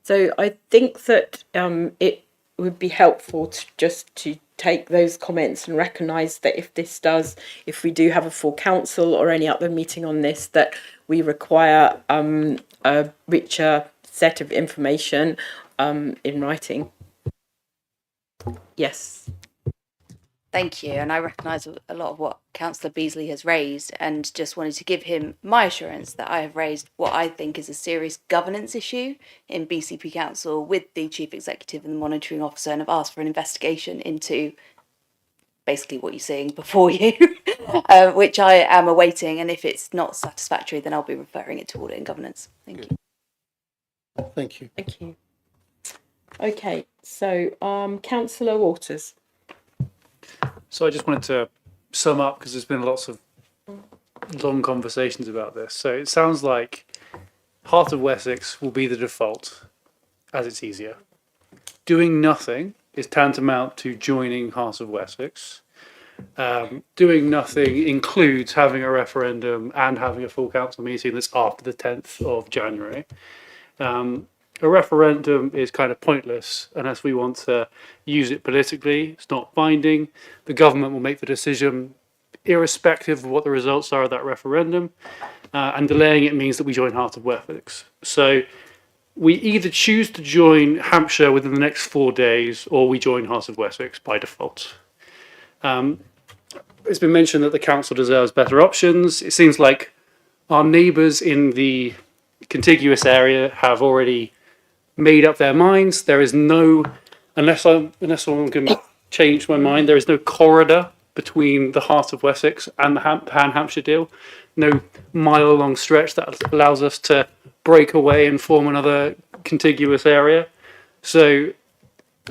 A: So I think that it would be helpful to take those comments and recognise that if we do have a full council or any other meeting on this, that we require a richer set of information in writing. Yes.
L: Thank you, and I recognise a lot of what Councillor Beasley has raised, and just wanted to give him my assurance that I have raised what I think is a serious governance issue in BCP Council with the Chief Executive and the Monitoring Officer, and have asked for an investigation into basically what you're seeing before you, which I am awaiting, and if it's not satisfactory, then I'll be referring it to Audit and Governance. Thank you.
T: Thank you.
A: Thank you. Okay, so Councillor Waters.
E: So I just wanted to sum up, because there's been lots of long conversations about this. So it sounds like Heart of Wessex will be the default, as it's easier. Doing nothing is tantamount to joining Heart of Wessex. Doing nothing includes having a referendum and having a full council meeting that's after the 10th of January. A referendum is kind of pointless unless we want to use it politically. It's not binding. The government will make the decision irrespective of what the results are of that referendum. And delaying it means that we join Heart of Wessex. So we either choose to join Hampshire within the next 4 days, or we join Heart of Wessex by default. It's been mentioned that the council deserves better options. It seems like our neighbours in the contiguous area have already made up their minds. There is no, unless someone can change my mind, there is no corridor between the Heart of Wessex and the Pan Hampshire deal. No mile-long stretch that allows us to break away and form another contiguous area. So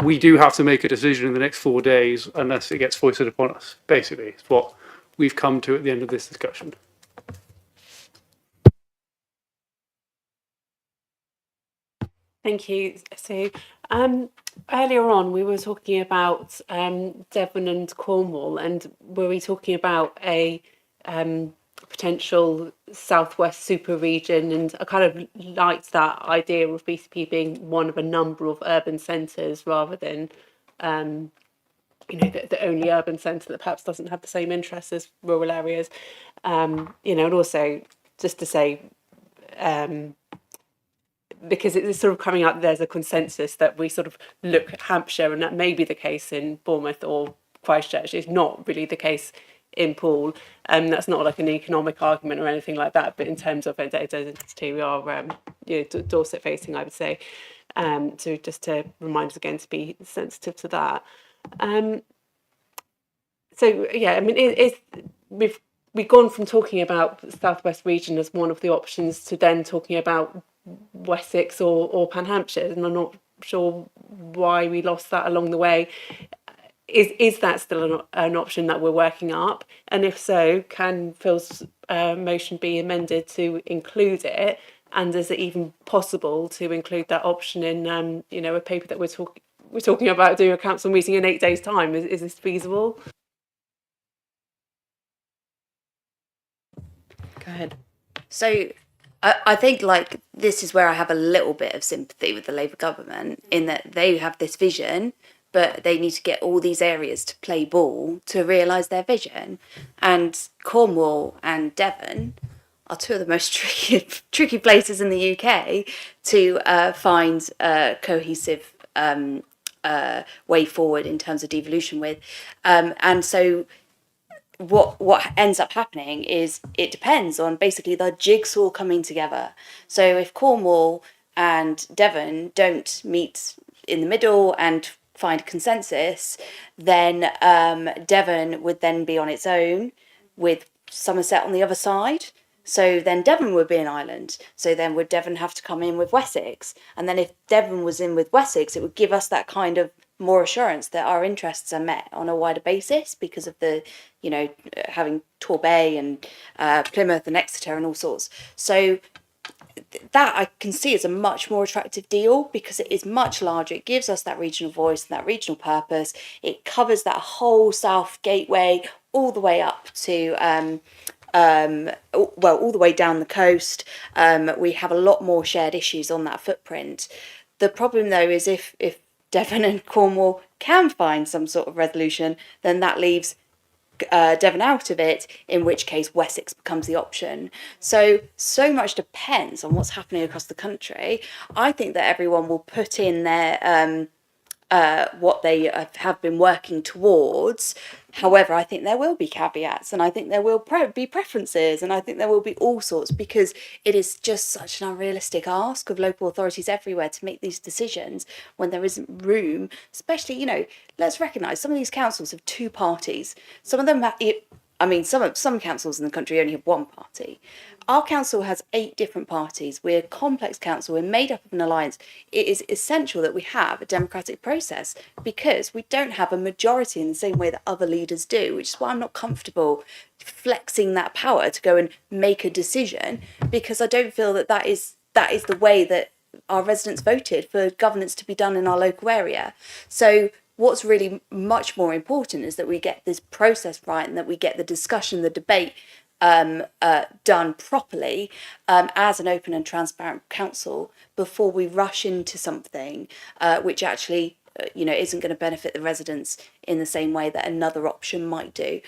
E: we do have to make a decision in the next 4 days unless it gets foisted upon us. Basically, it's what we've come to at the end of this discussion.
U: Thank you. So earlier on we were talking about Devon and Cornwall, and were we talking about a potential southwest super region? And I kind of liked that idea of BCP being one of a number of urban centres rather than the only urban centre that perhaps doesn't have the same interests as rural areas. And also just to say, because it's sort of coming out, there's a consensus that we sort of look at Hampshire, and that may be the case in Bournemouth or Christchurch. It's not really the case in Poole. That's not like an economic argument or anything like that, but in terms of identity, we are Dorset facing, I would say. So just to remind us again to be sensitive to that. So yeah, I mean, we've gone from talking about the Southwest region as one of the options to then talking about Wessex or Pan Hampshire, and I'm not sure why we lost that along the way. Is that still an option that we're working up? And if so, can Phil's motion be amended to include it? And is it even possible to include that option in a paper that we're talking about doing a council meeting in 8 days' time? Is this feasible?
A: Go ahead.
L: So I think like this is where I have a little bit of sympathy with the Labour government, in that they have this vision, but they need to get all these areas to play ball to realise their vision. And Cornwall and Devon are two of the most tricky places in the UK to find a cohesive way forward in terms of devolution with. And so what ends up happening is it depends on basically the jigsaw coming together. So if Cornwall and Devon don't meet in the middle and find consensus, then Devon would then be on its own with Somerset on the other side. So then Devon would be an island. So then would Devon have to come in with Wessex? And then if Devon was in with Wessex, it would give us that kind of more assurance that our interests are met on a wider basis because of the, having Torbay and Plymouth and Exeter and all sorts. So that I can see as a much more attractive deal because it is much larger. It gives us that regional voice and that regional purpose. It covers that whole South Gateway all the way up to all the way down the coast. We have a lot more shared issues on that footprint. The problem though is if Devon and Cornwall can find some sort of resolution, then that leaves Devon out of it, in which case Wessex becomes the option. So much depends on what's happening across the country. I think that everyone will put in their what they have been working towards. However, I think there will be caveats, and I think there will be preferences, and I think there will be all sorts, because it is just such an unrealistic ask of local authorities everywhere to make these decisions when there isn't room. Especially, you know, let's recognise some of these councils have two parties. Some of them some councils in the country only have one party. Our council has 8 different parties. We're a complex council. We're made up of an alliance. It is essential that we have a democratic process, because we don't have a majority in the same way that other leaders do, which is why I'm not comfortable flexing that power to go and make a decision, because I don't feel that that is the way that our residents voted for governance to be done in our local area. So what's really much more important is that we get this process right, and that we get the discussion, the debate done properly as an open and transparent council, before we rush into something which actually isn't going to benefit the residents in the same way that another option might do,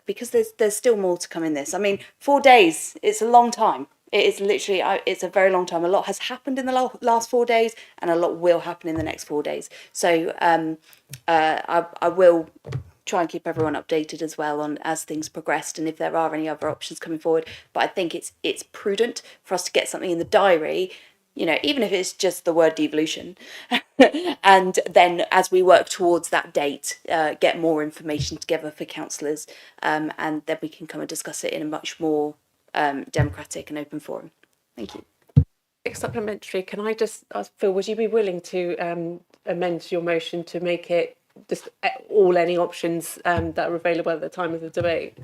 L: because there's still more to come in this. I mean, 4 days, it's a long time. It is literally, it's a very long time. A lot has happened in the last 4 days, and a lot will happen in the next 4 days. So I will try and keep everyone updated as well on as things progressed, and if there are any other options coming forward. But I think it's prudent for us to get something in the diary, even if it's just the word devolution, and then as we work towards that date, get more information together for councillors, and then we can come and discuss it in a much more democratic and open forum. Thank you.
U: Supplementary, can I just ask, Phil, would you be willing to amend your motion to make it just any options that are available at the time of the debate?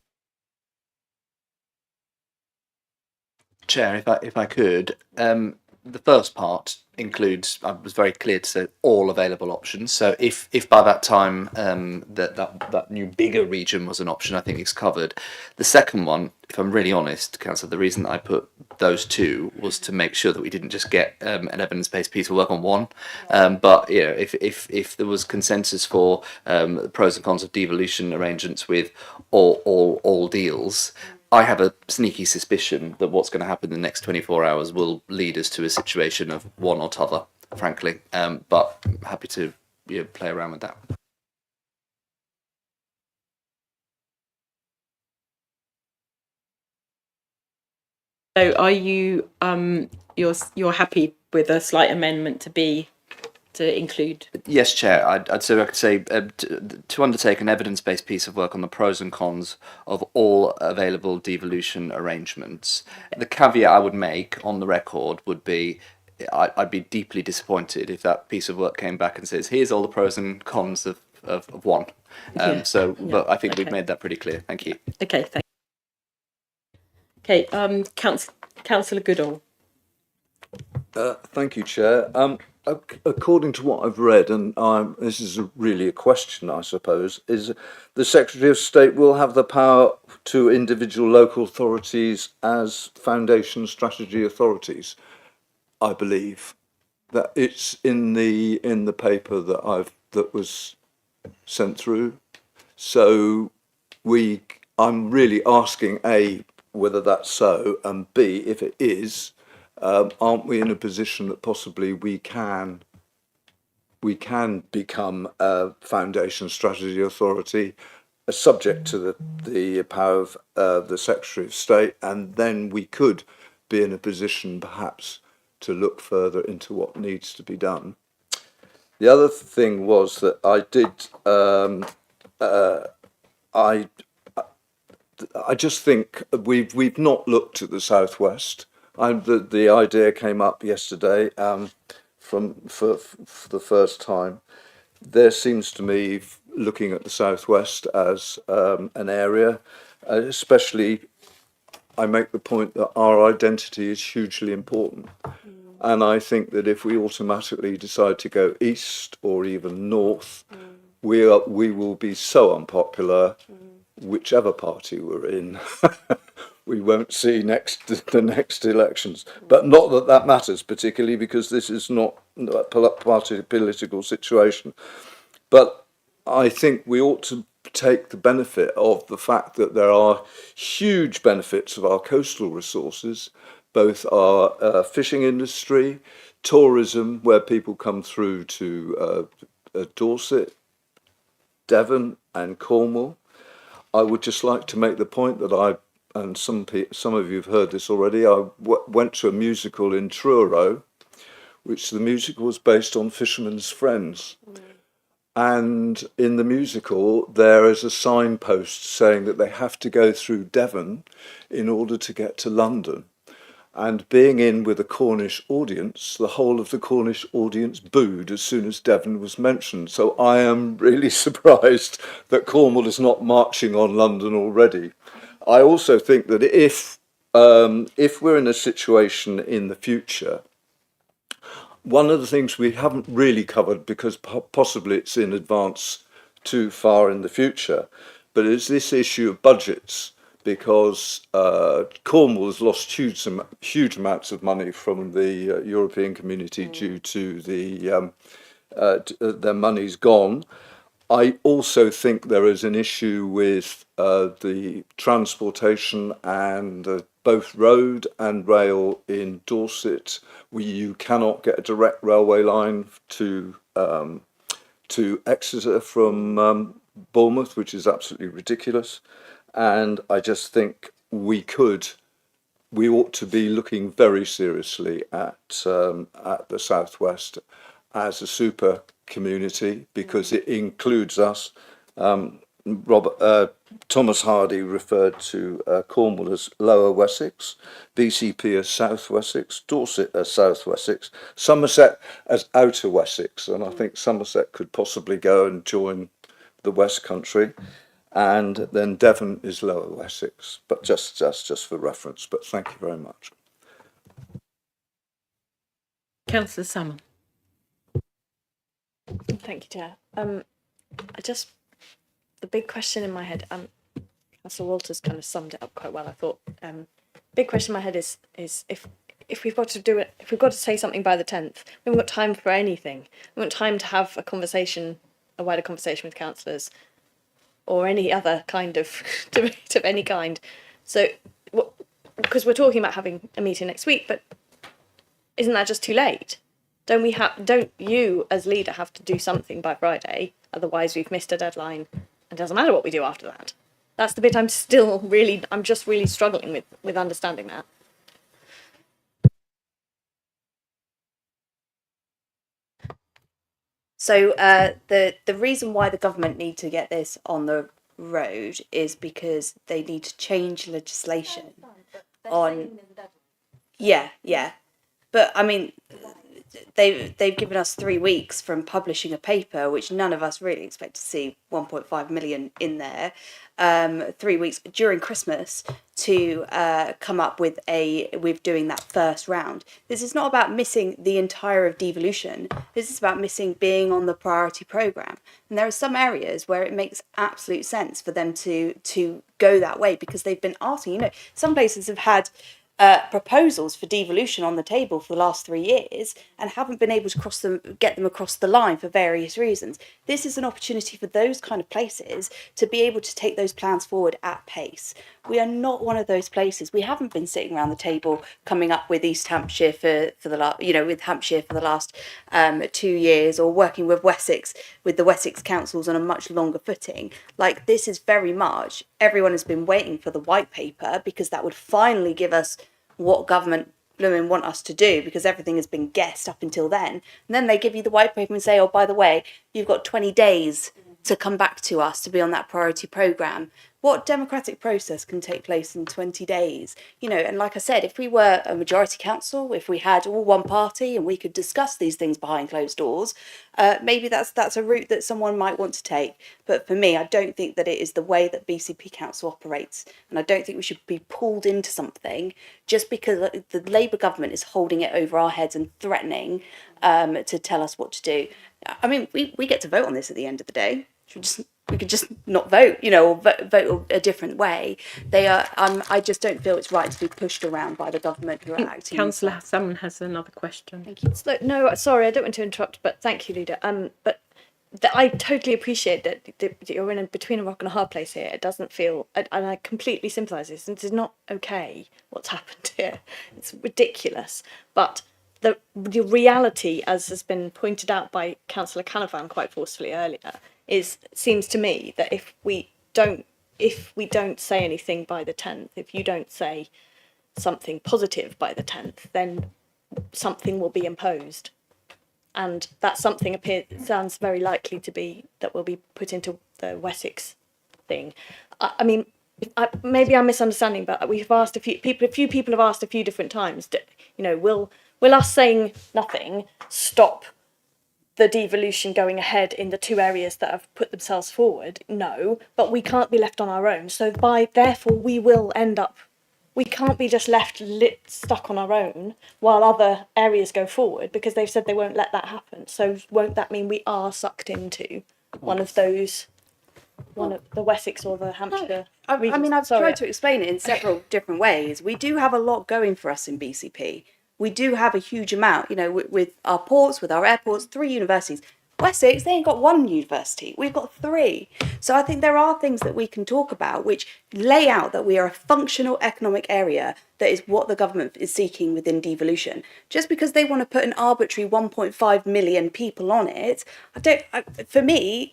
N: Chair, if I could, the first part includes, I was very clear to say, all available options. So if by that time that new bigger region was an option, I think it's covered. The second one, if I'm really honest, Councillor, the reason that I put those two was to make sure that we didn't just get an evidence-based piece of work on one. But if there was consensus for the pros and cons of devolution arrangements with all deals, I have a sneaky suspicion that what's going to happen in the next 24 hours will lead us to a situation of one or t'other, frankly. But I'm happy to play around with that.
A: So are you you're happy with a slight amendment to include?
N: Yes, Chair. I could say to undertake an evidence-based piece of work on the pros and cons of all available devolution arrangements. The caveat I would make on the record would be, I'd be deeply disappointed if that piece of work came back and says, here's all the pros and cons of one. But I think we've made that pretty clear. Thank you.
A: Okay, thank you. Okay, Councillor Goodall.
B: Thank you, Chair. According to what I've read, and this is really a question, I suppose, is the Secretary of State will have the power to individual local authorities as foundation strategy authorities. I believe that it's in the paper that was sent through. So I'm really asking A, whether that's so, and B, if it is, aren't we in a position that possibly we can become a foundation strategy authority, subject to the power of the Secretary of State, and then we could be in a position perhaps to look further into what needs to be done. The other thing was that I just think we've not looked at the Southwest. The idea came up yesterday for the first time. There seems to me, looking at the Southwest as an area, especially, I make the point that our identity is hugely important. And I think that if we automatically decide to go east or even north, we will be so unpopular, whichever party we're in, we won't see the next elections. But not that that matters particularly, because this is not a party political situation. But I think we ought to take the benefit of the fact that there are huge benefits of our coastal resources, both our fishing industry, tourism, where people come through to Dorset, Devon and Cornwall. I would just like to make the point that and some of you have heard this already, went to a musical in Truro, which the musical was based on Fisherman's Friends. And in the musical, there is a signpost saying that they have to go through Devon in order to get to London. And being in with a Cornish audience, the whole of the Cornish audience booed as soon as Devon was mentioned. So I am really surprised that Cornwall is not marching on London already. I also think that if we're in a situation in the future, one of the things we haven't really covered, because possibly it's in advance too far in the future, but is this issue of budgets, because Cornwall has lost huge amounts of money from the European Community due to their money's gone. I also think there is an issue with the transportation and both road and rail in Dorset, where you cannot get a direct railway line to Exeter from Bournemouth, which is absolutely ridiculous. And I just think we ought to be looking very seriously at the Southwest as a super community, because it includes us. Thomas Hardy referred to Cornwall as Lower Wessex, BCP as South Wessex, Dorset as South Wessex, Somerset as Outer Wessex, and I think Somerset could possibly go and join the West Country, and then Devon is Lower Wessex. But just for reference. But thank you very much.
A: Councillor Salmon.
G: Thank you, Chair. The big question in my head, Councillor Walters kind of summed it up quite well, I thought. Big question in my head is if we've got to do it, if we've got to say something by the 10th, we haven't got time for anything. We haven't time to have a wider conversation with councillors or any other kind of debate of any kind. So, because we're talking about having a meeting next week, but isn't that just too late? Don't you as leader have to do something by Friday? Otherwise we've missed a deadline. It doesn't matter what we do after that. That's the bit I'm just really struggling with understanding that. So the reason why the government need to get this on the road is because they need to change legislation on. Yeah. But I mean, they've given us 3 weeks from publishing a paper, which none of us really expect to see 1.5 million in there. 3 weeks during Christmas to come up with doing that first round. This is not about missing the entire of devolution. This is about being on the priority programme. And there are some areas where it makes absolute sense for them to go that way, because they've been asking. Some places have had proposals for devolution on the table for the last 3 years and haven't been able to get them across the line for various reasons. This is an opportunity for those kind of places to be able to take those plans forward at pace. We are not one of those places. We haven't been sitting around the table coming up with East Hampshire with Hampshire for the last 2 years, or working with the Wessex councils on a much longer footing. Like, this is very much, everyone has been waiting for the white paper, because that would finally give us what government blooming want us to do, because everything has been guessed up until then. And then they give you the white paper and say, oh, by the way, you've got 20 days to come back to us to be on that priority programme. What democratic process can take place in 20 days? And like I said, if we were a majority council, if we had all one party and we could discuss these things behind closed doors, maybe that's a route that someone might want to take. But for me, I don't think that it is the way that BCP Council operates. And I don't think we should be pulled into something just because the Labour government is holding it over our heads and threatening to tell us what to do. I mean, we get to vote on this at the end of the day. Should we just
L: we could just not vote, you know, or vote a different way. They are. I just don't feel it's right to be pushed around by the government who are acting.
A: Councillor Hassan has another question.
J: Thank you. No, sorry, I don't want to interrupt, but thank you, leader. But I totally appreciate that you're in between a rock and a hard place here. It doesn't feel, and I completely sympathise with this. This is not okay what's happened here. It's ridiculous. But the reality, as has been pointed out by Councillor Canavan quite forcefully earlier, seems to me that if we don't say anything by the 10th, if you don't say something positive by the 10th, then something will be imposed. And that something sounds very likely to be that will be put into the Wessex thing. I mean, maybe I'm misunderstanding, but we've asked a few people have asked a few different times. You know, will us saying nothing stop the devolution going ahead in the two areas that have put themselves forward? No, but we can't be left on our own. So therefore, we will end up. We can't be just left stuck on our own while other areas go forward, because they've said they won't let that happen. So won't that mean we are sucked into one of the Wessex or the Hampshire?
L: I mean, I've tried to explain it in several different ways. We do have a lot going for us in BCP. We do have a huge amount, you know, with our ports, with our airports, 3 universities. Wessex, they ain't got 1 university. We've got 3. So I think there are things that we can talk about which lay out that we are a functional economic area. That is what the government is seeking within devolution. Just because they want to put an arbitrary 1.5 million people on it, for me,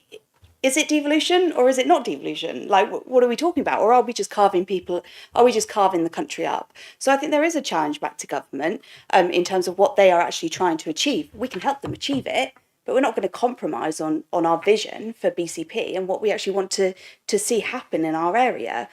L: is it devolution or is it not devolution? Like, what are we talking about? Or are we just carving the country up? So I think there is a challenge back to government in terms of what they are actually trying to achieve. We can help them achieve it, but we're not going to compromise on our vision for BCP and what we actually want to see happen in our area.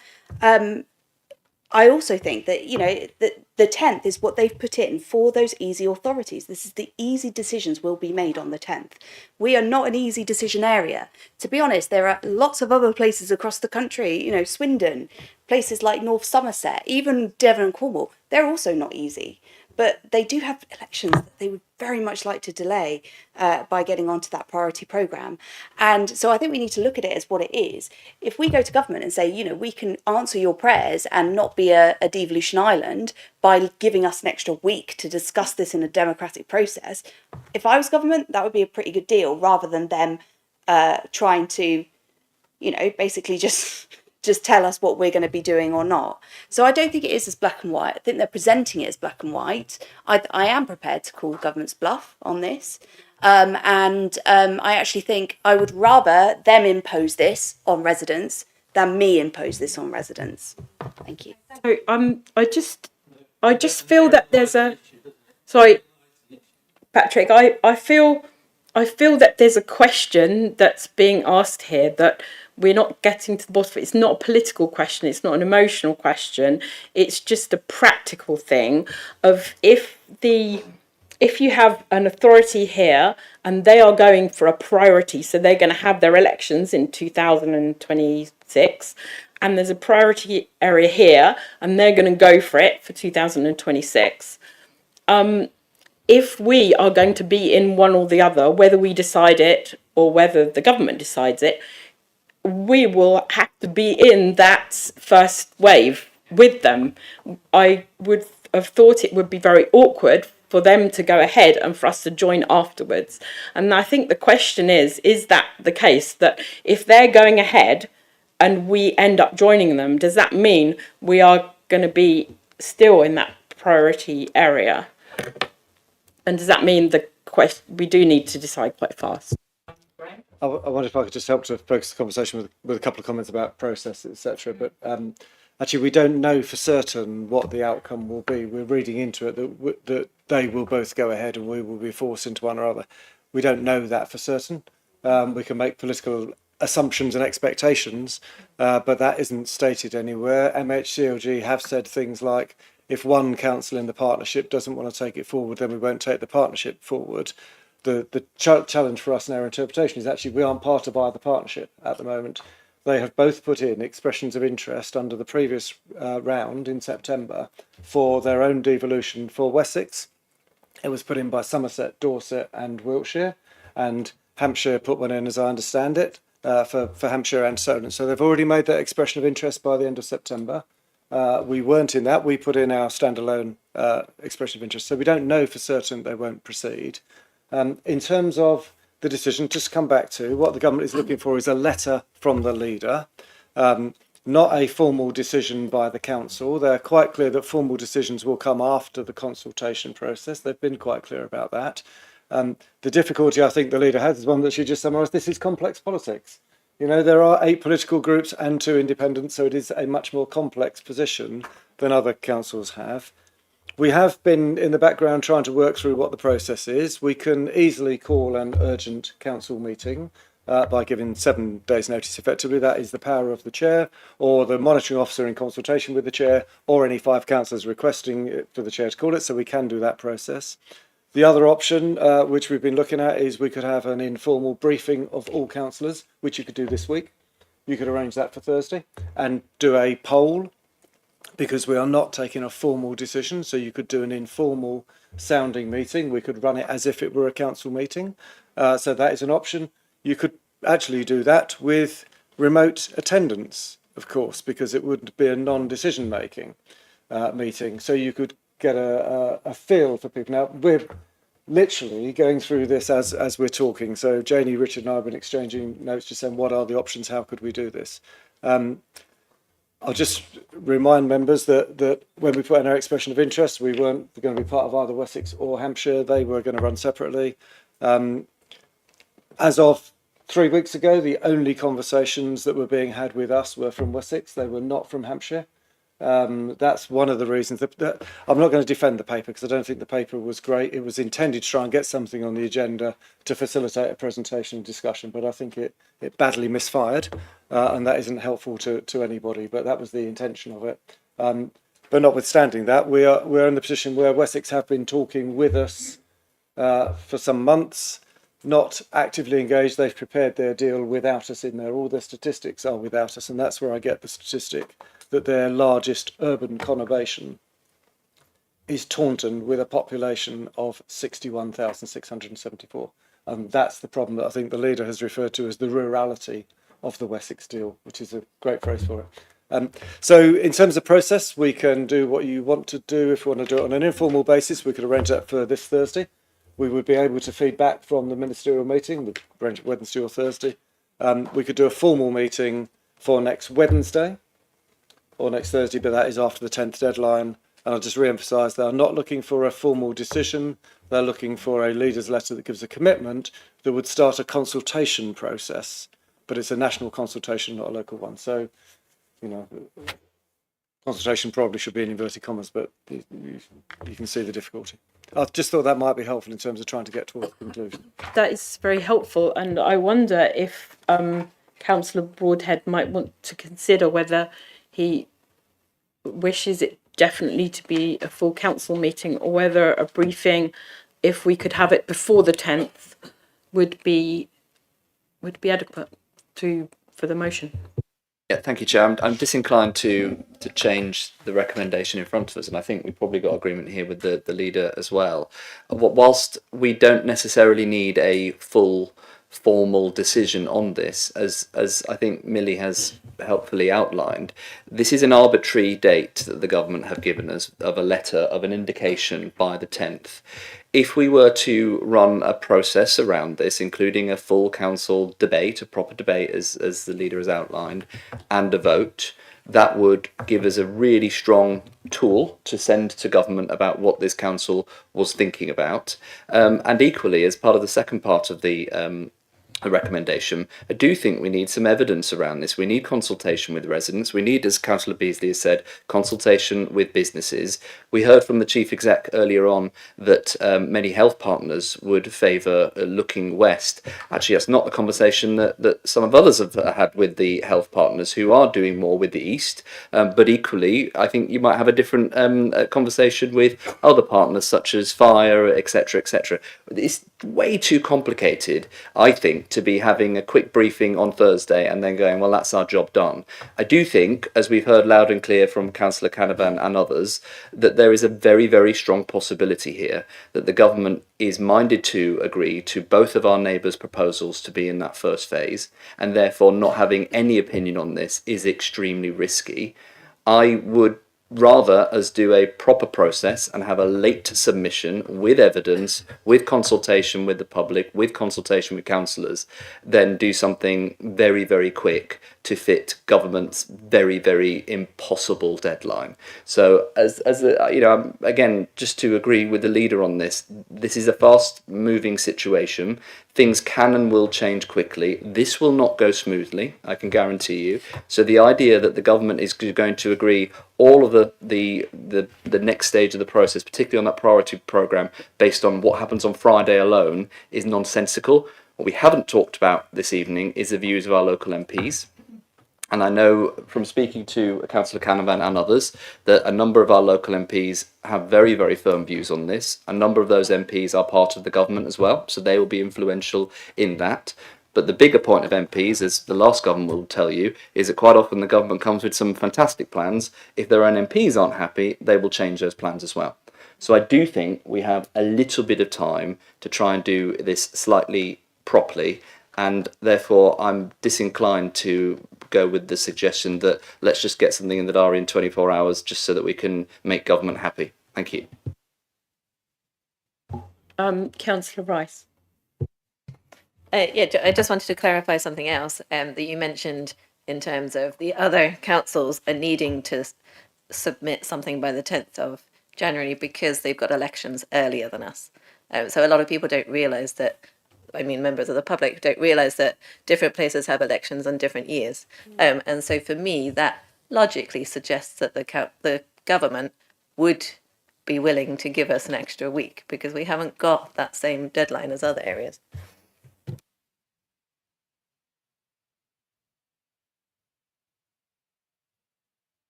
L: I also think that, you know, the 10th is what they've put in for those easy authorities. This is the easy decisions will be made on the 10th. We are not an easy decision area. To be honest, there are lots of other places across the country, you know, Swindon, places like North Somerset, even Devon and Cornwall, they're also not easy. But they do have elections that they would very much like to delay by getting onto that priority programme. And so I think we need to look at it as what it is. If we go to government and say, you know, we can answer your prayers and not be a devolution island by giving us an extra week to discuss this in a democratic process, if I was government, that would be a pretty good deal, rather than them trying to, you know, basically just tell us what we're going to be doing or not. So I don't think it is as black and white. I think they're presenting it as black and white. I am prepared to call government's bluff on this. I actually think I would rather them impose this on residents than me impose this on residents. Thank you.
A: So I just feel that there's a, sorry, Patrick, I feel that there's a question that's being asked here that we're not getting to the bottom of it. It's not a political question. It's not an emotional question. It's just a practical thing of if you have an authority here and they are going for a priority, so they're going to have their elections in 2026, and there's a priority area here and they're going to go for it for 2026. If we are going to be in one or the other, whether we decide it or whether the government decides it, we will have to be in that first wave with them. I would have thought it would be very awkward for them to go ahead and for us to join afterwards. And I think the question is that the case, that if they're going ahead and we end up joining them, does that mean we are going to be still in that priority area? And does that mean we do need to decide quite fast?
M: I wonder if I could just help to focus the conversation with a couple of comments about process, etc. But actually, we don't know for certain what the outcome will be. We're reading into it that they will both go ahead and we will be forced into one or other. We don't know that for certain. We can make political assumptions and expectations, but that isn't stated anywhere. MHCLG have said things like, if one council in the partnership doesn't want to take it forward, then we won't take the partnership forward. The challenge for us in our interpretation is actually we aren't part of either partnership at the moment. They have both put in expressions of interest under the previous round in September for their own devolution for Wessex. It was put in by Somerset, Dorset and Wiltshire, and Hampshire put one in, as I understand it. for Hampshire and Solent. So they've already made that expression of interest by the end of September. We weren't in that. We put in our standalone expression of interest. So we don't know for certain they won't proceed. In terms of the decision, just to come back to what the government is looking for is a letter from the leader, not a formal decision by the council. They're quite clear that formal decisions will come after the consultation process. They've been quite clear about that. The difficulty I think the leader has is one that she just summarised. This is complex politics. You know, there are 8 political groups and 2 independents, so it is a much more complex position than other councils have. We have been in the background trying to work through what the process is. We can easily call an urgent council meeting by giving 7 days notice effectively. That is the power of the chair or the monitoring officer in consultation with the chair or any 5 councillors requesting for the chair to call it, so we can do that process. The other option, which we've been looking at, is we could have an informal briefing of all councillors, which you could do this week. You could arrange that for Thursday and do a poll, because we are not taking a formal decision. So you could do an informal sounding meeting. We could run it as if it were a council meeting. So that is an option. You could actually do that with remote attendance, of course, because it would be a non-decision making meeting. So you could get a feel for people. Now, we're literally going through this as we're talking. So Janie, Richard and I have been exchanging notes just saying, what are the options? How could we do this? I'll just remind members that when we put in our expression of interest, we weren't going to be part of either Wessex or Hampshire. They were going to run separately. As of 3 weeks ago, the only conversations that were being had with us were from Wessex. They were not from Hampshire. That's one of the reasons that I'm not going to defend the paper because I don't think the paper was great. It was intended to try and get something on the agenda to facilitate a presentation and discussion, but I think it badly misfired, and that isn't helpful to anybody, but that was the intention of it. But notwithstanding that, we're in the position where Wessex have been talking with us for some months, not actively engaged. They've prepared their deal without us in there. All their statistics are without us, and that's where I get the statistic that their largest urban conurbation is Taunton with a population of 61,674. And that's the problem that I think the leader has referred to as the rurality of the Wessex deal, which is a great phrase for it. So in terms of process, we can do what you want to do. If we want to do it on an informal basis, we could arrange that for this Thursday. We would be able to feed back from the ministerial meeting, we'd arrange it Wednesday or Thursday. We could do a formal meeting for next Wednesday or next Thursday, but that is after the 10th deadline. And I'll just re-emphasise they're not looking for a formal decision. They're looking for a leader's letter that gives a commitment that would start a consultation process, but it's a national consultation, not a local one. So, you know, consultation probably should be in inverted commas, but you can see the difficulty. I just thought that might be helpful in terms of trying to get towards the conclusion.
A: That is very helpful, and I wonder if Councillor Broadhead might want to consider whether he wishes it definitely to be a full council meeting, or whether a briefing, if we could have it before the 10th, would be adequate for the motion.
N: Yeah, thank you, Chair. I'm disinclined to change the recommendation in front of us, and I think we've probably got agreement here with the leader as well. Whilst we don't necessarily need a full formal decision on this, as I think Millie has helpfully outlined, this is an arbitrary date that the government have given us of a letter of an indication by the 10th. If we were to run a process around this, including a full council debate, a proper debate as the leader has outlined, and a vote, that would give us a really strong tool to send to government about what this council was thinking about. And equally, as part of the second part of the recommendation, I do think we need some evidence around this. We need consultation with residents. We need, as Councillor Beasley has said, consultation with businesses. We heard from the Chief Exec earlier on that many health partners would favour looking west. Actually, that's not a conversation that some of others have had with the health partners who are doing more with the east. But equally, I think you might have a different conversation with other partners such as fire, etc., etc. way too complicated, I think, to be having a quick briefing on Thursday and then going, well, that's our job done. I do think, as we've heard loud and clear from Councillor Canavan and others, that there is a very, very strong possibility here that the government is minded to agree to both of our neighbours' proposals to be in that first phase, and therefore not having any opinion on this is extremely risky. I would rather us do a proper process and have a late submission with evidence, with consultation with the public, with consultation with councillors, than do something very, very quick to fit government's very, very impossible deadline. So, again, just to agree with the leader on this, this is a fast-moving situation. Things can and will change quickly. This will not go smoothly, I can guarantee you. So the idea that the government is going to agree all of the next stage of the process, particularly on that priority programme, based on what happens on Friday alone, is nonsensical. What we haven't talked about this evening is the views of our local MPs. And I know from speaking to Councillor Canavan and others that a number of our local MPs have very, very firm views on this. A number of those MPs are part of the government as well, so they will be influential in that. But the bigger point of MPs, as the last government will tell you, is that quite often the government comes with some fantastic plans. If their own MPs aren't happy, they will change those plans as well. So I do think we have a little bit of time to try and do this slightly properly, and therefore I'm disinclined to go with the suggestion that let's just get something in the diary in 24 hours just so that we can make government happy. Thank you.
A: Councillor Rice.
Q: I just wanted to clarify something else that you mentioned in terms of the other councils are needing to submit something by the 10th of January because they've got elections earlier than us. So a lot of people don't realise that, I mean, members of the public don't realise that different places have elections on different years. And so for me, that logically suggests that the government would be willing to give us an extra week because we haven't got that same deadline as other areas.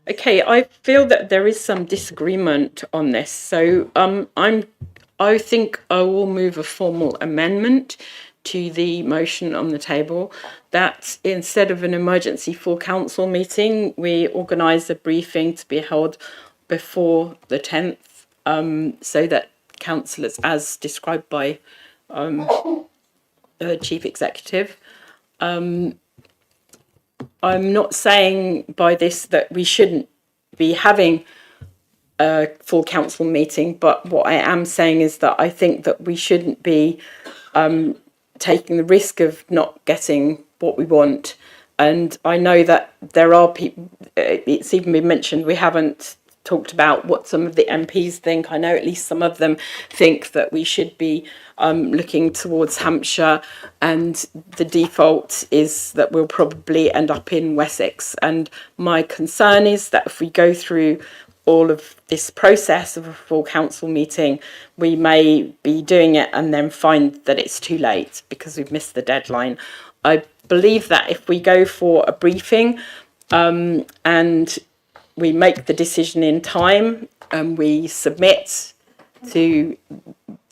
A: Okay, I feel that there is some disagreement on this. So I think I will move a formal amendment to the motion on the table that instead of an emergency full council meeting, we organise a briefing to be held before the 10th, so that councillors, as described by the Chief Executive, I'm not saying by this that we shouldn't be having a full council meeting, but what I am saying is that I think that we shouldn't be taking the risk of not getting what we want. And I know that there are people, it's even been mentioned, we haven't talked about what some of the MPs think. I know at least some of them think that we should be looking towards Hampshire, and the default is that we'll probably end up in Wessex. And my concern is that if we go through all of this process of a full council meeting, we may be doing it and then find that it's too late because we've missed the deadline. I believe that if we go for a briefing and we make the decision in time and we submit to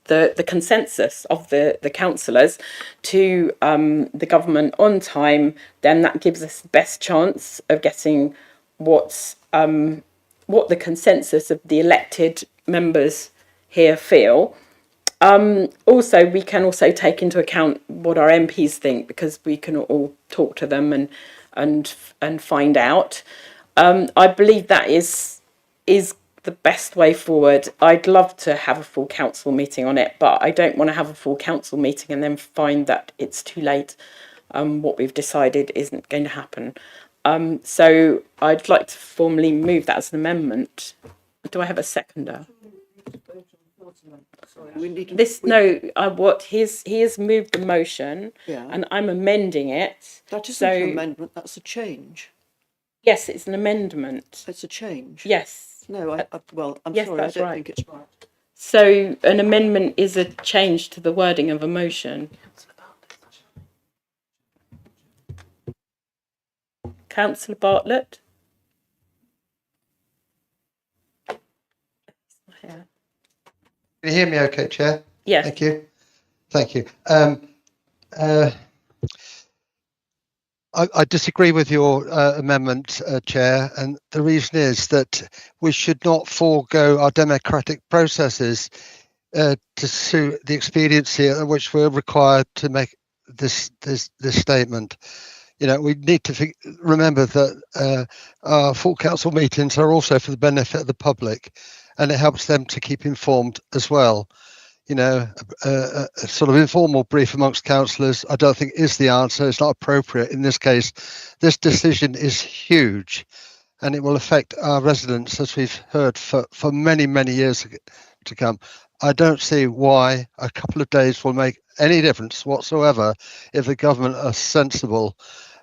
A: the consensus of the councillors to the government on time, then that gives us the best chance of getting what the consensus of the elected members here feel. Also, we can also take into account what our MPs think, because we can all talk to them and find out. I believe that is the best way forward. I'd love to have a full council meeting on it, but I don't want to have a full council meeting and then find that it's too late. What we've decided isn't going to happen. So I'd like to formally move that as an amendment. Do I have a seconder? He has moved the motion, and I'm amending it.
D: That isn't an amendment, that's a change.
A: Yes, it's an amendment.
D: It's a change.
A: Yes.
D: No, I'm
A: yes,
D: sorry, I
A: that's
D: don't
A: right.
D: think it's right.
A: So an amendment is a change to the wording of a motion. Councillor Bartlett? here.
I: Can you hear me okay, Chair?
A: Yes.
I: Thank you. Thank you. I disagree with your amendment, Chair, and the reason is that we should not forego our democratic processes to suit the expediency at which we're required to make this statement. You know, we need to remember that our full council meetings are also for the benefit of the public, and it helps them to keep informed as well. You know, a sort of informal brief amongst councillors, I don't think is the answer. It's not appropriate in this case. This decision is huge, and it will affect our residents, as we've heard, for many, many years to come. I don't see why a couple of days will make any difference whatsoever if the government are sensible.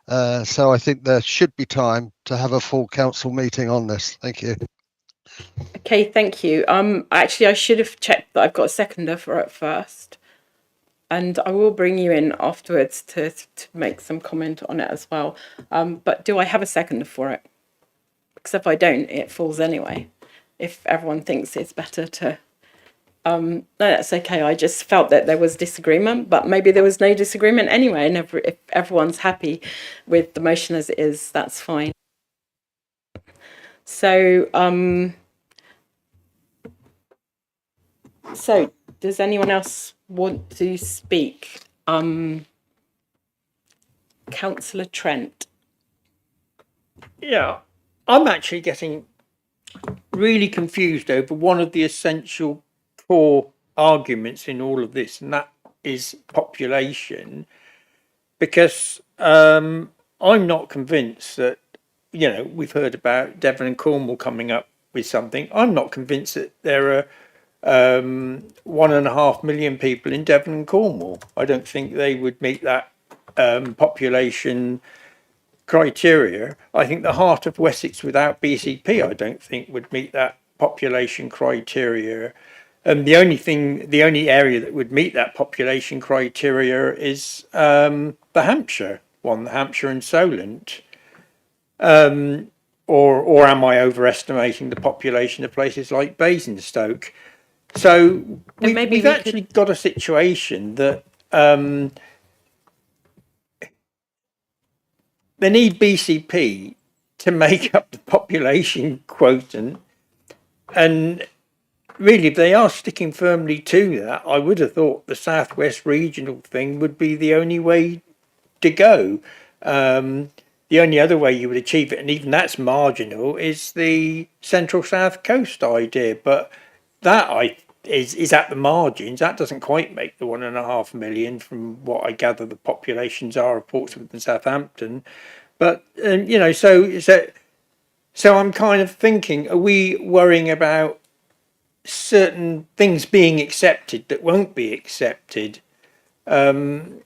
I: So I think there should be time to have a full council meeting on this. Thank you.
A: Okay, thank you. Actually, I should have checked that I've got a seconder for it first, and I will bring you in afterwards to make some comment on it as well. But do I have a seconder for it? Because if I don't, it falls anyway. If everyone thinks it's better to, no, that's okay. I just felt that there was disagreement, but maybe there was no disagreement anyway. And if everyone's happy with the motion as it is, that's fine. So, So, does anyone else want to speak? Councillor Trent.
O: Yeah, I'm actually getting really confused over one of the essential core arguments in all of this, and that is population. Because I'm not convinced that, you know, we've heard about Devon and Cornwall coming up with something. I'm not convinced that there are 1.5 million people in Devon and Cornwall. I don't think they would meet that population criteria. I think the heart of Wessex without BCP, I don't think would meet that population criteria. The only area that would meet that population criteria is the Hampshire one, the Hampshire and Solent. Or am I overestimating the population of places like Basingstoke? So we've actually got a situation that they need BCP to make up the population quotient, and really, if they are sticking firmly to that, I would have thought the Southwest regional thing would be the only way to go. The only other way you would achieve it, and even that's marginal, is the Central South Coast idea. But that is at the margins. That doesn't quite make the 1.5 million from what I gather the populations are of Portsmouth and Southampton. But you know, so I'm kind of thinking, are we worrying about certain things being accepted that won't be accepted? In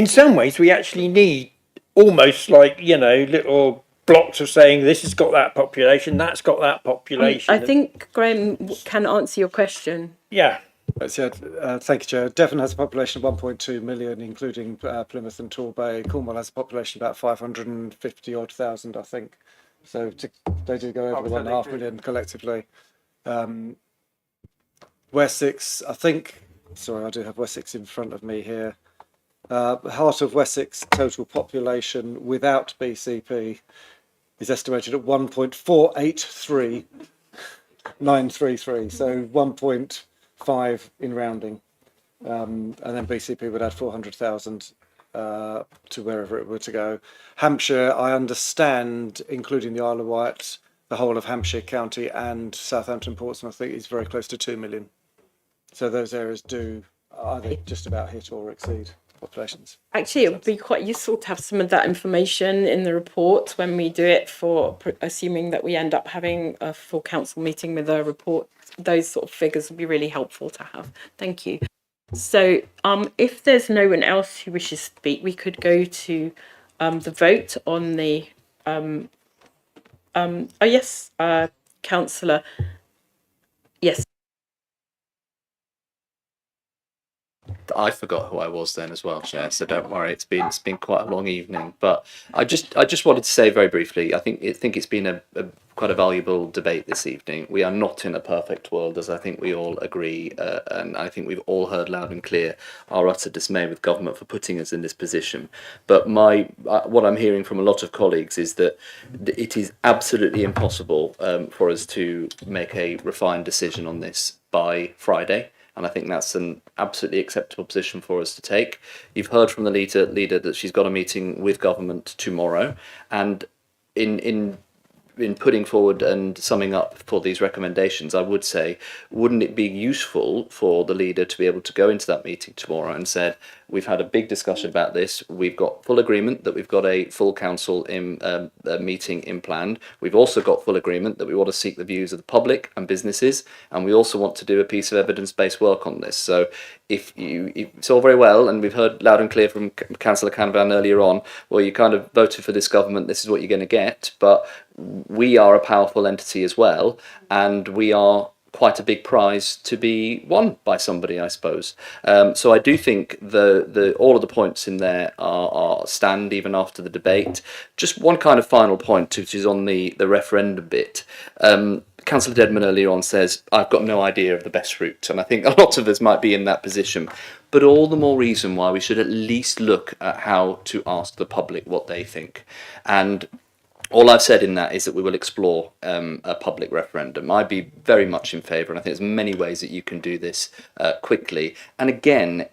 O: some ways, we actually need almost like, you know, little blocks of saying this has got that population, that's got that population.
A: I think Graham can answer your question.
O: Yeah.
M: Thank you, Chair. Devon has a population of 1.2 million, including Plymouth and Torbay. Cornwall has a population of about 550 odd thousand, I think. So they do go over the 1.5 million collectively. Wessex, I think, sorry, I do have Wessex in front of me here. Heart of Wessex total population without BCP is estimated at 1.483933, so 1.5 in rounding. And then BCP would add 400,000 to wherever it were to go. Hampshire, I understand, including the Isle of Wight, the whole of Hampshire County and Southampton, Portsmouth, I think is very close to 2 million. So those areas do either just about hit or exceed populations.
A: Actually, it would be quite useful to have some of that information in the report when we do it, for assuming that we end up having a full council meeting with a report. Those sort of figures would be really helpful to have. Thank you. So if there's no one else who wishes to speak, we could go to the vote on the Councillor. Yes.
N: I forgot who I was then as well, Chair. So don't worry, it's been quite a long evening. But I just wanted to say very briefly, I think it's been a quite a valuable debate this evening. We are not in a perfect world, as I think we all agree, and I think we've all heard loud and clear our utter dismay with government for putting us in this position. But what I'm hearing from a lot of colleagues is that it is absolutely impossible for us to make a refined decision on this by Friday. And I think that's an absolutely acceptable position for us to take. You've heard from the leader that she's got a meeting with government tomorrow, and in putting forward and summing up for these recommendations, I would say, wouldn't it be useful for the leader to be able to go into that meeting tomorrow and said, we've had a big discussion about this, we've got full agreement that we've got a full council meeting in planned, we've also got full agreement that we want to seek the views of the public and businesses, and we also want to do a piece of evidence-based work on this. So it's all very well, and we've heard loud and clear from Councillor Canavan earlier on, well, you kind of voted for this government, this is what you're going to get, but we are a powerful entity as well, and we are quite a big prize to be won by somebody, I suppose. So I do think all of the points in there are stand even after the debate. Just one kind of final point, which is on the referendum bit. Councillor Dedman earlier on says, I've got no idea of the best route, and I think a lot of us might be in that position. But all the more reason why we should at least look at how to ask the public what they think. And all I've said in that is that we will explore a public referendum. I'd be very much in favour, and I think there's many ways that you can do this quickly. And again,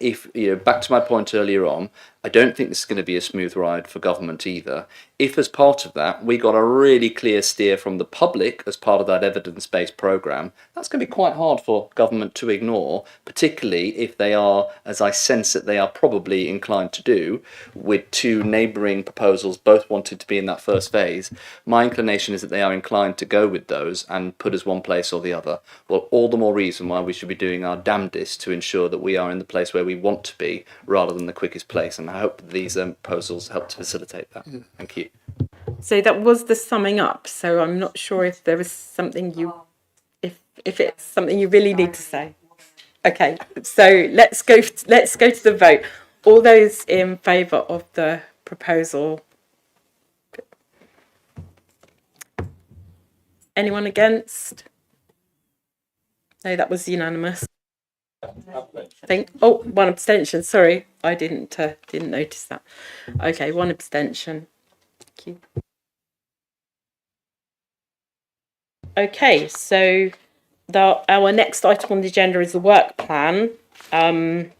N: back to my point earlier on, I don't think this is going to be a smooth ride for government either. If as part of that, we got a really clear steer from the public as part of that evidence-based programme, that's going to be quite hard for government to ignore, particularly if they are, as I sense that they are probably inclined to do, with two neighbouring proposals both wanted to be in that first phase. My inclination is that they are inclined to go with those and put us one place or the other. Well, all the more reason why we should be doing our damnedest to ensure that we are in the place where we want to be rather than the quickest place. And I hope that these proposals help to facilitate that. Thank you.
A: So that was the summing up. So I'm not sure if there was something if it's something you really need to say. Okay, so let's go to the vote. All those in favour of the proposal? Anyone against? No, that was unanimous. One abstention. Sorry, I didn't notice that. Okay, one abstention. Thank you. Okay, so our next item on the agenda is the work plan. I'm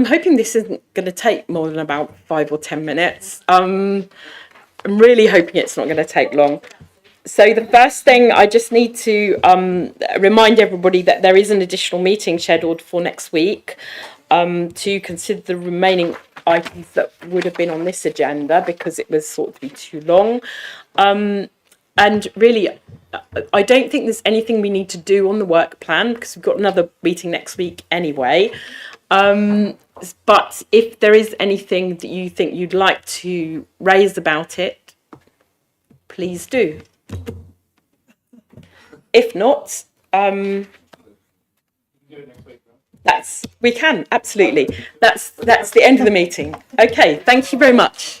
A: hoping this isn't going to take more than about 5 or 10 minutes. I'm really hoping it's not going to take long. So the first thing, I just need to remind everybody that there is an additional meeting scheduled for next week to consider the remaining items that would have been on this agenda because it was thought to be too long. And really, I don't think there's anything we need to do on the work plan because we've got another meeting next week anyway. But if there is anything that you think you'd like to raise about it, please do. If not, we can absolutely. That's the end of the meeting. Okay, thank you very much.